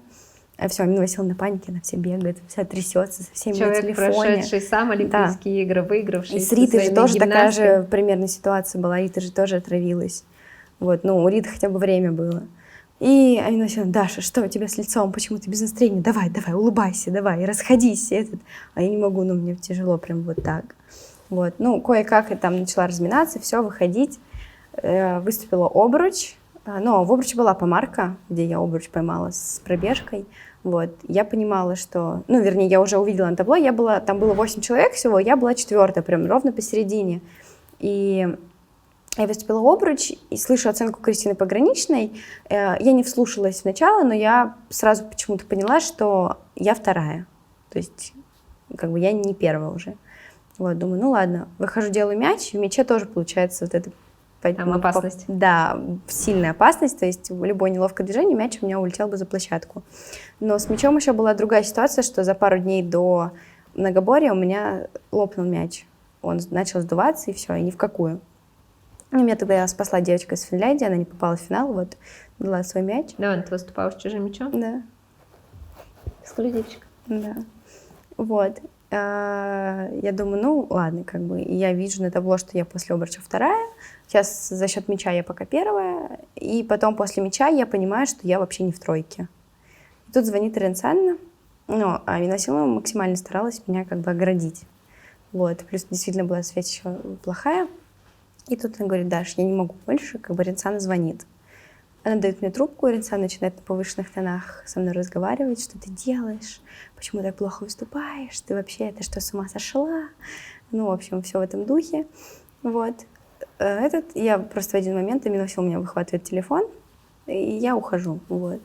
Все, Амина Васильевна на панике, она вся бегает, вся трясется, со всеми на телефоне. Человек, прошедший сам Олимпийские игры, выигравший. И с Ритой же тоже такая же примерно ситуация была. Рита же тоже отравилась. Вот, ну, у Риты хотя бы время было. И Амина Васильевна, Даша, что у тебя с лицом? Почему ты без настроения? Давай, улыбайся, давай, расходись. А я не могу, мне тяжело прям вот так. Вот, ну, кое-как я там начала разминаться, все, выходить. Выступила обруч. Но в обруче была помарка, где я обруч поймала с пробежкой. Вот, я понимала, что... Ну, вернее, я уже увидела на табло, там было 8 человек всего, я была 4-я, прям ровно посередине. И я выступила обруч, и слышу оценку Кристины Пограничной. Я не вслушалась сначала, но я сразу почему-то поняла, что я 2-я. То есть, как бы я не 1-я уже. Вот, думаю, ну ладно, выхожу, делаю мяч, и в мяче тоже получается вот это... Там опасность. Да, сильная опасность, то есть любое неловкое движение, мяч у меня улетел бы за площадку. Но с мячом еще была другая ситуация, что за пару дней до многоборья у меня лопнул мяч. Он начал сдуваться, и все, и ни в какую. И меня тогда спасла девочка из Финляндии, она не попала в финал, вот, дала свой мяч. Да, ты выступала с чужим мячом? Да. Эксклюзивчик. Да. Вот. Я думаю, ну ладно, как бы я вижу на табло, что я после обруча 2-я. Сейчас за счет мяча я пока 1-я. И потом после мяча я понимаю, что я вообще не в 3-ке. И тут звонит Ирина Александровна. Ну, а Амина Васильевна максимально старалась меня как бы оградить. Вот. Плюс действительно была связь еще плохая. И тут она говорит, Даш, я не могу больше, как бы Ирина Александровна звонит. Она дает мне трубку, Ирина Александровна начинает на повышенных тонах со мной разговаривать, что ты делаешь, почему так плохо выступаешь, ты вообще, ты что, с ума сошла? Ну, в общем, все в этом духе. Вот. Я просто в один момент, Амина Васильевна у меня выхватывает телефон, и я ухожу. Вот.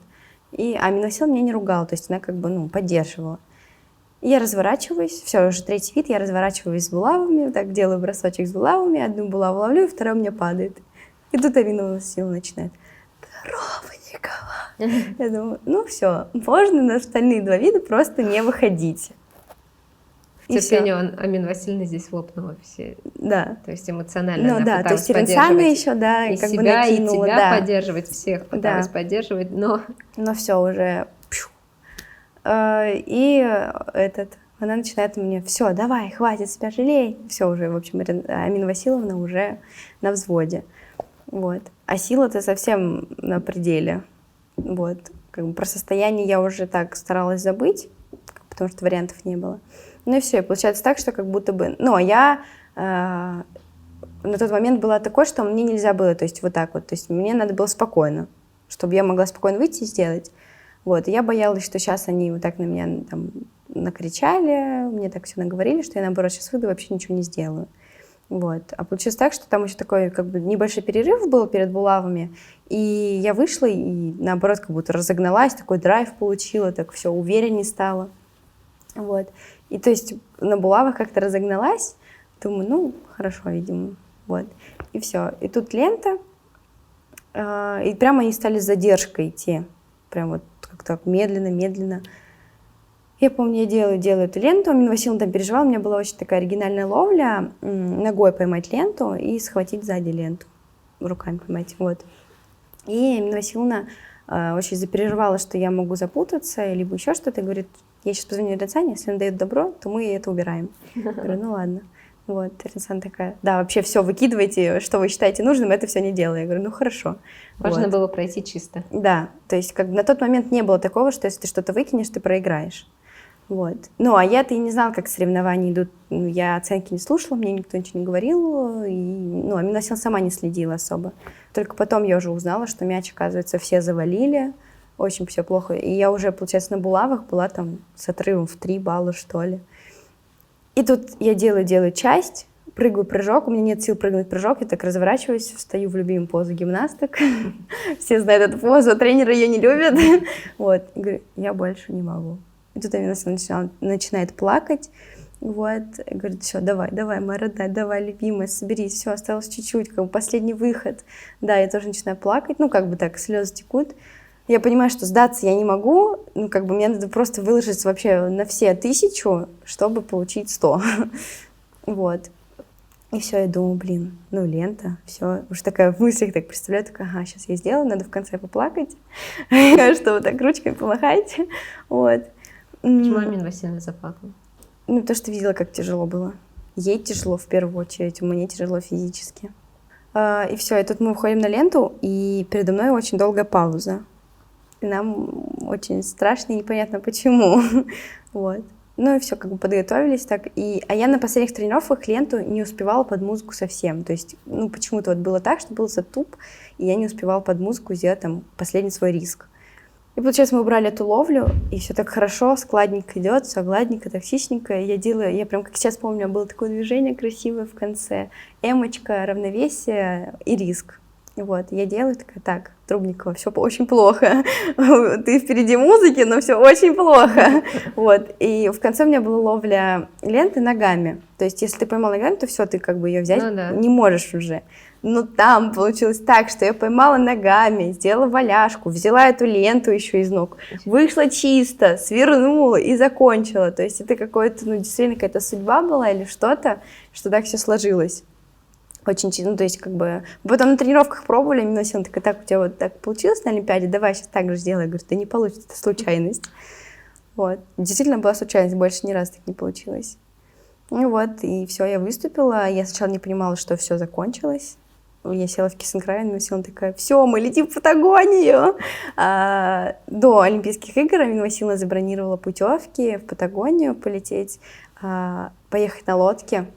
И Амина Васильевна меня не ругала, то есть она как бы, поддерживала. И я разворачиваюсь, все, уже 3-й вид, я разворачиваюсь с булавами, так делаю бросочек с булавами, одну булаву ловлю, 2-я у меня падает. И тут Амина Васильевна начинает. Ровникова. Я думаю, ну все, можно на остальные 2 вида просто не выходить. К терпению Амины Васильевны здесь лопнула все. Да. То есть эмоционально ну, она да, пыталась то есть Ирина еще, да, и как себя, бы накинула. И тебя да. поддерживать, всех пыталась поддерживать, но... Но все уже... И она начинает мне, все, давай, хватит себя жалей. Все уже, в общем, Амина Васильевна уже на взводе. Вот. А сила-то совсем на пределе. Вот. Как бы про состояние я уже так старалась забыть, потому что вариантов не было. Ну и все, и получается так, что как будто бы... Ну, а я на тот момент была такой, что мне нельзя было, то есть вот так вот. То есть мне надо было спокойно, чтобы я могла спокойно выйти и сделать. Вот. И я боялась, что сейчас они вот так на меня там накричали, мне так все наговорили, что я, наоборот, сейчас выйду и вообще ничего не сделаю. Вот. А получилось так, что там еще такой как бы небольшой перерыв был перед булавами, и я вышла и, наоборот, как будто разогналась, такой драйв получила, так все увереннее стала. Вот. И то есть на булавах как-то разогналась, думаю, ну, хорошо, видимо. Вот. И все. И тут лента, и прямо они стали с задержкой идти. Прям вот как-то медленно. Я помню, я делаю эту ленту, Амина Васильевна там переживала, у меня была очень такая оригинальная ловля, ногой поймать ленту и схватить сзади ленту, руками поймать, вот. И Амина Васильевна очень запереживала, что я могу запутаться, либо еще что-то, и говорит, я сейчас позвоню Ренсане, если он дает добро, то мы это убираем. Я говорю, ну ладно. Вот, Ренсан такая, да, вообще все выкидывайте, что вы считаете нужным, это все не делаю. Я говорю, ну хорошо. Важно было пройти чисто. Да, то есть как на тот момент не было такого, что если ты что-то выкинешь, ты проиграешь. Вот. Ну, а я-то и не знала, как соревнования идут. Я оценки не слушала, мне никто ничего не говорил. И, Амина Васильевна сама не следила особо. Только потом я уже узнала, что мяч, оказывается, все завалили. Очень все плохо. И я уже, получается, на булавах была там с отрывом в 3 балла, что ли. И тут я делаю часть, прыгаю прыжок, у меня нет сил прыгнуть прыжок, я так разворачиваюсь, встаю в любимую позу гимнасток. Все знают эту позу, тренеры ее не любят. Вот, и говорю, я больше не могу. И тут она начинает плакать. Вот, и говорит, все, давай, моя родная, давай, любимая, соберись, все, осталось чуть-чуть, как бы последний выход. Да, я тоже начинаю плакать, ну, как бы так, слезы текут. Я понимаю, что сдаться я не могу, ну, как бы мне надо просто выложиться вообще на все 1000, чтобы получить 100. Вот. И все, я думаю, блин, ну, лента, все. Уж такая в мыслях так представляю, такая, ага, сейчас я сделаю, надо в конце поплакать, чтобы так ручками помахать. Вот. Почему Амина Васильевна заплакала? Ну, то, что видела, как тяжело было. Ей тяжело в первую очередь, мне тяжело физически. И все, и тут мы уходим на ленту, и передо мной очень долгая пауза. И нам очень страшно и непонятно почему. Вот. Ну и все, как бы подготовились так. А я на последних тренировках ленту не успевала под музыку совсем. То есть, ну, почему-то вот было так, что был затуп, и я не успевала под музыку сделать там последний свой риск. И получается, мы убрали эту ловлю, и все так хорошо, складненько идет, все гладненько, токсичненько. Я прям как сейчас помню, было такое движение красивое в конце. Эмочка, равновесие и риск. Вот, я делаю, такая, так, Трубникова, все очень плохо. Ты впереди музыки, но все очень плохо. Вот, и в конце у меня была ловля ленты ногами. То есть, если ты поймал ногами, то все, ты как бы ее взять не можешь уже. Но там получилось так, что я поймала ногами, сделала валяшку, взяла эту ленту еще из ног, вышла чисто, свернула и закончила. То есть это какое-то, ну, действительно какая-то судьба была или что-то, что так все сложилось. Очень, ну, то есть, как бы, потом на тренировках пробовали, Амина Васильевна такая, так, у тебя вот так получилось на Олимпиаде, давай сейчас так же сделай. Я говорю, да не получится, это случайность. Вот. Действительно была случайность, больше ни разу так не получилось. Ну вот, и все, я выступила. Я сначала не понимала, что все закончилось. Я села в Киссинг-Край, Амина Васильевна такая, все, мы летим в Патагонию. До Олимпийских игр Амина Васильевна забронировала путевки в Патагонию полететь, поехать на лодке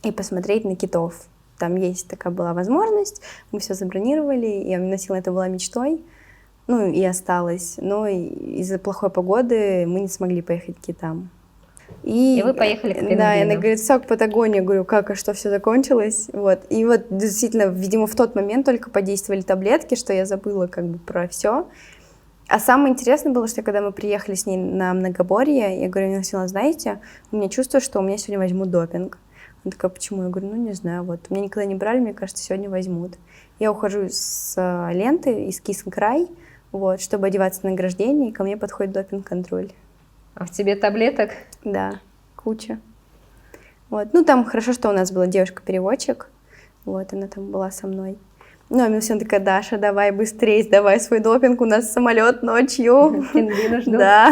и посмотреть на китов. Там есть такая была возможность, мы все забронировали, и Амина Васильевна это была мечтой, ну и осталось. Но из-за плохой погоды мы не смогли поехать к китам. И вы поехали к пингвинам. Да, и она говорит, все, к Патагонии. Я говорю, как, а что, все закончилось? Вот. И вот действительно, видимо, в тот момент только подействовали таблетки, что я забыла как бы про все. А самое интересное было, что когда мы приехали с ней на многоборье, я говорю, Амина Васильевна, знаете, у меня чувство, что у меня сегодня возьмут допинг. Она такая, почему? Я говорю, ну не знаю, вот. Меня никогда не брали, мне кажется, сегодня возьмут. Я ухожу с ленты из Киссинг-Край, вот, чтобы одеваться на награждение, и ко мне подходит допинг-контроль. А в тебе таблеток? Да, куча. Вот. Ну, там хорошо, что у нас была девушка-переводчик, вот, она там была со мной. Ну, а Милсина такая, Даша, давай быстрее, сдавай свой допинг, у нас самолет ночью. Пингвины ждут. Да.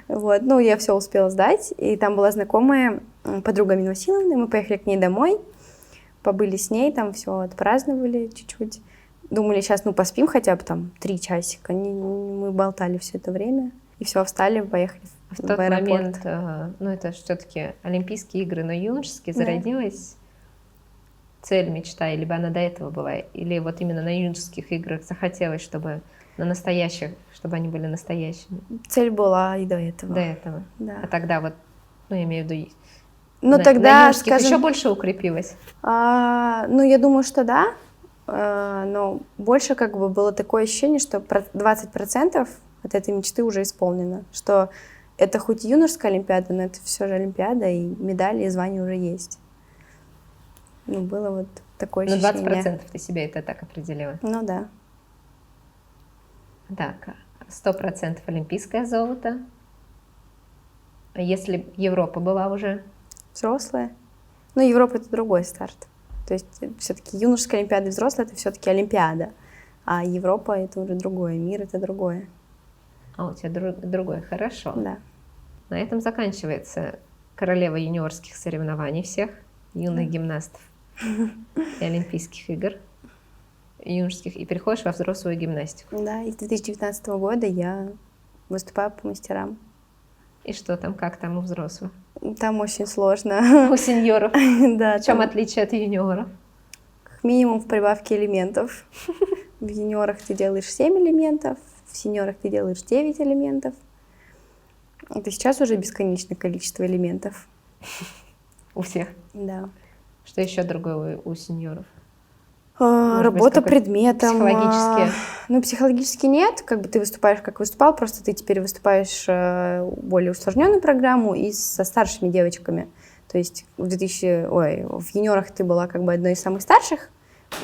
Вот, ну, я все успела сдать, и там была знакомая подруга Амины Васильевны, мы поехали к ней домой, побыли с ней, там все отпраздновали чуть-чуть. Думали, сейчас, ну, поспим хотя бы там 3 часика. Мы болтали все это время, и все, встали, поехали в тот аэропорт. момент, ну, это все-таки Олимпийские игры, но юношеские, зародилась цель, мечта, либо она до этого была, или вот именно на юношеских играх захотелось, чтобы на настоящих, чтобы они были настоящими? Цель была и до этого. До этого. Да. А тогда вот, ну, я имею в виду, ну, на тогда, юношеских скажем, еще больше укрепилась? Ну, я думаю, что да, но больше как бы было такое ощущение, что 20% от этой мечты уже исполнено, что это хоть юношеская олимпиада, но это все же олимпиада, и медали, и звания уже есть. Ну, было вот такое ощущение. На 20% ты себе это так определила? Ну, да. Так, 100% олимпийское золото. А если Европа была уже? Взрослая. Ну, Европа — это другой старт. То есть все-таки юношеская олимпиада и взрослая — это все-таки олимпиада. А Европа — это уже другое, мир — это другое. А у тебя другое, хорошо. Да. На этом заканчивается королева юниорских соревнований всех, юных гимнастов и Олимпийских игр юношеских, и переходишь во взрослую гимнастику. Да, и с 2019 года я выступаю по мастерам. И что там, как там у взрослых? Там очень сложно. У сеньоров? Да. В чем отличие от юниоров? Как минимум в прибавке элементов. В юниорах ты делаешь 7 элементов, в сеньорах ты делаешь 9 элементов. Это сейчас уже бесконечное количество элементов. У всех? Да. Что еще другое у сеньоров? Может Работа быть, какой-то предметом. психологически? Ну, психологически нет. Как бы ты выступаешь, как выступал, просто ты теперь выступаешь более усложненную программу и со старшими девочками. То есть в юниорах ты была как бы одной из самых старших.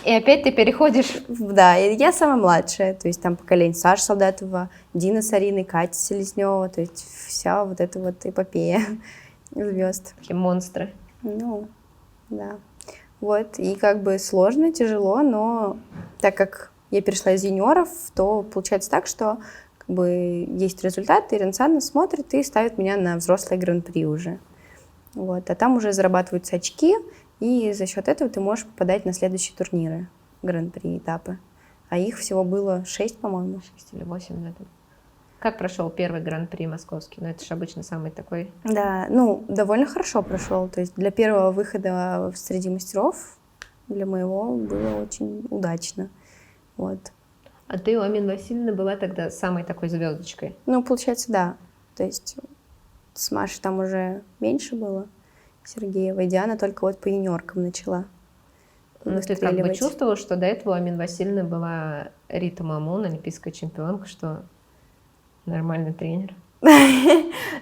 И опять ты переходишь... Да, и я самая младшая. То есть там поколение Саши Солдатова, Дина с Ариной, Катя Селезнева. То есть вся вот эта вот эпопея звезд. Такие монстры. Ну, да. Вот, и как бы сложно, тяжело, но так как я перешла из юниоров, то получается так, что как бы есть результат, и Ренсана смотрит и ставит меня на взрослый гран-при уже. Вот, а там уже зарабатываются очки, и за счет этого ты можешь попадать на следующие турниры, гран-при этапы. А их всего было 6, по-моему. 6 или 8, да. Как прошел первый гран-при московский? Ну, это же обычно самый такой... Да, ну, довольно хорошо прошел. То есть для первого выхода среди мастеров, для моего, было очень удачно. Вот. А ты у Амин Васильевны была тогда самой такой звездочкой? Ну, получается, да. То есть с Машей там уже меньше было, Сергеевой. Диана только вот по юниоркам начала. Ну, ты как бы чувствовала, что до этого у Амин Васильевны была Рита Мамун, олимпийская чемпионка, что нормальный тренер?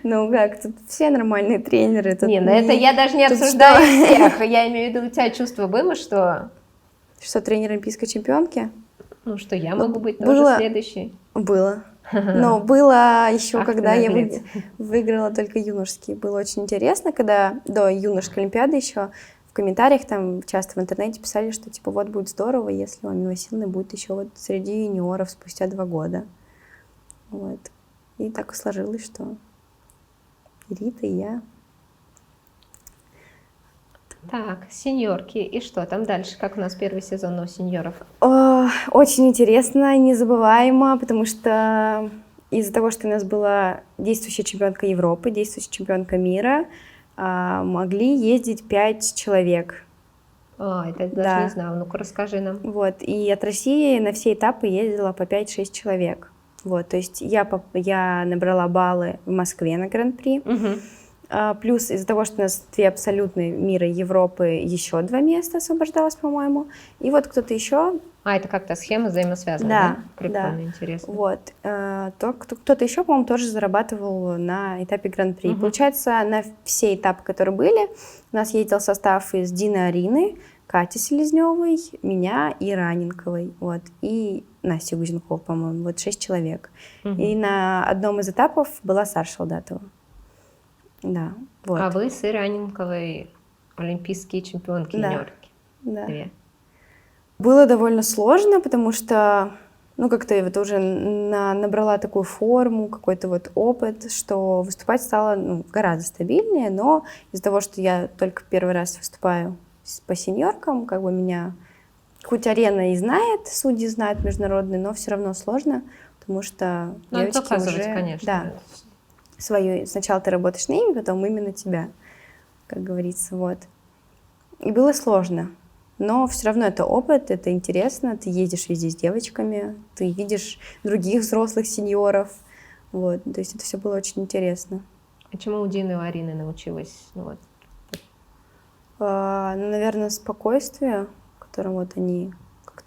Ну как, тут все нормальные тренеры. Не, ну это я даже не обсуждаю всех. Я имею в виду, у тебя чувство было, что... Что тренер олимпийской чемпионки? Ну, что я могу быть тоже следующей. Было. Но было еще, когда я выиграла только юношеские. Было очень интересно, когда до юношеской олимпиады еще в комментариях там часто в интернете писали, что типа вот будет здорово, если у Амины Васильевны будет еще вот среди юниоров спустя 2 года. Вот. И так и сложилось, что и Рита, и я. Так, сеньорки. И что там дальше? Как у нас первый сезон у сеньоров? Очень интересно, незабываемо, потому что из-за того, что у нас была действующая чемпионка Европы, действующая чемпионка мира, могли ездить 5 человек. Это даже не знала. Ну-ка, расскажи нам. Вот, и от России на все этапы ездила по 5-6 человек. Вот, то есть я набрала баллы в Москве на Гран-при. Плюс из-за того, что у нас 2 абсолютные мира Европы, еще 2 места освобождалось, по-моему. И вот кто-то еще... Это как-то схема взаимосвязана, да? Прикольно, да. интересно. Вот. Кто-то еще, по-моему, тоже зарабатывал на этапе Гран-при. Получается, на все этапы, которые были, у нас ездил состав из Дины Арины, Кати Селезневой, меня и Раненковой. Вот. И Настя Гузенкова, по-моему. Вот 6 человек. И на одном из этапов была Саша Солдатова. Да, вот. А вы с Ираненковой олимпийские чемпионки юниорки? Да. 2. Было довольно сложно, потому что, как-то я вот уже набрала такую форму, какой-то вот опыт, что выступать стало гораздо стабильнее, но из-за того, что я только первый раз выступаю по сеньоркам, как бы меня хоть арена и знает, судьи знают международные, но все равно сложно, потому что девочки уже... конечно. Да. Свою. Сначала ты работаешь на ними, потом именно тебя, как говорится, вот. И было сложно, но все равно это опыт, это интересно, ты ездишь везде с девочками, ты видишь других взрослых сеньоров, вот, то есть это все было очень интересно. А чему у Дины и у Арины научилась? Наверное, спокойствие, которым вот они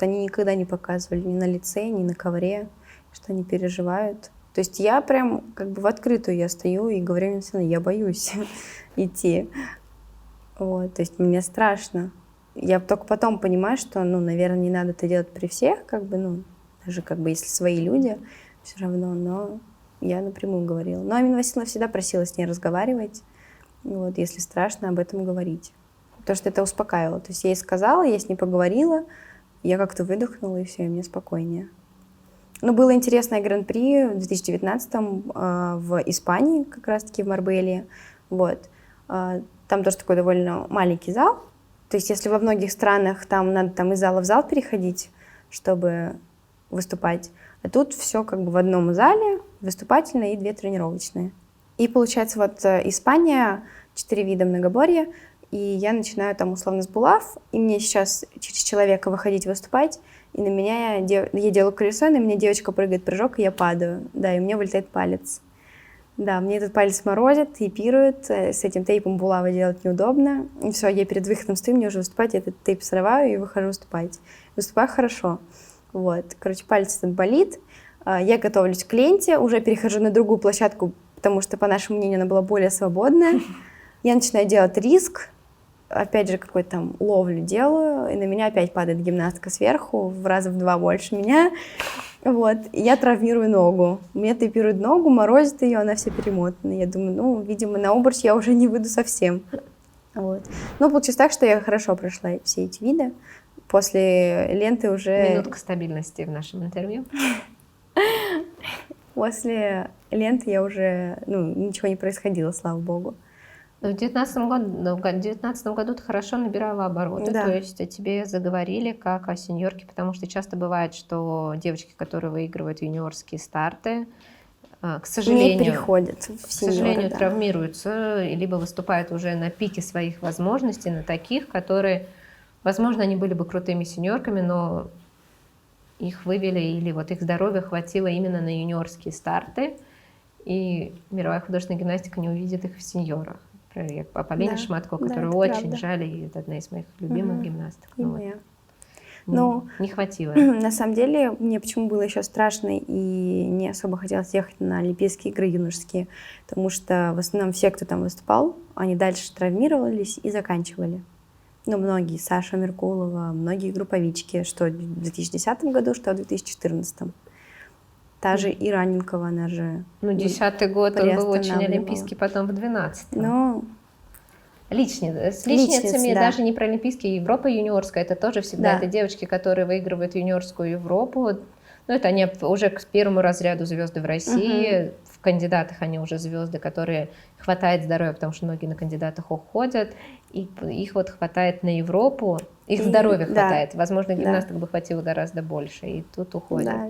никогда не показывали ни на лице, ни на ковре, что они переживают. То есть я прям как бы в открытую я стою и говорю, я боюсь идти. Вот, то есть мне страшно. Я только потом понимаю, что, наверное, не надо это делать при всех, как бы, даже как бы если свои люди, все равно, но я напрямую говорила. Но Амина Васильевна всегда просила с ней разговаривать, вот, если страшно, об этом говорить. Потому что это успокаивало. То есть я ей сказала, я с ней поговорила, я как-то выдохнула, и все, и мне спокойнее. Было интересное гран-при в 2019-м в Испании, как раз-таки в Марбелье. Вот. Там тоже такой довольно маленький зал. То есть если во многих странах там надо из зала в зал переходить, чтобы выступать, а тут все как бы в одном зале, выступательное и 2 тренировочные. И получается вот Испания, 4 вида многоборья, и я начинаю там условно с булав, и мне сейчас через человека выходить выступать, и на меня, я делаю колесо, и на меня девочка прыгает прыжок, и я падаю. Да, и у меня вылетает палец. Да, мне этот палец морозит, тейпирует, с этим тейпом булавы делать неудобно. И все, я перед выходом стою, мне уже выступать, я этот тейп срываю и выхожу выступать. Выступаю хорошо. Вот, короче, палец этот болит. Я готовлюсь к ленте, уже перехожу на другую площадку, потому что, по нашему мнению, она была более свободная. Я начинаю делать риск, опять же, какую-то там ловлю делаю, и на меня опять падает гимнастка сверху, в раза в 2 больше меня. Вот, и я травмирую ногу. Мне тейпируют ногу, морозит ее, она вся перемотана. Я думаю, ну, видимо, на обруч я уже не выйду совсем. Вот. Но получилось так, что я хорошо прошла все эти виды. После ленты уже... Минутка стабильности в нашем интервью. После ленты я уже... Ну, ничего не происходило, слава богу. В 2019 году ты хорошо набирала обороты, Да. то есть о тебе заговорили как о сеньорке, потому что часто бывает, что девочки, которые выигрывают юниорские старты, к Не сожалению, переходят в к сеньоры, сожалению, да. травмируются, либо выступают уже на пике своих возможностей, на таких, которые, возможно, они были бы крутыми сеньорками, но их вывели, или вот их здоровья хватило именно на юниорские старты, и мировая художественная гимнастика не увидит их в сеньорах. Например, я Полине Да, Шматко, да, которую это очень правда. жаль, и это одна из моих любимых Мгм. гимнасток. И Ну вот, моя. Ну, не хватило. на самом деле, мне почему было еще страшно и не особо хотелось ехать на Олимпийские игры юношеские, потому что в основном все, кто там выступал, они дальше травмировались и заканчивали. Ну, многие, Саша Меркулова, многие групповички, что в 2010 году, что в 2014. Та же Ираненкова, она же Ну, 10-й год он был очень приостанавливала. олимпийский, потом в 12-м. Но С Личницы, личницами да. даже не про олимпийские, Европа юниорская, это тоже всегда, Да. это девочки, которые выигрывают юниорскую Европу. Ну, это они уже к первому разряду звезды в России. В кандидатах они уже звезды, которые хватает здоровья, потому что многие на кандидатах уходят. И их вот хватает на Европу, их И, здоровья да, хватает. Возможно, да. гимнасток бы хватило гораздо больше, и тут уходят. Да,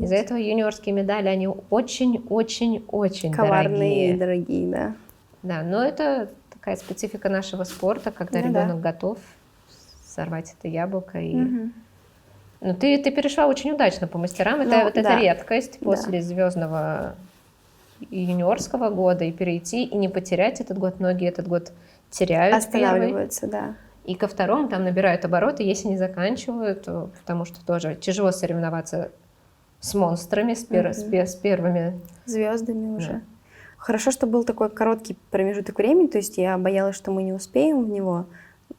Из-за этого юниорские медали, они очень-очень-очень коварные и дорогие. дорогие, да. Да, но это такая специфика нашего спорта, когда Ну ребенок да. готов сорвать это яблоко. И... Мгм. Ну, ты перешла очень удачно по мастерам. Ну, Это да. редкость Да. после звездного юниорского года и перейти, и не потерять этот год. Многие этот год теряют первый. Останавливаются, да. И ко второму там набирают обороты, если не заканчивают, потому что тоже тяжело соревноваться с монстрами, с первыми. Звездами уже. Да. Хорошо, что был такой короткий промежуток времени, то есть я боялась, что мы не успеем в него.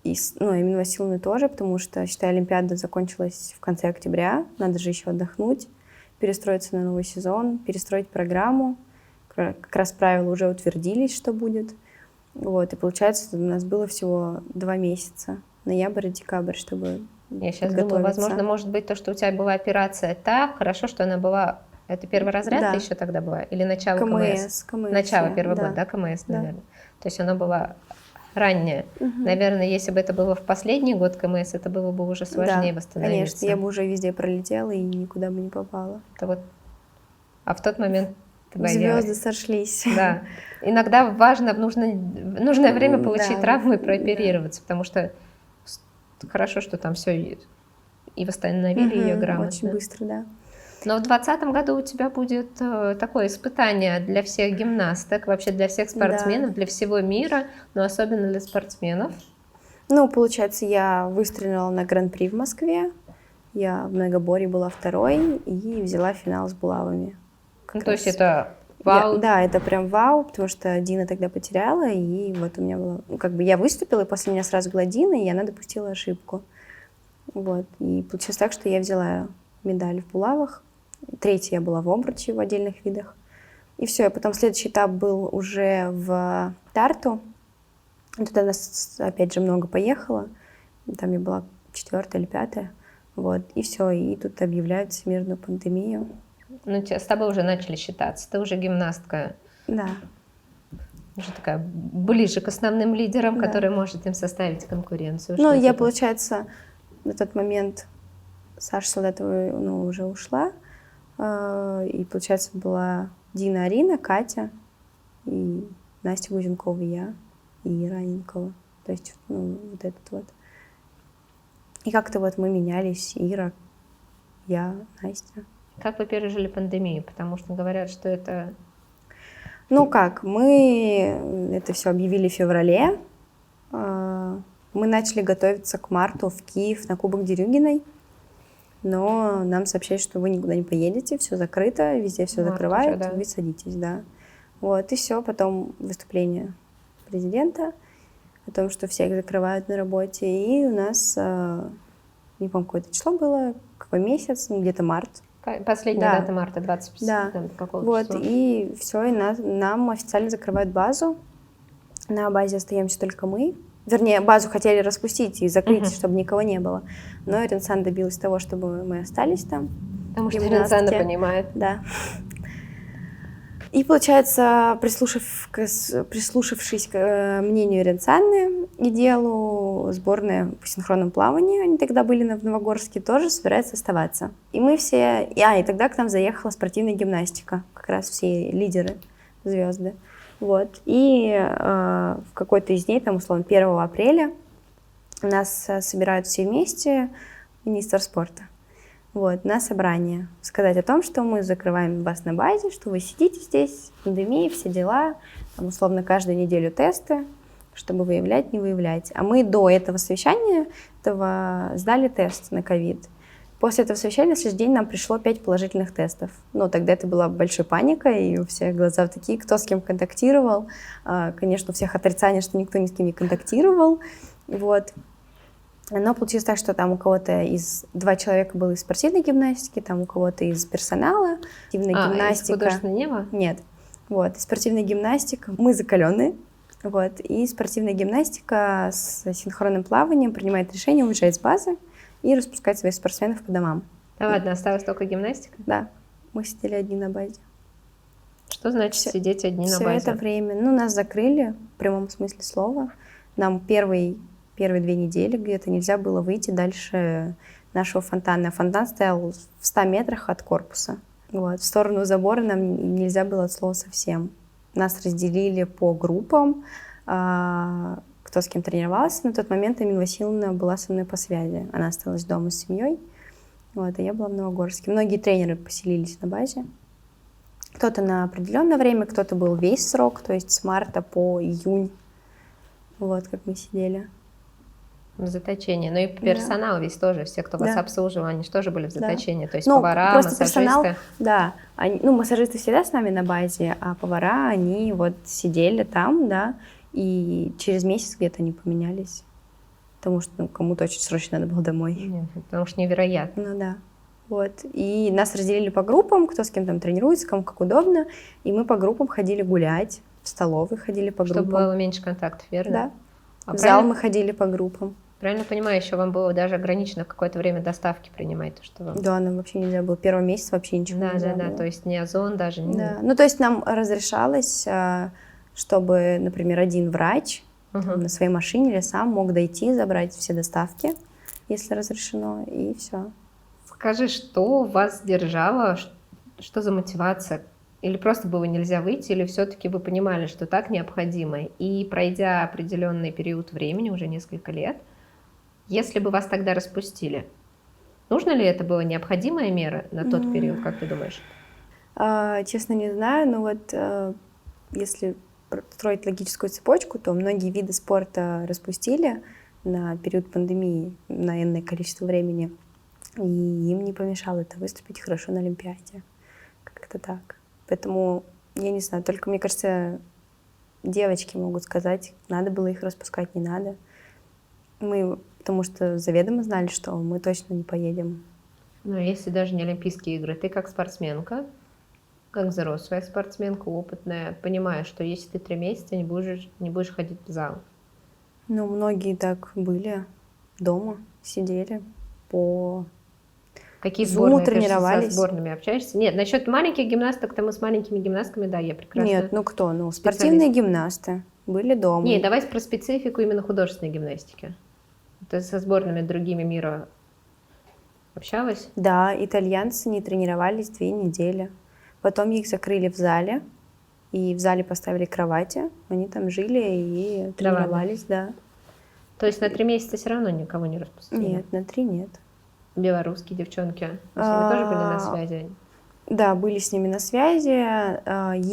И, ну, именно Василовны тоже, потому что, считай, Олимпиада закончилась в конце октября, надо же еще отдохнуть, перестроиться на новый сезон, перестроить программу. Как раз правила уже утвердились, что будет. Вот, и получается, у нас было всего 2 месяца, ноябрь и декабрь, чтобы Я сейчас думаю, подготовиться. возможно, может быть, то, что у тебя была операция так, хорошо, что она была... Это первый разряд Да. ты еще тогда была? Или начало КМС? КМС. Начало да. первого года, да, КМС, наверное. То есть она была ранняя. Наверное, если бы это было в последний год КМС, это было бы уже сложнее Да, восстановиться. конечно, я бы уже везде пролетела и никуда бы не попала. Это вот... А в тот момент ты боялась. Звезды сошлись. Да. Иногда важно в нужное время получить Да, травму и прооперироваться, потому что хорошо, что там все и восстановили ее грамотно. Очень быстро, да. Но в 2020 году у тебя будет такое испытание для всех гимнасток, вообще для всех спортсменов, для всего мира, но особенно для спортсменов. Ну, получается, я выстрелила на Гран-при в Москве, я в многоборье была второй и взяла финал с булавами. Ну, то есть это вау. Да, это прям вау, потому что Дина тогда потеряла, и вот у меня было... Ну, как бы я выступила, и после меня сразу была Дина, и она допустила ошибку. Вот, и получилось так, что я взяла медаль в булавах. Третья я была в обруче в отдельных видах. И все, и потом следующий этап был уже в Тарту. Туда нас, опять же, много поехало. Там я была 4-я или 5-я. Вот, и все, и тут объявляют всемирную пандемию. Ну, с тобой уже начали считаться, ты уже гимнастка. Да. Уже такая ближе к основным лидерам, Да. которая может им составить конкуренцию. Ну, я, типа... получается, на тот момент Саша Солдатова уже ушла. И, получается, была Дина, Арина, Катя, и Настя Гузенкова, и я, и Ира Аненкова. То есть, ну, вот этот вот. И как-то вот мы менялись, Ира, я, Настя. Как вы пережили пандемию? Потому что говорят, что это... Ну как, мы это все объявили в феврале. Мы начали готовиться к марту в Киев на Кубок Дерюгиной, но нам сообщают, что вы никуда не поедете, все закрыто, везде все Март закрывают, уже, да. вы садитесь, да. Вот, и все, потом выступление президента о том, что всех закрывают на работе, и у нас, не помню, какое-то число было, какой месяц, где-то март. Последняя Да. дата марта, 20 Да, какого вот, числа? и все, и нам официально закрывают базу. На базе остаемся только мы. Вернее, базу хотели распустить и закрыть, чтобы никого не было. Но Ренсан добилась того, чтобы мы остались там. Потому что гимнастки. Ренсана понимает. Да. И, получается, прислушавшись к мнению Ренсанны и делу, сборная по синхронному плаванию, они тогда были в Новогорске, тоже собираются оставаться. И мы все... И тогда к нам заехала спортивная гимнастика, как раз все лидеры, звезды. Вот. И в какой-то из дней, там, условно, 1 апреля нас собирают все вместе, министр спорта. Вот, на собрание. Сказать о том, что мы закрываем вас на базе, что вы сидите здесь, пандемия, все дела, там, условно, каждую неделю тесты, чтобы выявлять, не выявлять. А мы до этого совещания сдали тест на ковид. После этого совещания на следующий день нам пришло 5 положительных тестов. Ну, тогда это была большая паника, и у всех глаза такие, кто с кем контактировал. Конечно, у всех отрицание, что никто ни с кем не контактировал. Вот. Но получилось так, что там у кого-то 2 человека было из спортивной гимнастики, там у кого-то из персонала. Спортивная гимнастика. Из художественной не было? Нет. Вот. Спортивная гимнастика. Мы закаленные. Вот. И спортивная гимнастика с синхронным плаванием принимает решение уезжать с базы и распускать своих спортсменов по домам. Да ладно, осталась только гимнастика? Да. Мы сидели одни на базе. Что значит сидеть одни на базе? Все это время. Ну, нас закрыли, в прямом смысле слова. Нам первые 2 недели где-то нельзя было выйти дальше нашего фонтана. Фонтан стоял в 100 метрах от корпуса. Вот. В сторону забора нам нельзя было от слова совсем. Нас разделили по группам, кто с кем тренировался. На тот момент Амина Васильевна была со мной по связи. Она осталась дома с семьей, вот, а я была в Новогорске. Многие тренеры поселились на базе. Кто-то на определенное время, кто-то был весь срок, то есть с марта по июнь. Вот как мы сидели. В заточении. Ну и персонал весь тоже, все, кто вас обслуживал, они же тоже были в заточении. То есть повара, просто массажисты. Персонал, да. Массажисты всегда с нами на базе, а повара, они вот сидели там, да, и через месяц где-то они поменялись. Потому что кому-то очень срочно надо было домой. Нет, потому что невероятно. Ну да. Вот. И нас разделили по группам, кто с кем там тренируется, кому как удобно. И мы по группам ходили гулять, в столовой ходили по группам. Чтобы было меньше контактов, верно? Да. В зал мы ходили по группам. Правильно понимаю, еще вам было даже ограничено какое-то время доставки принимать, то, что вам... Да, нам вообще нельзя было. Первый месяц вообще ничего нельзя было. Да, то есть не озон даже. Да. Ну, то есть нам разрешалось, чтобы, например, один врач на своей машине или сам мог дойти, забрать все доставки, если разрешено, и все. Скажи, что вас держало, что за мотивация? Или просто было нельзя выйти, или все-таки вы понимали, что так необходимо? И пройдя определенный период времени, уже несколько лет, если бы вас тогда распустили, нужно ли это было необходимая мера на тот период, как ты думаешь? Честно, не знаю, но вот если строить логическую цепочку, то многие виды спорта распустили на период пандемии на энное количество времени, и им не помешало это выступить хорошо на Олимпиаде. Как-то так. Поэтому, я не знаю, только, мне кажется, девочки могут сказать, надо было их распускать, не надо. Мы, потому что заведомо знали, что мы точно не поедем. Но если даже не Олимпийские игры, ты как спортсменка, как взрослая спортсменка, опытная, понимаешь, что если ты 3 месяца не будешь ходить в зал. Ну, многие так были дома, сидели по Какие Zoom сборные? тренировались. Ты со сборными общаешься? Нет, насчет маленьких гимнасток-то мы с маленькими гимнастками, да, я прекрасно. Нет, ну кто? Ну, спортивные гимнасты были дома. Нет, давай про специфику именно художественной гимнастики. Ты со сборными другими мира общалась? Да, итальянцы не тренировались 2 недели. Потом их закрыли в зале, и в зале поставили кровати. Они там жили и тренировались, да. То есть на 3 месяца все равно никого не распустили? Нет, на 3 нет. Белорусские девчонки, с ними тоже были на связи? Да, были с ними на связи.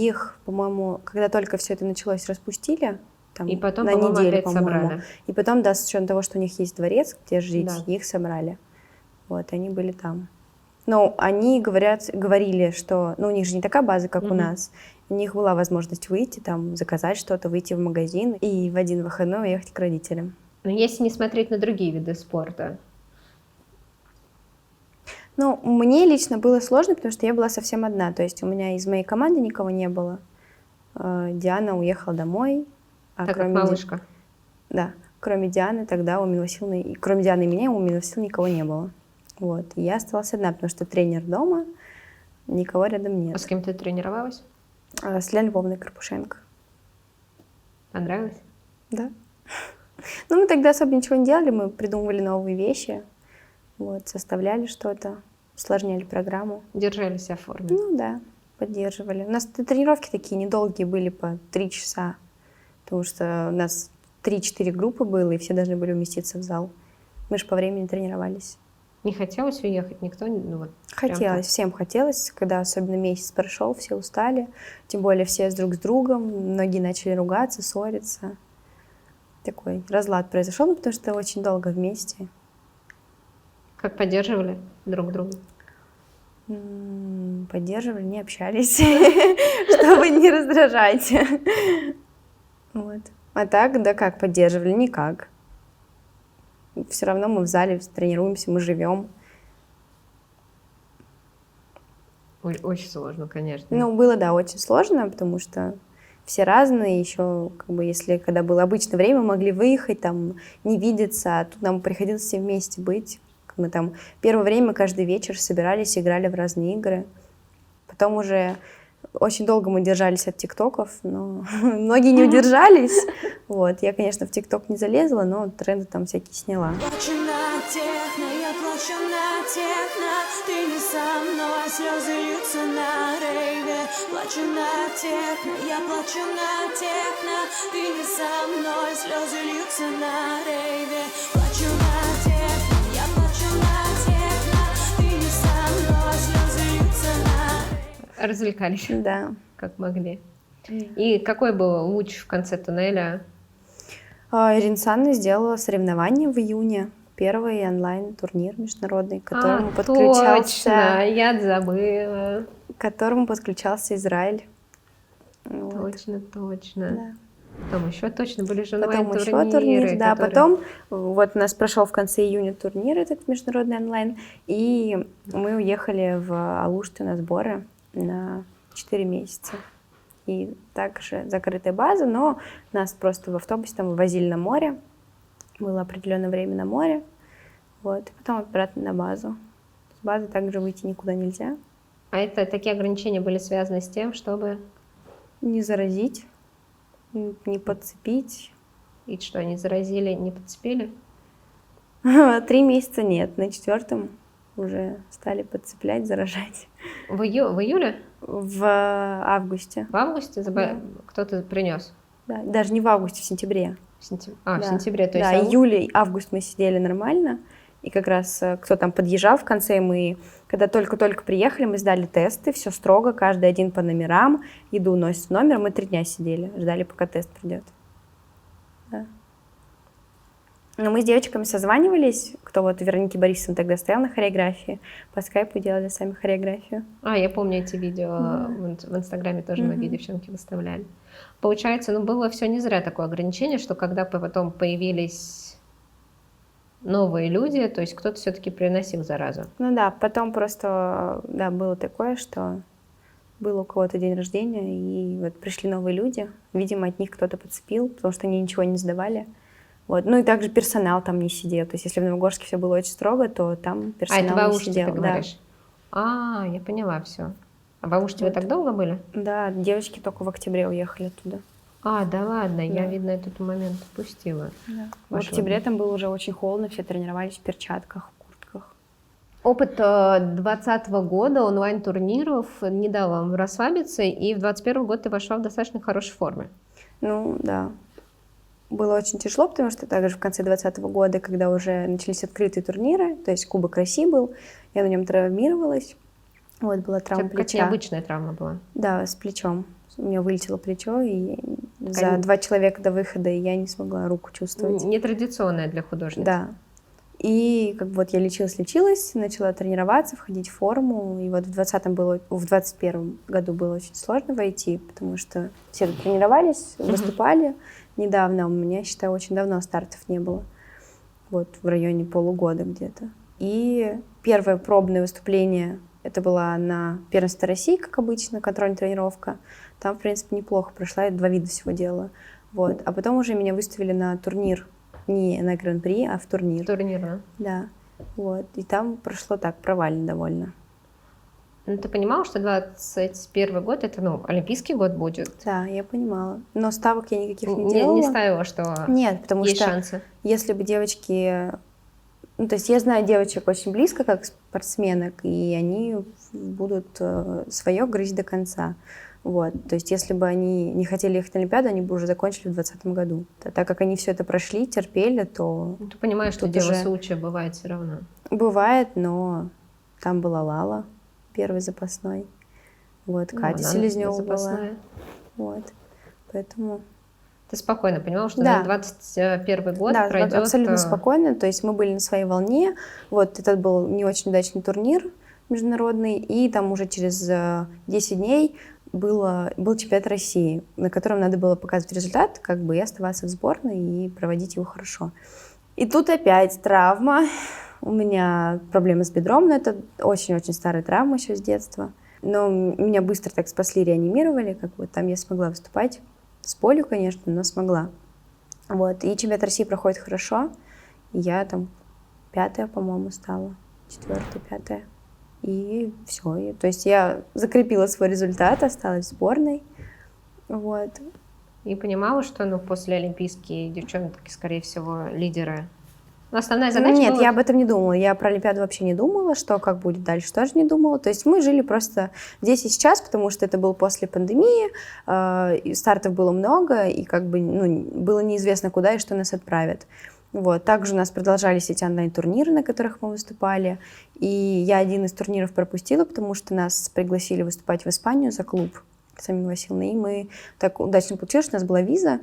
Их, по-моему, когда только все это началось, распустили. Там, И потом, на по-моему, неделю, опять по-моему. собрали. И потом, да, с учетом того, что у них есть дворец, где жить, Да. их собрали. Вот, они были там. Но они говорили, что, ну, у них же не такая база, как у нас. У них была возможность выйти, там, заказать что-то, выйти в магазин и в один выходной уехать к родителям. Но если не смотреть на другие виды спорта, Ну, мне лично было сложно, потому что я была совсем одна. То есть у меня из моей команды никого не было. Диана уехала домой. так как кроме малышка. Да, кроме Дианы тогда у Милосилной, кроме Дианы и меня, у Милосилной никого не было. Вот, и я осталась одна, потому что тренер дома, никого рядом А нет. с кем ты тренировалась? С Леной Львовной Карпушенко. Понравилось? Да. Ну, мы тогда особо ничего не делали, мы придумывали новые вещи, вот, составляли что-то, усложняли программу. Держали себя в форме. Ну да, поддерживали. У нас тренировки такие недолгие были, по 3 часа, потому что у нас 3-4 группы было, и все должны были уместиться в зал. Мы же по времени тренировались. Не хотелось уехать никто? Ну, вот, прям Хотелось, всем хотелось, когда особенно месяц прошел, все устали, тем более все друг с другом, многие начали ругаться, ссориться. Такой разлад произошел, ну, потому что очень долго вместе. так. Как поддерживали друг друга? Поддерживали, не общались, чтобы не раздражать. Вот. А так, да как поддерживали? Никак. Все равно мы в зале тренируемся, мы живем. Очень сложно, конечно. Ну, было, да, очень сложно, потому что все разные, еще, как бы, если когда было обычное время, могли выехать, там, не видеться, а тут нам приходилось все вместе быть. Мы там первое время каждый вечер собирались, играли в разные игры. Потом уже очень долго мы держались от тиктоков, но многие не удержались. Вот. Я, конечно, в тикток не залезла, но тренды там всякие сняла. Плачу на техно, я плачу на техно. Ты не со мной, слезы льются на рейве. Плачу на техно, я плачу на техно. Ты не со мной, слезы льются на рейве. Плачу на техно, я плачу на техно. Ты не со мной, слезы льются на рейве. Развлекались, Да. как могли. И какой был луч в конце туннеля? Ирина Санна сделала соревнование в июне. Первый онлайн-турнир международный, к которому Точно, я забыла. к которому подключался Израиль. Вот. Точно. Да. Потом еще точно были же Потом онлайн-турниры. еще турнир, да, которые- потом вот у нас прошел в конце июня турнир этот международный онлайн, и мы уехали в Алушты на сборы на 4 месяца. И также закрытая база, но нас просто в автобусе там вывозили на море, было определенное время на море, вот, и потом обратно на базу. С базы также выйти никуда нельзя, А это такие ограничения были связаны с тем, чтобы... не заразить, не подцепить. И что, они заразили, не подцепили? 3 месяца нет, на 4-м уже стали подцеплять, заражать. В июле? В августе. В августе кто-то принес? Да, даже не в августе, в сентябре. В Да. сентябре, то есть... Да, июль, август мы сидели нормально. И как раз кто там подъезжал в конце, мы, когда только-только приехали, мы сдали тесты, все строго, каждый один по номерам, еду носит в номер, мы 3 дня сидели, ждали, пока тест придет. Да. Но мы с девочками созванивались, кто вот Вероники Борисовна тогда стоял на хореографии, по скайпу делали сами хореографию. Я помню эти видео, в Инстаграме тоже многие девчонки выставляли. Получается, было все не зря такое ограничение, что когда потом появились новые люди, то есть кто-то все-таки приносил заразу. Ну да, потом просто, да, было такое, что был у кого-то день рождения, и вот пришли новые люди, видимо, от них кто-то подцепил, потому что они ничего не сдавали. Вот. Ну и также персонал там не сидел, то есть если в Новогорске все было очень строго, то там персонал это в не Алуште сидел. ты говоришь? Я поняла все. А в Алуште вы так долго были? Да, девочки только в октябре уехали оттуда. Да ладно, я, Да. видно, этот момент упустила. В октябре там было уже очень холодно, все тренировались в перчатках, в куртках. Опыт 2020 года онлайн-турниров не дал вам расслабиться, и в 2021 год ты вошла в достаточно хорошей форме. Ну да, было очень тяжело, потому что также в конце 2020 года, когда уже начались открытые турниры, то есть Кубок России был, я на нем травмировалась, Вот, была У тебя травма какая-то плеча. необычная травма была. Да, с плечом. У меня вылетело плечо, и за Такая 2 человека до выхода я не смогла руку чувствовать. нетрадиционная для художницы. Да. И как бы вот я лечилась, начала тренироваться, входить в форму. И вот в 21 году было очень сложно войти, потому что все тут тренировались, выступали недавно. У меня, считаю, очень давно стартов не было. Вот в районе полугода где-то. И первое пробное выступление, это было на первенстве России, как обычно, контрольная тренировка. Там, в принципе, неплохо прошла, я 2 вида всего делала. Вот. А потом уже меня выставили на турнир, не на гран-при, а в турнир. Турнир, да? Да. Вот. И там прошло так, провально довольно. Ну, ты понимала, что 21 год, это, олимпийский год будет? Да, я понимала. Но ставок я никаких не Не делала. ставила, что Нет, потому есть что шансы. если бы девочки... Ну, то есть я знаю девочек очень близко, как спортсменок, и они будут свое грызть до конца. Вот. То есть если бы они не хотели ехать на Олимпиаду, они бы уже закончили в 2020 году. Так как они все это прошли, терпели, то... Ну, ты понимаешь, что Тут дело уже- случая бывает все равно. Бывает, но там была Лала, первый запасной. Вот, Ну, Катя она Селезнева была. запасная. Вот. Поэтому... Ты спокойно понимала, что Да. 21 год Да, пройдет... абсолютно спокойно. То есть мы были на своей волне. Вот этот был не очень удачный турнир международный. И там уже через 10 дней был чемпионат России, на котором надо было показывать результат, как бы и оставаться в сборной и проводить его хорошо. И тут опять травма. У меня проблемы с бедром, но это очень-очень старая травма еще с детства. Но меня быстро так спасли, реанимировали, как бы там я смогла выступать. С болью, конечно, но смогла. Вот. И чемпионат России проходит хорошо. Я там 5-я, по-моему, стала. 4-я, 5-я. И все. То есть я закрепила свой результат, осталась в сборной. Вот. И понимала, что после олимпийские девчонки, скорее всего, лидеры. Но основная задача Нет, была... я об этом не думала. Я про Олимпиаду вообще не думала, что как будет дальше, тоже не думала. То есть мы жили просто здесь и сейчас, потому что это было после пандемии, и стартов было много, и как бы было неизвестно, куда и что нас отправят. Вот. Также у нас продолжались эти онлайн-турниры, на которых мы выступали. И я один из турниров пропустила, потому что нас пригласили выступать в Испанию за клуб с Аминой Васильевной. И мы так удачно получилось, что у нас была виза.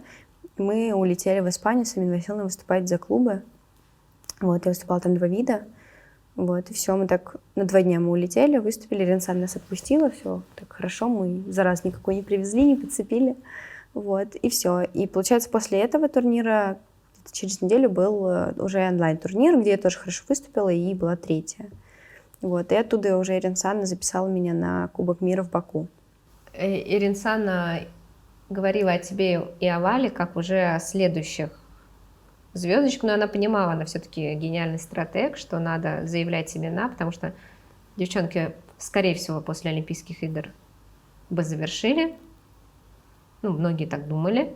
Мы улетели в Испанию с Аминой Васильевной выступать за клубы. Вот, я выступала там 2 вида. Вот, и все, мы так на 2 дня мы улетели, выступили, Ренсан нас отпустила, все так хорошо, мы зараз никакой не привезли, не подцепили. Вот, и все. И получается, после этого турнира через неделю был уже онлайн-турнир, где я тоже хорошо выступила и была 3-я. Вот, и оттуда уже Ренсан записала меня на Кубок мира в Баку. Иринсана говорила о тебе и о Вале как уже о следующих звездочках, но она понимала, она все-таки гениальный стратег, что надо заявлять имена, потому что девчонки, скорее всего, после Олимпийских игр бы завершили. Многие так думали.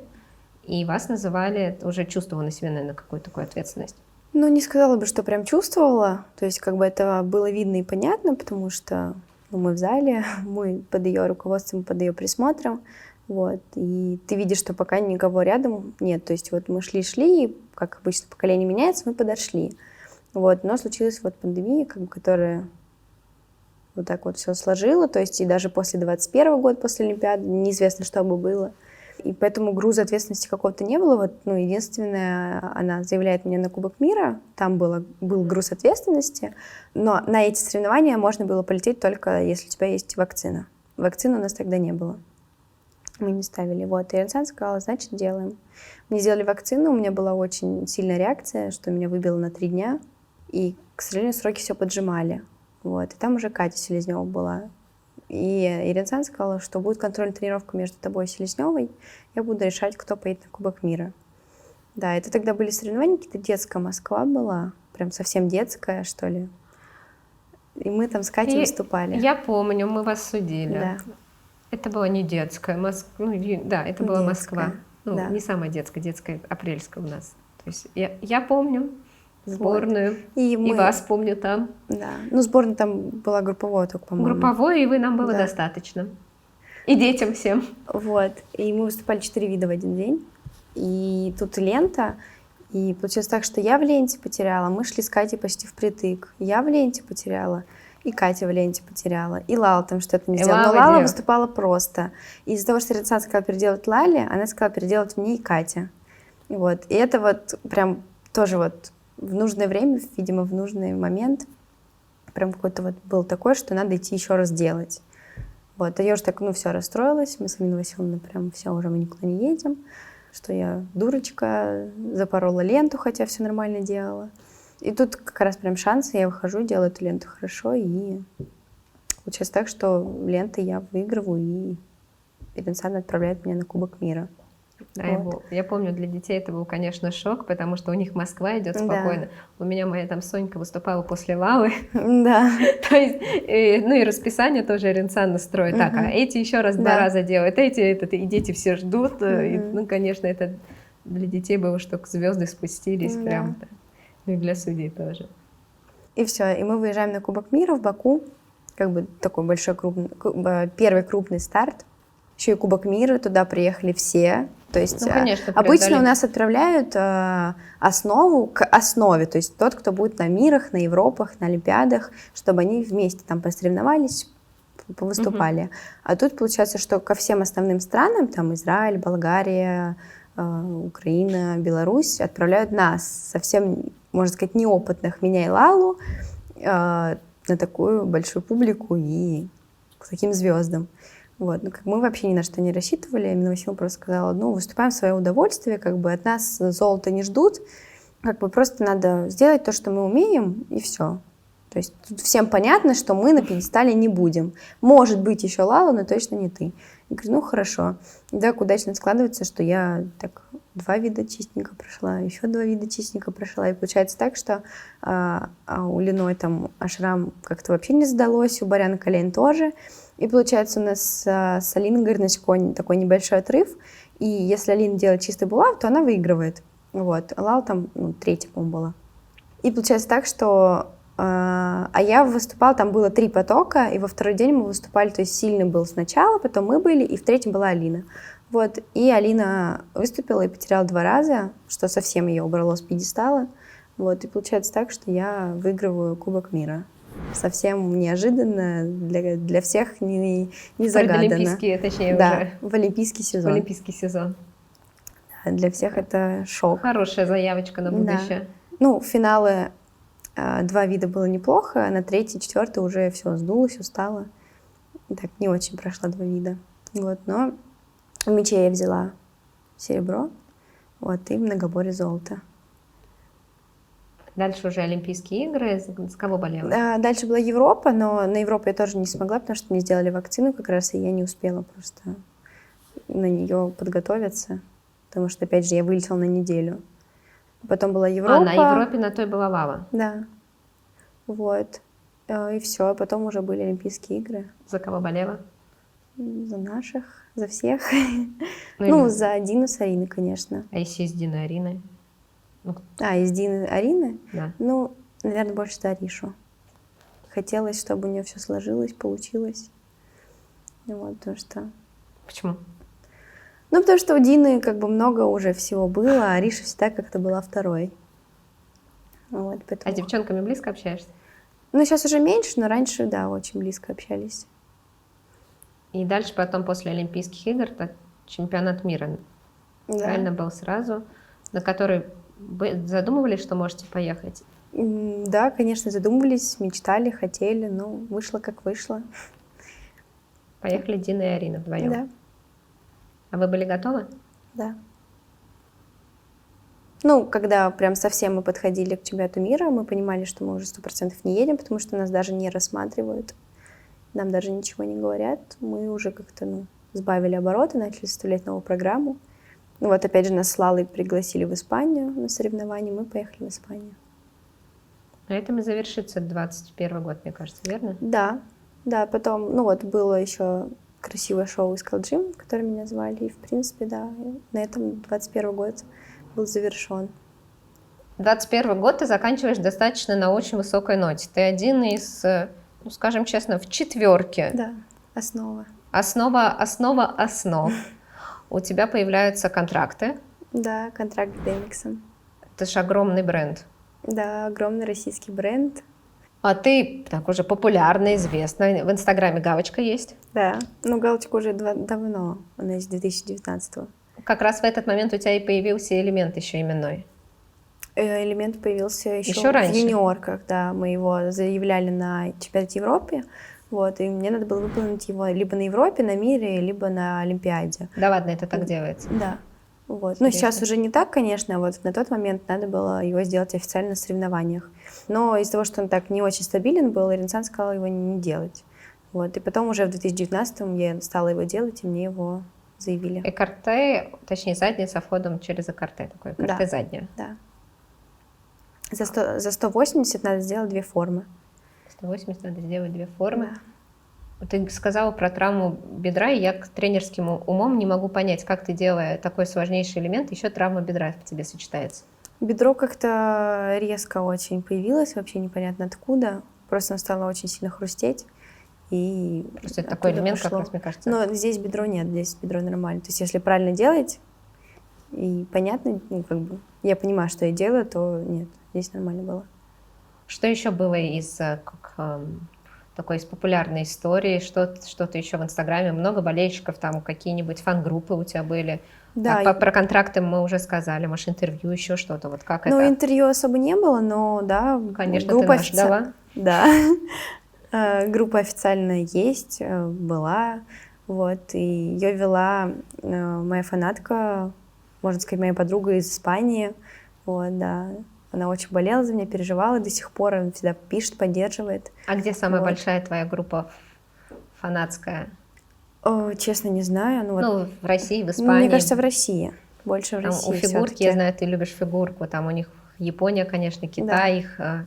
И вас называли, уже чувствовала на себе, наверное, какую-то такую ответственность. Не сказала бы, что прям чувствовала. То есть как бы это было видно и понятно, потому что мы в зале, мы под ее руководством, под ее присмотром. Вот. И ты видишь, что пока никого рядом нет. То есть вот мы шли, и, как обычно, поколение меняется, мы подошли. Вот. Но случилась вот пандемия, которая вот так вот все сложила. То есть и даже после 21 года, после Олимпиады, неизвестно, что бы было. И поэтому груза ответственности какого-то не было. Вот, единственное, она заявляет меня на Кубок мира, там был груз ответственности, но на эти соревнования можно было полететь только если у тебя есть вакцина. Вакцины у нас тогда не было. Мы не ставили. Вот. И Ренсан сказала, значит, делаем. Мне сделали вакцину, у меня была очень сильная реакция, что меня выбило на 3 дня. И, к сожалению, сроки все поджимали. Вот. И там уже Катя Селезнева была. И Ренсан сказала, что будет контрольная тренировка между тобой и Селезневой. Я буду решать, кто поедет на Кубок мира. Да, это тогда были соревнования, какие-то детская Москва была. Прям совсем детская, что ли. И мы там с Катей выступали. Я помню, мы вас судили. Да. Это была не детская Москва. Да, это была Москва. Да. Не самая детская апрельская у нас. То есть я помню сборную. Вот. И вас помню там. Да. Сборная там была групповой только, по-моему. Групповой, и вы нам было достаточно. И детям всем. Вот. И мы выступали 4 вида в один день. И тут лента. И получилось так, что я в ленте потеряла. Мы шли с Катей почти впритык. Я в ленте потеряла. И Катя в ленте потеряла, и Лала там что-то не И сделала. Но Лала Лала где? выступала просто. И из-за того, что Ренессанс сказала переделать Лале, она сказала переделать мне и Кате. Вот. И это вот прям тоже вот в нужное время, видимо, в нужный момент прям какой-то вот был такой, что надо идти еще раз делать. Вот. А я уже так, ну, все, расстроилась. Мы с Алиной Васильевной прям все, уже мы никуда не едем. Что я дурочка, запорола ленту, хотя все нормально делала. И тут как раз прям шанс, я выхожу, делаю эту ленту хорошо, и получается так, что ленты я выигрываю, и Ренессанс отправляет меня на Кубок мира. Да, Вот. я помню, для детей это был, конечно, шок, потому что у них Москва идет Да. спокойно. У меня моя там Сонька выступала после Лавы. Да. То есть, ну и расписание тоже Ренессанс строит. Так, а эти еще раз 2 Да. раза делают, эти, и дети все ждут. И, Мгм. ну, конечно, это для детей было, что звезды спустились Да. прям. Ну и для судей тоже. И все, и мы выезжаем на Кубок мира в Баку, как бы такой большой, первый крупный старт. Еще и Кубок мира, туда приехали все. То есть Ну, конечно, обычно преодолели. у нас отправляют основу к основе, то есть тот, кто будет на мирах, на Европах, на Олимпиадах, чтобы они вместе там посоревновались, повыступали. А тут получается, что ко всем основным странам, там Израиль, Болгария, Украина, Беларусь, отправляют нас, совсем, можно сказать, неопытных, меня и Лалу, на такую большую публику и к таким звездам. Вот. Ну, как мы вообще ни на что не рассчитывали. Алина Васильевна просто сказала, ну, выступаем в свое удовольствие, как бы от нас золото не ждут, как бы просто надо сделать то, что мы умеем, и все. То есть тут всем понятно, что мы на пьедестале не будем. Может быть, еще Лала, но точно не ты. Я говорю, ну, хорошо. И так удачно складывается, что я так 2 вида чистенько прошла, еще 2 вида чистенько прошла. И получается так, что у Линой там ашрам как-то вообще не сдалось, у Баряна колен тоже. И получается у нас с Алиной Горночко такой небольшой отрыв. И если Алина делает чистый булав, то она выигрывает. Вот. А Лала там 3-я, по-моему, была. И получается так, что... А я выступала, там было 3 потока, и во второй день мы выступали, то есть сильный был сначала, потом мы были, и в 3-м была Алина. Вот. И Алина выступила и потеряла 2 раза, что совсем ее убрало с пьедестала. Вот. И получается так, что я выигрываю Кубок мира. Совсем неожиданно, для всех не загаданно. Предолимпийские, точнее, Да, уже. в олимпийский В сезон. олимпийский сезон. Для всех это шок. Хорошая заявочка на будущее. Ну, финалы 2 вида было неплохо, а на 3-й, 4-й уже все сдулось, устала. Так, не очень прошла 2 вида. Вот, но в мяче я взяла серебро, вот, и в многоборе золото. Дальше уже Олимпийские игры. С кого болела? Дальше была Европа, но на Европу я тоже не смогла, потому что мне сделали вакцину как раз, и я не успела просто на нее подготовиться, потому что, опять же, я вылетела на неделю. Потом была Европа. На Европе на той была Лава. Да. Вот. И все. Потом уже были Олимпийские игры. За кого болела? За наших, за всех. Ну, или- за Дину с Ариной, конечно. А если с Диной Ариной? Ну, Из Дины Арины? да. Ну, наверное, больше за Аришу. Хотелось, чтобы у нее все сложилось, получилось. Вот, потому что... Почему? Ну, потому что у Дины как бы много уже всего было, а Ариша всегда как-то была второй. Вот, А поэтому... с девчонками близко общаешься? Ну, сейчас уже меньше, но раньше, да, очень близко общались. И дальше потом после Олимпийских игр так, чемпионат мира, Да. правильно, был сразу, на который вы задумывались, что можете поехать? Да, конечно, задумывались, мечтали, хотели, но вышло как вышло. Поехали Дина и Арина вдвоем. Да, А вы были готовы? да. Ну, когда прям совсем мы подходили к чемпионату мира, мы понимали, что мы уже 100% не едем, потому что нас даже не рассматривают, нам даже ничего не говорят. Мы уже как-то, сбавили обороты, начали составлять новую программу. Ну вот опять же нас с Лалой пригласили в Испанию на соревнования, мы поехали в Испанию. На этом и завершится 21 год, мне кажется, верно? Да, потом, было еще красивое шоу «Искал Джим», которое меня звали, и, в принципе, да, на этом 21 год был завершен. 21 год ты заканчиваешь достаточно на очень высокой ноте. Ты один из, скажем честно, в 4. Да, основа. Основа основ. У тебя появляются контракты. Да, контракт с Демиксом. Это же огромный бренд. Да, огромный российский бренд. А ты так уже популярна, известна. В Инстаграме галочка есть. Да, ну галочка уже давно, она из 2019-го. Как раз в этот момент у тебя и появился элемент еще именной. Элемент появился еще Еще в раньше. юниорках, да, мы его заявляли на чемпионате Европы, вот, и мне надо было выполнить его либо на Европе, на мире, либо на Олимпиаде. Да ладно, это так делается. Да, вот. Ну, сейчас уже не так, конечно, вот на тот момент надо было его сделать официально на соревнованиях. Но из-за того, что он так не очень стабилен был, Ренсан сказал его не делать. Вот, и потом уже в 2019-м я стала его делать, и мне его заявили. Экарте, точнее задняя со входом через экарте, такое экарте Да. задняя. Да. За 180 надо сделать 2 формы. 180 надо сделать 2 формы. Да. Ты сказала про травму бедра, и я тренерским умом не могу понять, как ты, делая такой сложнейший элемент, еще травма бедра в тебе сочетается. Бедро как-то резко очень появилось, вообще непонятно откуда. Просто оно стало очень сильно хрустеть. И Просто это такой оттуда элемент, пошло. как раз, мне кажется. Но здесь бедро нет, здесь бедро нормально. То есть если правильно делать, и понятно, ну, как бы, я понимаю, что я делаю, то нет, здесь нормально было. Что еще было из такой из популярной истории? Что-то еще в Инстаграме? Много болельщиков, там какие-нибудь фан-группы у тебя были? Да, Так, про контракты мы уже сказали, может, интервью, еще что-то. Вот как ну, это? интервью особо не было, но да. Конечно, группа ты нас ждала. Да. Группа официально есть, была. Вот, и ее вела моя фанатка, можно сказать, моя подруга из Испании. Вот, да. Она очень болела за меня, переживала до сих пор, она всегда пишет, поддерживает. А где самая Вот. большая твоя группа фанатская? Честно, не знаю. Ну, вот, Ну, в России, в ну, Испании. мне кажется, в России. Больше в Там России у фигурки, всё-таки. я знаю, ты любишь фигурку, там у них Япония, конечно, Китай, Да. их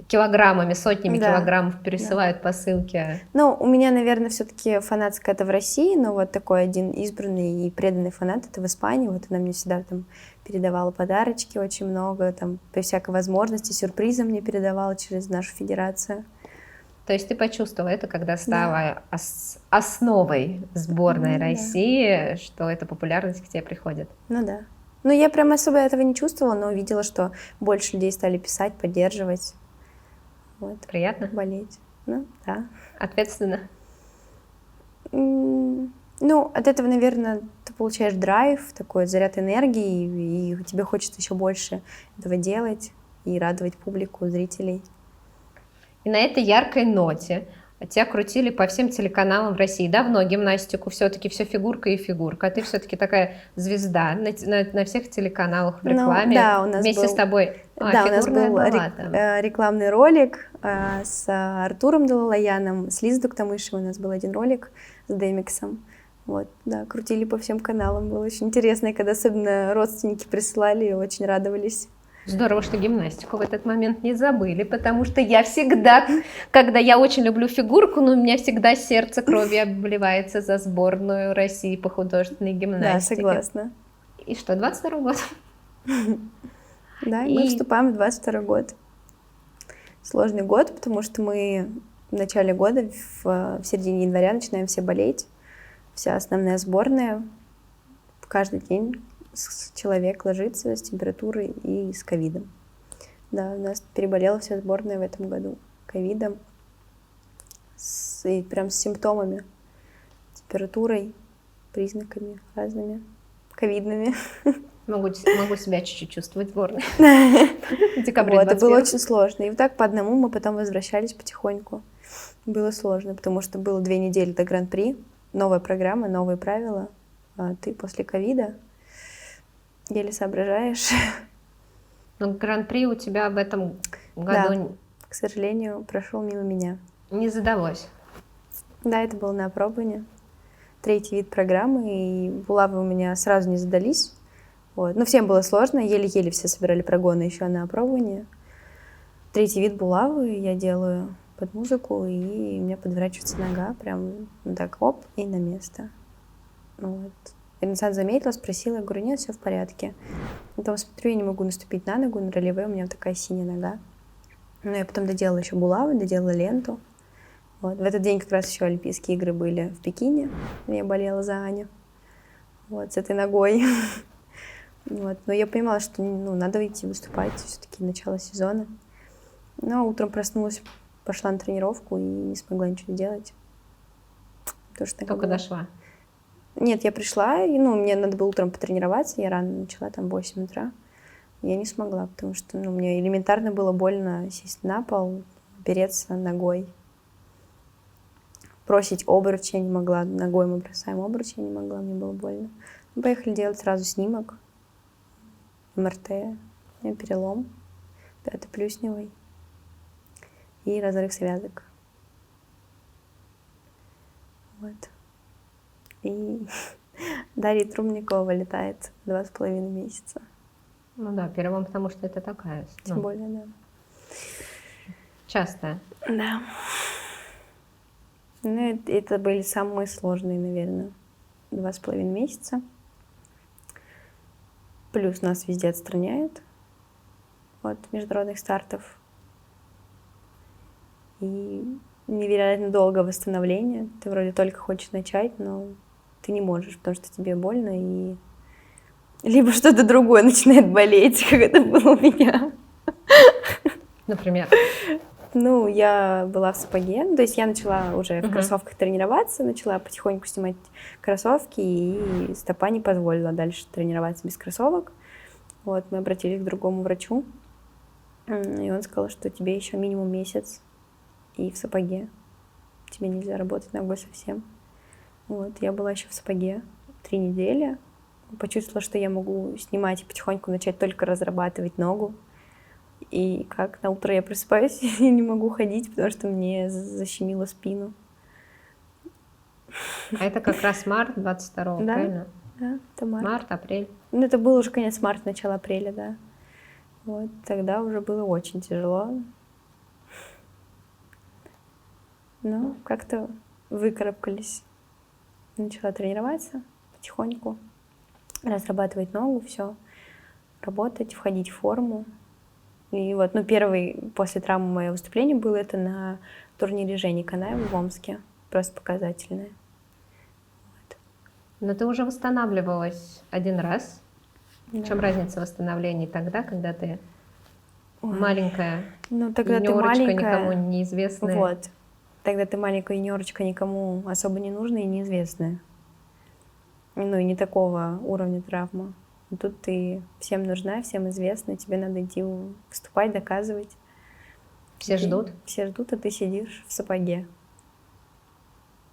килограммами, сотнями Да. килограммов пересылают посылки. Ну, у меня, наверное, все-таки фанатская это в России, но вот такой один избранный и преданный фанат это в Испании. Вот она мне всегда там передавала подарочки очень много, там при всякой возможности, сюрпризы мне передавала через нашу федерацию. То есть ты почувствовала это, когда стала основой сборной Да. России, что эта популярность к тебе приходит? Ну да. Ну, я прям особо этого не чувствовала, но увидела, что больше людей стали писать, поддерживать, вот, Приятно? болеть. Ну, да. Ответственно? Ну, от этого, наверное, ты получаешь драйв, такой заряд энергии, и тебе хочется еще больше этого делать и радовать публику, зрителей. И на этой яркой ноте тебя крутили по всем телеканалам в России. Давно гимнастику, все-таки все фигурка и фигурка. А ты все-таки такая звезда на всех телеканалах в рекламе. Ну, да, у нас вместе был, с тобой. да, у нас был была там. рекламный ролик с Артуром Далалаяном, с Лизой Дуктамышевой. У нас был один ролик с Демиксом. Вот, да, крутили по всем каналам. Было очень интересно, и когда особенно родственники присылали и очень радовались. Здорово, что гимнастику в этот момент не забыли, потому что я всегда, когда я очень люблю фигурку, но у меня всегда сердце кровью обливается за сборную России по художественной гимнастике. Да, согласна. И что, 22 год? Да, и мы вступаем в 22 год. Сложный год, потому что мы в начале года, в середине января начинаем все болеть. Вся основная сборная. Каждый день человек ложится с температурой и с ковидом. Да, у нас переболела вся сборная в этом году ковидом. И прям с симптомами. Температурой, признаками разными ковидными. Могу себя чуть-чуть чувствовать сборной. В декабре Вот, это было 21. очень сложно. И вот так по одному мы потом возвращались потихоньку. Было сложно, потому что было 2 недели до Гран-при. Новая программа, новые правила. А ты после ковида еле соображаешь. Но Гран-при у тебя в этом Да, году к сожалению, прошел мимо меня. не задалось. Да, это было на опробование. 3-й вид программы, и булавы у меня сразу не задались. Вот. Ну, всем было сложно, еле-еле все собирали прогоны еще на опробование. 3-й вид булавы я делаю под музыку, и у меня подворачивается нога, прям так, оп, и на место. Вот. Ренессанс заметила, спросила, я говорю, нет, все в порядке. Потом смотрю, я не могу наступить на ногу, на ролевой у меня вот такая синяя нога. Но я потом доделала еще булавы, доделала ленту. Вот. В этот день как раз еще Олимпийские игры были в Пекине. Я болела за Аню. Вот, с этой ногой. Вот. Но я понимала, что надо идти выступать, все-таки начало сезона. Но утром проснулась, пошла на тренировку и не смогла ничего сделать. Потому что Только дошла. Нет, я пришла, и, мне надо было утром потренироваться, я рано начала, там, в 8 утра. Я не смогла, потому что, мне элементарно было больно сесть на пол, опереться ногой. Бросить обруч я не могла, ногой мы бросаем обруч, я не могла, мне было больно. Мы поехали делать сразу снимок, МРТ, у меня перелом пятоплюсневый и разрыв связок. Вот. И Дарья Трубникова вылетает 2,5 месяца. Ну да, перелом, потому что это такая. Тем более, да. Частая. Да. Это были самые сложные, наверное, 2,5 месяца. Плюс нас везде отстраняют от международных стартов. И невероятно долгое восстановление. Ты вроде только хочешь начать, но ты не можешь, потому что тебе больно, и либо что-то другое начинает болеть, как это было у меня. Например? Я была в сапоге, то есть я начала уже в кроссовках тренироваться, начала потихоньку снимать кроссовки, и стопа не позволила дальше тренироваться без кроссовок. Вот, мы обратились к другому врачу, и он сказал, что тебе еще минимум месяц и в сапоге. Тебе нельзя работать ногой совсем. Вот, я была еще в сапоге 3 недели, почувствовала, что я могу снимать и потихоньку начать только разрабатывать ногу. И как на утро я просыпаюсь и не могу ходить, потому что мне защемило спину. А это как раз март 22-го, Да, правильно? да, это март. Март, апрель. Это был уже конец марта, начало апреля, да. Вот, тогда уже было очень тяжело. Но как-то выкарабкались. Начала тренироваться потихоньку, разрабатывать ногу, все, работать, входить в форму. И вот, первый после травмы мое выступление было это на турнире Жени Канаева в Омске. Просто показательное. Вот. Но ты уже восстанавливалась один раз. Да. В чем разница восстановлений тогда, когда ты маленькая, тогда ты юниорочка, маленькая, никому неизвестная? Вот. Тогда ты маленькая юниорочка, никому особо не нужная и неизвестная. И не такого уровня травма. И тут ты всем нужна, всем известна, тебе надо идти выступать, доказывать. Все ждут? Все ждут, а ты сидишь в сапоге.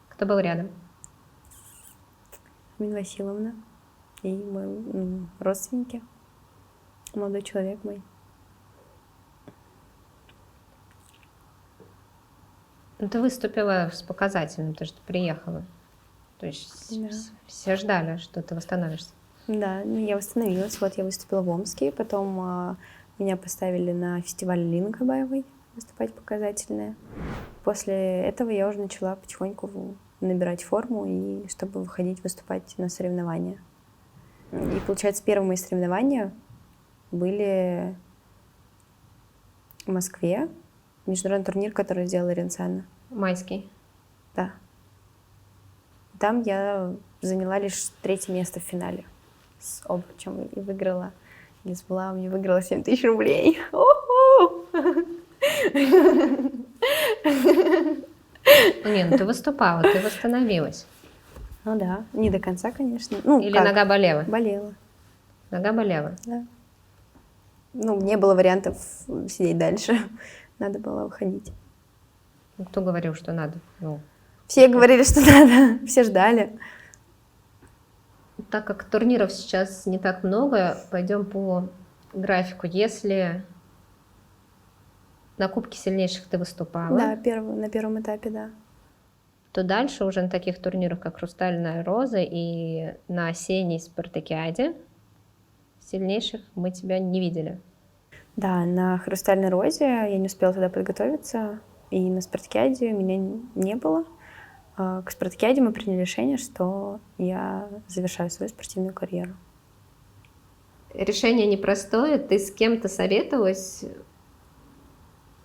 Кто был рядом? Амина Васильевна и мои родственники, молодой человек мой. Ты выступила с показательным, ты же приехала. То есть Да. все ждали, что ты восстановишься. Да, я восстановилась. Вот я выступила в Омске, потом меня поставили на фестиваль Лины Кабаевой выступать показательное. После этого я уже начала потихоньку набирать форму, и чтобы выходить выступать на соревнования. И получается, первые мои соревнования были в Москве, международный турнир, который сделала Ренцана. Майский. Да. Там я заняла лишь 3-е место в финале с обручем и выиграла. Из Булавни выиграла 7 000 рублей. Ты выступала, ты восстановилась. Ну да, не до конца, конечно. Или как? нога болела? Болела. Нога болела? Да. Не было вариантов сидеть дальше. Надо было выходить. Кто говорил, что надо? Все говорили, что надо. Все ждали. Так как турниров сейчас не так много, пойдем по графику. Если на Кубке сильнейших ты выступала, Да, на первом этапе, да. то дальше уже на таких турнирах, как «Хрустальная роза» и на осенней спартакиаде сильнейших мы тебя не видели. Да, на «Хрустальной розе» я не успела туда подготовиться, и на спартакиаде меня не было. К спартакиаде мы приняли решение, что я завершаю свою спортивную карьеру. Решение непростое. Ты с кем-то советовалась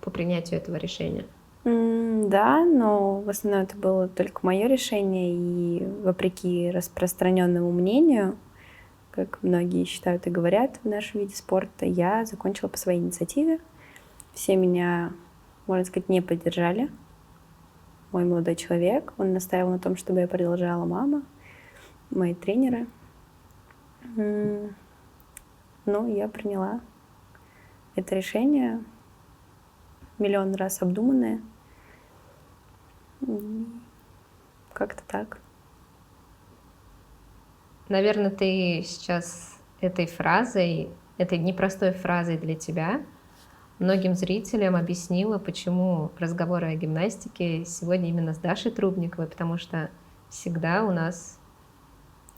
по принятию этого решения? Да, но в основном это было только мое решение, и вопреки распространенному мнению, как многие считают и говорят в нашем виде спорта, я закончила по своей инициативе. Все меня, можно сказать, не поддержали. Мой молодой человек, он настаивал на том, чтобы я продолжала, мама, мои тренеры. Но я приняла это решение, миллион раз обдуманное. Как-то так. Наверное, ты сейчас этой фразой, этой непростой фразой для тебя многим зрителям объяснила, почему разговоры о гимнастике сегодня именно с Дашей Трубниковой, потому что всегда у нас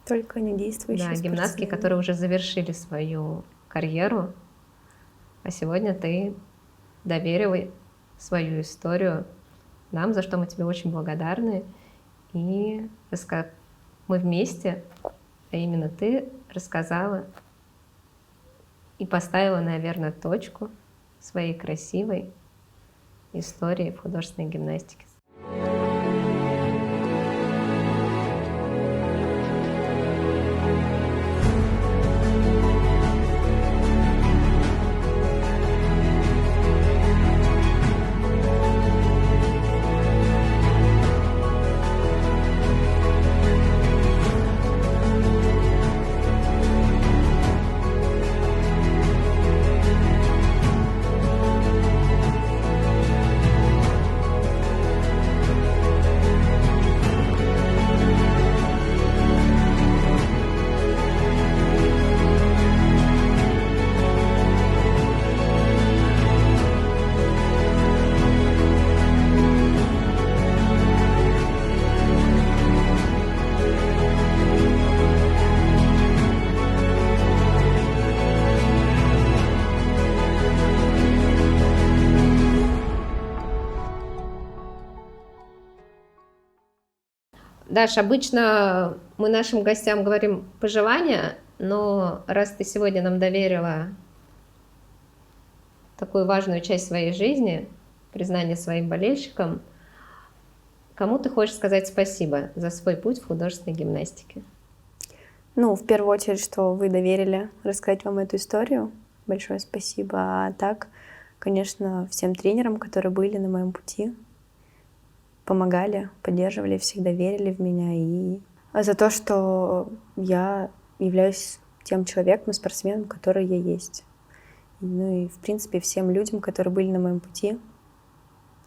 Только не действующие гимнастки, спортсмены. которые уже завершили свою карьеру, а сегодня ты доверила свою историю нам, за что мы тебе очень благодарны. И мы вместе, а именно ты, рассказала и поставила, наверное, точку своей красивой истории в художественной гимнастике. Даш, обычно мы нашим гостям говорим пожелания, но раз ты сегодня нам доверила такую важную часть своей жизни, признание своим болельщикам, кому ты хочешь сказать спасибо за свой путь в художественной гимнастике? Ну, в первую очередь, что вы доверили рассказать вам эту историю. Большое спасибо. А так, конечно, всем тренерам, которые были на моем пути, помогали, поддерживали, всегда верили в меня. И за то, что я являюсь тем человеком и спортсменом, который я есть. Ну и, в принципе, всем людям, которые были на моем пути,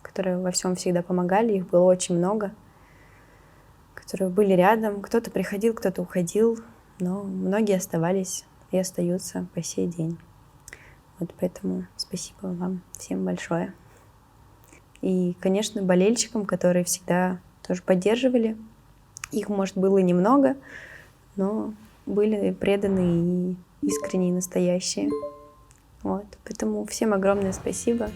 которые во всем всегда помогали, их было очень много, которые были рядом. Кто-то приходил, кто-то уходил, но многие оставались и остаются по сей день. Вот поэтому спасибо вам всем большое. И, конечно, болельщикам, которые всегда тоже поддерживали. Их, может, было немного, но были преданные и искренние, и настоящие. Вот. Поэтому всем огромное спасибо.